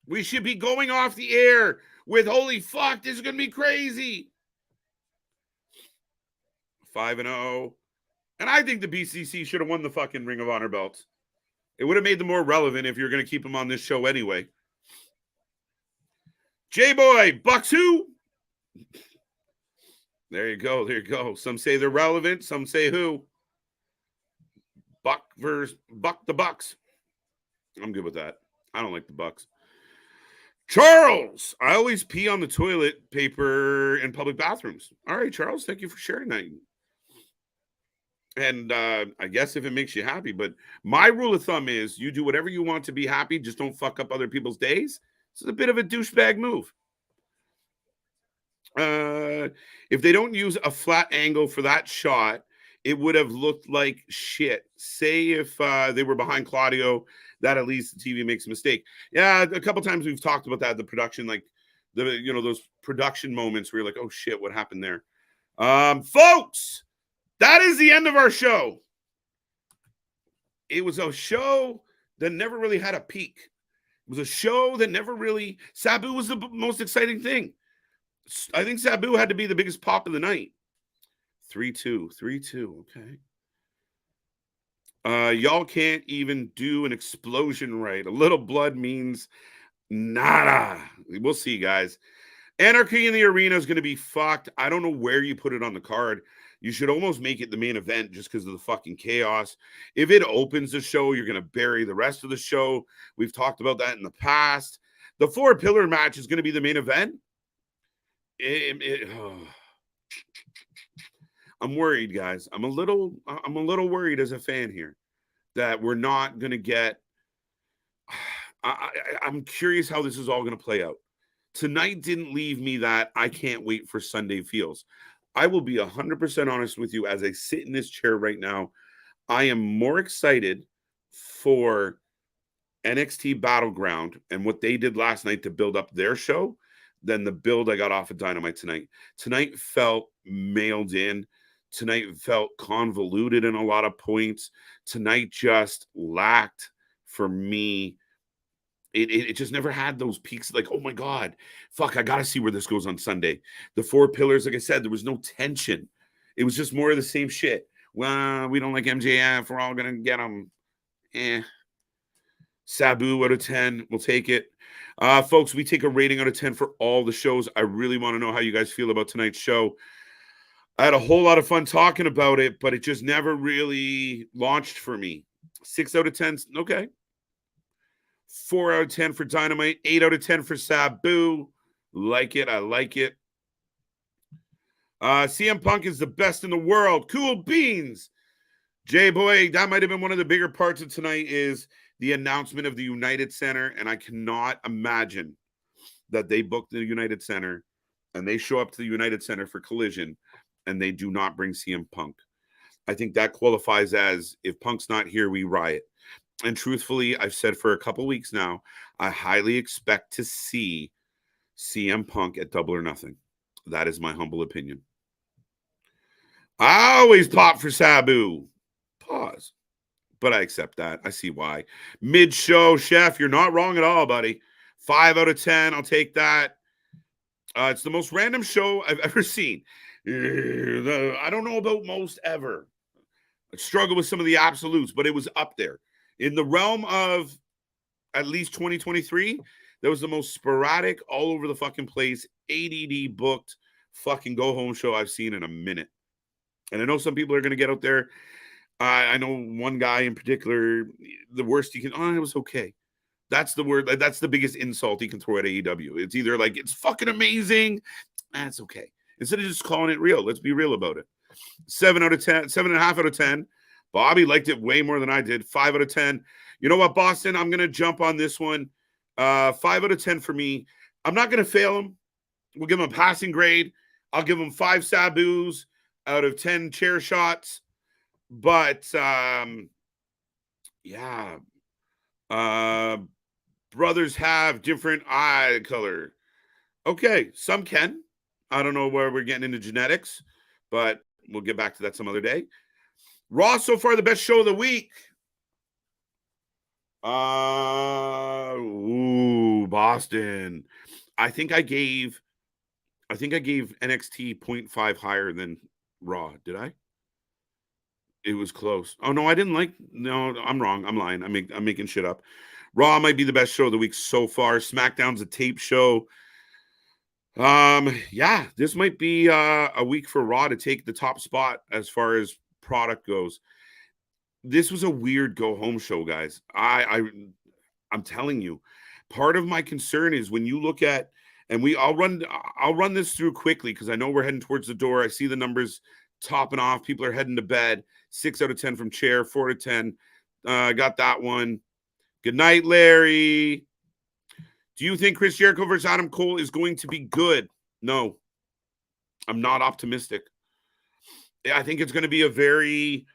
We should be going off the air with, holy fuck, this is going to be crazy. 5-0. And I think the BCC should have won the fucking Ring of Honor belts. It would have made them more relevant if you're going to keep them on this show anyway. J-Boy, Bucks who? There you go. There you go. Some say they're relevant. Some say who? Buck versus Buck the Bucks. I'm good with that. I don't like the Bucks. Charles, I always pee on the toilet paper in public bathrooms. All right, Charles, thank you for sharing that. And I guess if it makes you happy, but my rule of thumb is you do whatever you want to be happy. Just don't fuck up other people's days. It's a bit of a douchebag move. If they don't use a flat angle for that shot, it would have looked like shit. Say if they were behind Claudio, that at least the TV makes a mistake. Yeah, a couple times we've talked about that. The production, like those production moments where you're like, oh shit, what happened there? Folks, that is the end of our show. It was a show that never really had a peak. It was a show that never really... Sabu was the most exciting thing. I think Sabu had to be the biggest pop of the night. 3-2. 3-2. Okay. Y'all can't even do an explosion right. A little blood means nada. We'll see, guys. Anarchy in the Arena is going to be fucked. I don't know where you put it on the card. You should almost make it the main event just because of the fucking chaos. If it opens the show, you're going to bury the rest of the show. We've talked about that in the past. The 4-pillar match is going to be the main event. I'm worried, guys. I'm a little worried as a fan here that we're not going to get... I'm curious how this is all going to play out. Tonight didn't leave me that I can't wait for Sunday feels. I will be 100% honest with you as I sit in this chair right now. I am more excited for NXT Battleground and what they did last night to build up their show than the build I got off of Dynamite tonight. Tonight felt mailed in. Tonight felt convoluted in a lot of points. Tonight just lacked, for me, it just never had those peaks like, oh my God, fuck, I got to see where this goes on Sunday. The 4 pillars, like I said, there was no tension. It was just more of the same shit. Well, we don't like MJF. We're all going to get them. Sabu out of 10. We'll take it. Folks, we take a rating out of 10 for all the shows. I really want to know how you guys feel about tonight's show. I had a whole lot of fun talking about it, but it just never really launched for me. 6 out of 10. Okay. 4 out of 10 for Dynamite. 8 out of 10 for Sabu. Like it. I like it. CM Punk is the best in the world. Cool beans. Jay boy, that might have been one of the bigger parts of tonight is the announcement of the United Center. And I cannot imagine that they booked the United Center and they show up to the United Center for Collision and they do not bring CM Punk. I think that qualifies as if Punk's not here, we riot. And truthfully, I've said for a couple weeks now, I highly expect to see CM Punk at Double or Nothing. That is my humble opinion. I always pop for Sabu. Pause. But I accept that. I see why. Mid-show, Chef, you're not wrong at all, buddy. 5 out of 10. I'll take that. It's the most random show I've ever seen. I don't know about most ever. I struggle with some of the absolutes, but it was up there. In the realm of at least 2023, that was the most sporadic, all over the fucking place, ADD booked fucking go-home show I've seen in a minute. And I know some people are going to get out there. I know one guy in particular, the worst he can, it was okay. That's the word. That's the biggest insult he can throw at AEW. It's either like, it's fucking amazing. That's okay. Instead of just calling it real, let's be real about it. 7 out of 10, 7.5 out of 10. Bobby liked it way more than I did. 5 out of 10. You know what, Boston? I'm going to jump on this one. 5 out of 10 for me. I'm not going to fail him. We'll give him a passing grade. I'll give him 5 Sabus out of 10 chair shots. But, yeah. Brothers have different eye color. Okay, some can. I don't know where we're getting into genetics, but we'll get back to that some other day. Raw so far the best show of the week. Boston. I think I gave NXT 0.5 higher than Raw. Did I? It was close. Oh no, I didn't like. No, I'm wrong. I'm lying. I'm making shit up. Raw might be the best show of the week so far. SmackDown's a tape show. Yeah, this might be a week for Raw to take the top spot as far as product goes. This was a weird go home show, guys. I'm telling you, part of my concern is when you look at, and I'll run this through quickly because I know we're heading towards the door. I see the numbers topping off. People are heading to bed. 6 out of 10 from chair. 4 out of 10. Got that one. Good night, Larry. Do you think Chris Jericho versus Adam Cole is going to be good? No. I'm not optimistic. I think it's going to be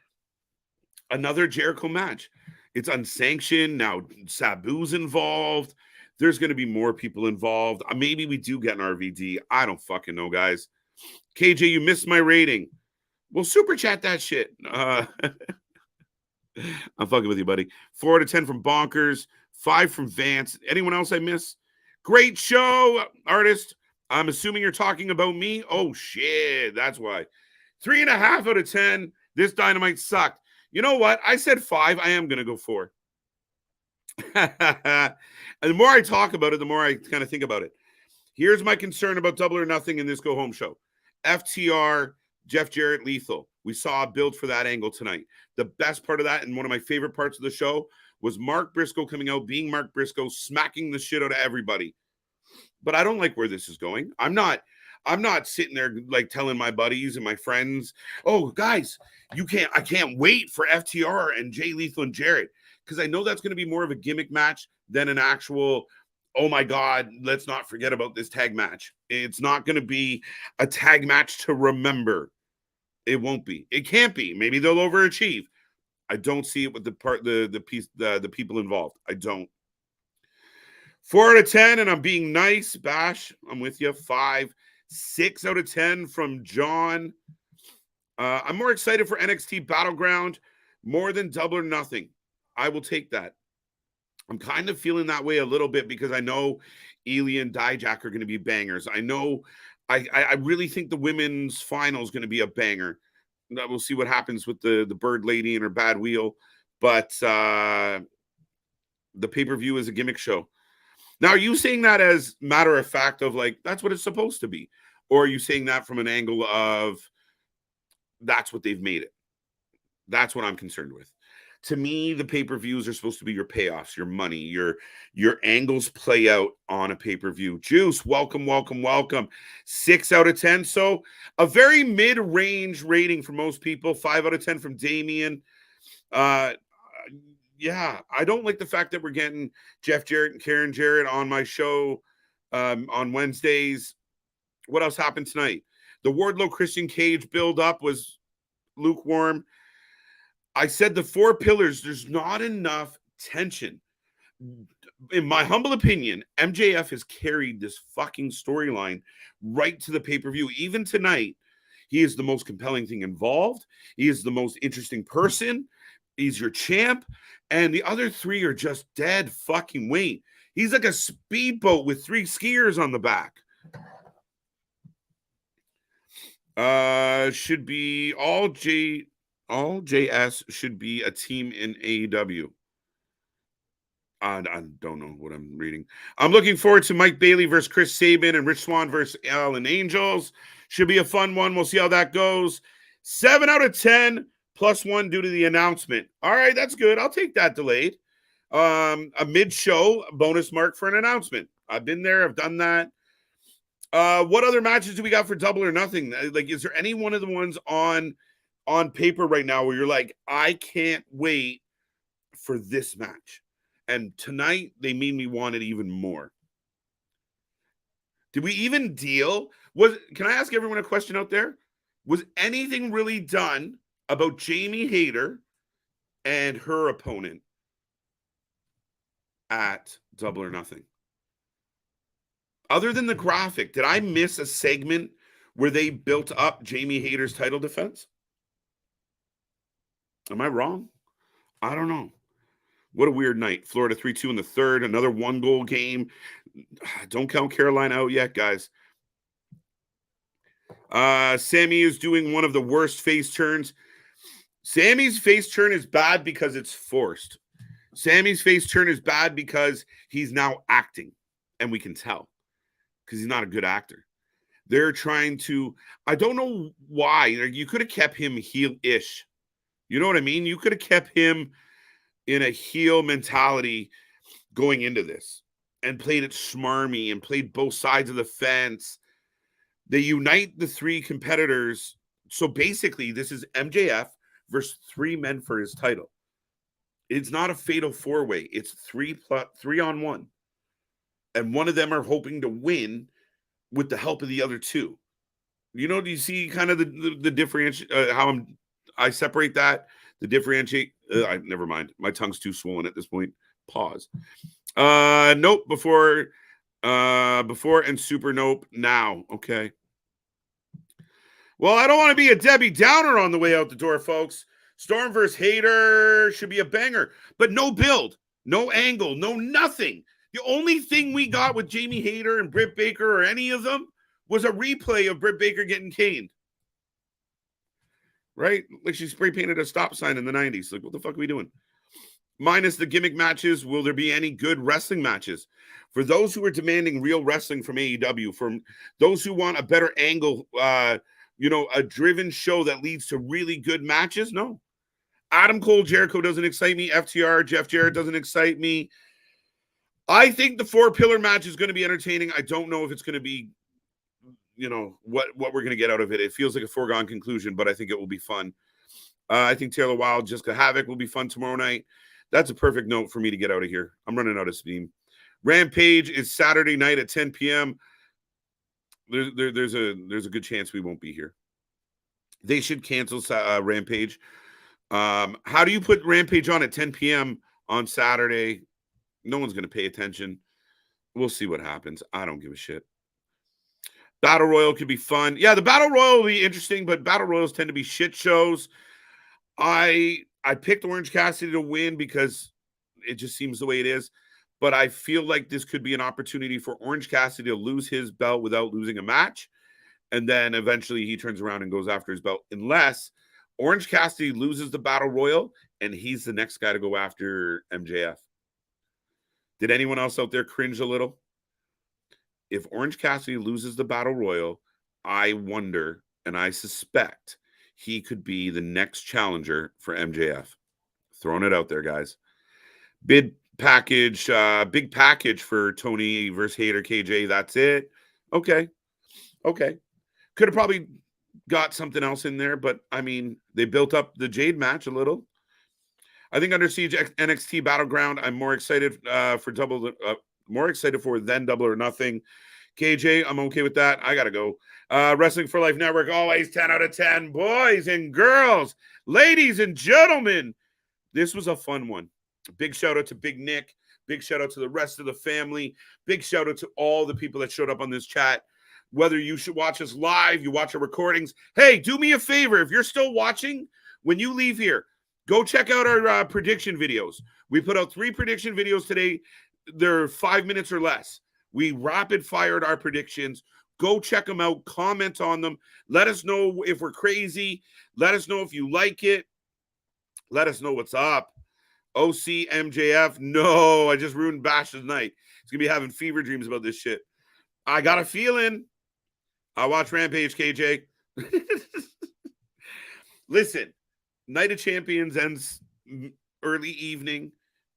another Jericho match. It's unsanctioned. Now Sabu's involved. There's going to be more people involved. Maybe we do get an RVD. I don't fucking know, guys. KJ, you missed my rating. Well, super chat that shit. I'm fucking with you, buddy. 4 out of 10 from Bonkers. 5 from Vance. Anyone else I miss? Great show, artist. I'm assuming you're talking about me. Oh, shit. That's why. 3.5 out of 10. This Dynamite sucked. You know what? I said 5. I am going to go 4. And the more I talk about it, the more I kind of think about it. Here's my concern about Double or Nothing in this go home show. FTR, Jeff Jarrett, Lethal. We saw a build for that angle tonight. The best part of that, and one of my favorite parts of the show, was Mark Briscoe coming out, being Mark Briscoe, smacking the shit out of everybody. But I don't like where this is going. I'm not sitting there like telling my buddies and my friends, oh, guys, I can't wait for FTR and Jay Lethal and Jarrett. Because I know that's going to be more of a gimmick match than an actual, oh my God, let's not forget about this tag match. It's not going to be a tag match to remember. It won't be. It can't be. Maybe they'll overachieve. I don't see it with the people involved. I don't. 4 out of 10, and I'm being nice. Bash, I'm with you. 5. 6 out of 10 from John. I'm more excited for NXT Battleground more than Double or Nothing. I will take that. I'm kind of feeling that way a little bit because I know Ely and Dijak are going to be bangers. I know I really think the women's final is going to be a banger. We'll see what happens with the Bird Lady and her bad wheel. But the pay-per-view is a gimmick show. Now, are you saying that as matter of fact of like, that's what it's supposed to be? Or are you saying that from an angle of that's what they've made it? That's what I'm concerned with. To me, the pay-per-views are supposed to be your payoffs, your money, your angles play out on a pay-per-view. Juice, welcome, welcome, welcome. 6 out of 10. So a very mid-range rating for most people. 5 out of 10 from Damien. Yeah, I don't like the fact that we're getting Jeff Jarrett and Karen Jarrett on my show on Wednesdays. What else happened tonight? The Wardlow Christian Cage build-up was lukewarm. I said the 4 pillars, there's not enough tension. In my humble opinion, MJF has carried this fucking storyline right to the pay-per-view. Even tonight, he is the most compelling thing involved. He is the most interesting person. He's your champ. And the other 3 are just dead fucking weight. He's like a speedboat with 3 skiers on the back. Should be all JS should be a team in AEW. I don't know what I'm reading. I'm looking forward to Mike Bailey versus Chris Sabin and Rich Swann versus Allen Angels. Should be a fun one. We'll see how that goes. 7 out of 10, +1 due to the announcement. All right, that's good. I'll take that delayed. A mid-show bonus mark for an announcement. I've been there. I've done that. What other matches do we got for Double or Nothing? Like, is there any one of the ones on paper right now where you're like, I can't wait for this match? And tonight, they made me want it even more. Did we even deal? Can I ask everyone a question out there? Was anything really done about Jamie Hayter and her opponent at Double or Nothing? Other than the graphic, did I miss a segment where they built up Jamie Hayter's title defense? Am I wrong? I don't know. What a weird night. Florida 3-2 in the third. Another 1-goal game. Don't count Carolina out yet, guys. Sammy is doing one of the worst face turns. Sammy's face turn is bad because it's forced. Sammy's face turn is bad because he's now acting. And we can tell. Because he's not a good actor. They're trying to... I don't know why. You could have kept him heel-ish. You know what I mean? You could have kept him in a heel mentality going into this and played it smarmy and played both sides of the fence. They unite the 3 competitors. So basically, this is MJF versus 3 men for his title. It's not a fatal 4-way. It's 3 on 1. And one of them are hoping to win with the help of the other 2. You know, do you see kind of the differentiate, how I separate that? The differentiate, never mind. My tongue's too swollen at this point. Pause. Nope. Before and super nope now. Okay. Well, I don't want to be a Debbie Downer on the way out the door, folks. Storm versus Hayter should be a banger, but no build, no angle, no nothing. The only thing we got with Jamie Hayter and Britt Baker or any of them was a replay of Britt Baker getting caned. Right? Like she spray painted a stop sign in the 90s. Like, what the fuck are we doing? Minus the gimmick matches, will there be any good wrestling matches? For those who are demanding real wrestling from AEW, from those who want a better angle, a driven show that leads to really good matches, no. Adam Cole, Jericho doesn't excite me. FTR, Jeff Jarrett doesn't excite me. I think the 4-pillar match is going to be entertaining. I don't know if it's going to be, what we're going to get out of it. It feels like a foregone conclusion, but I think it will be fun. I think Taylor Wilde, Jessica Havoc will be fun tomorrow night. That's a perfect note for me to get out of here. I'm running out of steam. Rampage is Saturday night at 10 p.m. There's a good chance we won't be here. They should cancel Rampage. How do you put Rampage on at 10 p.m. on Saturday? No one's going to pay attention. We'll see what happens. I don't give a shit. Battle Royal could be fun. Yeah, the Battle Royal will be interesting, but Battle Royals tend to be shit shows. I picked Orange Cassidy to win because it just seems the way it is. But I feel like this could be an opportunity for Orange Cassidy to lose his belt without losing a match. And then eventually he turns around and goes after his belt. Unless Orange Cassidy loses the Battle Royal and he's the next guy to go after MJF. Did anyone else out there cringe a little? If Orange Cassidy loses the Battle Royal, I wonder and I suspect he could be the next challenger for MJF. Throwing it out there, guys. Big package for Tony versus Hater KJ. That's it. Okay. Could have probably got something else in there, but I mean, they built up the Jade match a little. I think Under Siege NXT Battleground, I'm more excited more excited for than Double or Nothing. KJ, I'm okay with that. I gotta go. Wrestling for Life Network, always 10 out of 10. Boys and girls, ladies and gentlemen, this was a fun one. Big shout out to Big Nick. Big shout out to the rest of the family. Big shout out to all the people that showed up on this chat. Whether you should watch us live, you watch our recordings. Hey, do me a favor. If you're still watching, when you leave here, go check out our prediction videos. We put out 3 prediction videos today. They're 5 minutes or less. We rapid fired our predictions. Go check them out. Comment on them. Let us know if we're crazy. Let us know if you like it. Let us know what's up. OC MJF. No, I just ruined Bash's night. He's going to be having fever dreams about this shit. I got a feeling. I watch Rampage, KJ. Listen, Night of Champions ends early evening.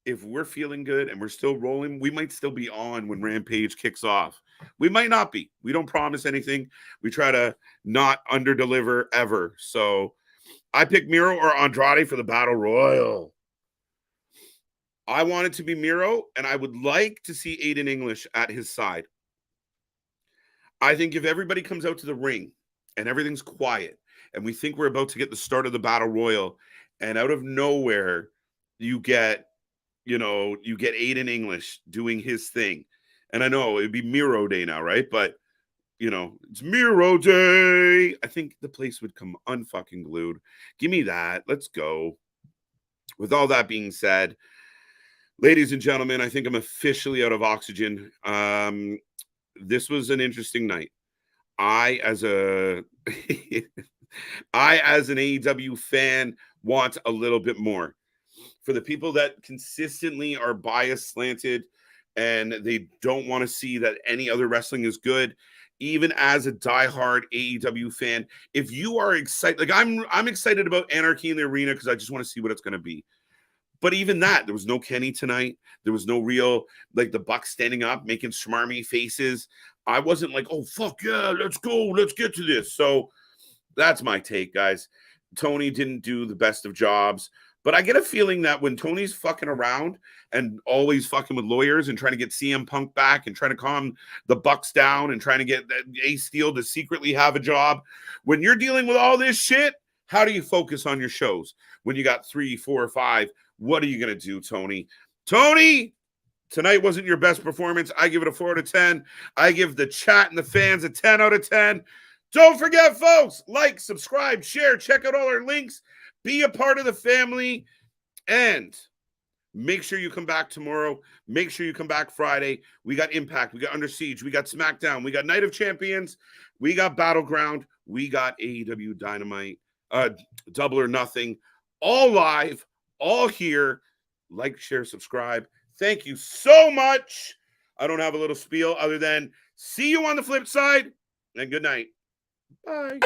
If we're feeling good and we're still rolling, we might still be on when Rampage kicks off. We might not be. We don't promise anything. We try to not underdeliver ever. So I pick Miro or Andrade for the Battle Royal. I want it to be Miro, and I would like to see Aiden English at his side. I think if everybody comes out to the ring and everything's quiet and we think we're about to get the start of the Battle Royal, and out of nowhere you get Aiden English doing his thing. And I know it'd be Miro Day now, right? But, it's Miro Day. I think the place would come unfucking glued. Give me that. Let's go. With all that being said, ladies and gentlemen, I think I'm officially out of oxygen. This was an interesting night. I, as an AEW fan, want a little bit more. For the people that consistently are bias slanted and they don't want to see that any other wrestling is good, even as a diehard AEW fan, if you are excited, like I'm excited about Anarchy in the Arena because I just want to see what it's going to be. But even that, there was no Kenny tonight. There was no real, like the Bucks standing up, making smarmy faces. I wasn't like, oh, fuck yeah, let's go. Let's get to this. So that's my take, guys. Tony didn't do the best of jobs. But I get a feeling that when Tony's fucking around and always fucking with lawyers and trying to get CM Punk back and trying to calm the Bucks down and trying to get Ace Steel to secretly have a job, when you're dealing with all this shit, how do you focus on your shows? When you got 3, 4, or 5, what are you going to do, Tony? Tony, tonight wasn't your best performance. I give it a 4 out of 10. I give the chat and the fans a 10 out of 10. Don't forget, folks, like, subscribe, share, check out all our links. Be a part of the family, and make sure you come back tomorrow. Make sure you come back Friday. We got Impact. We got Under Siege. We got SmackDown. We got Night of Champions. We got Battleground. We got AEW Dynamite. Double or Nothing. All live. All here. Like, share, subscribe. Thank you so much. I don't have a little spiel other than see you on the flip side, and good night. Bye.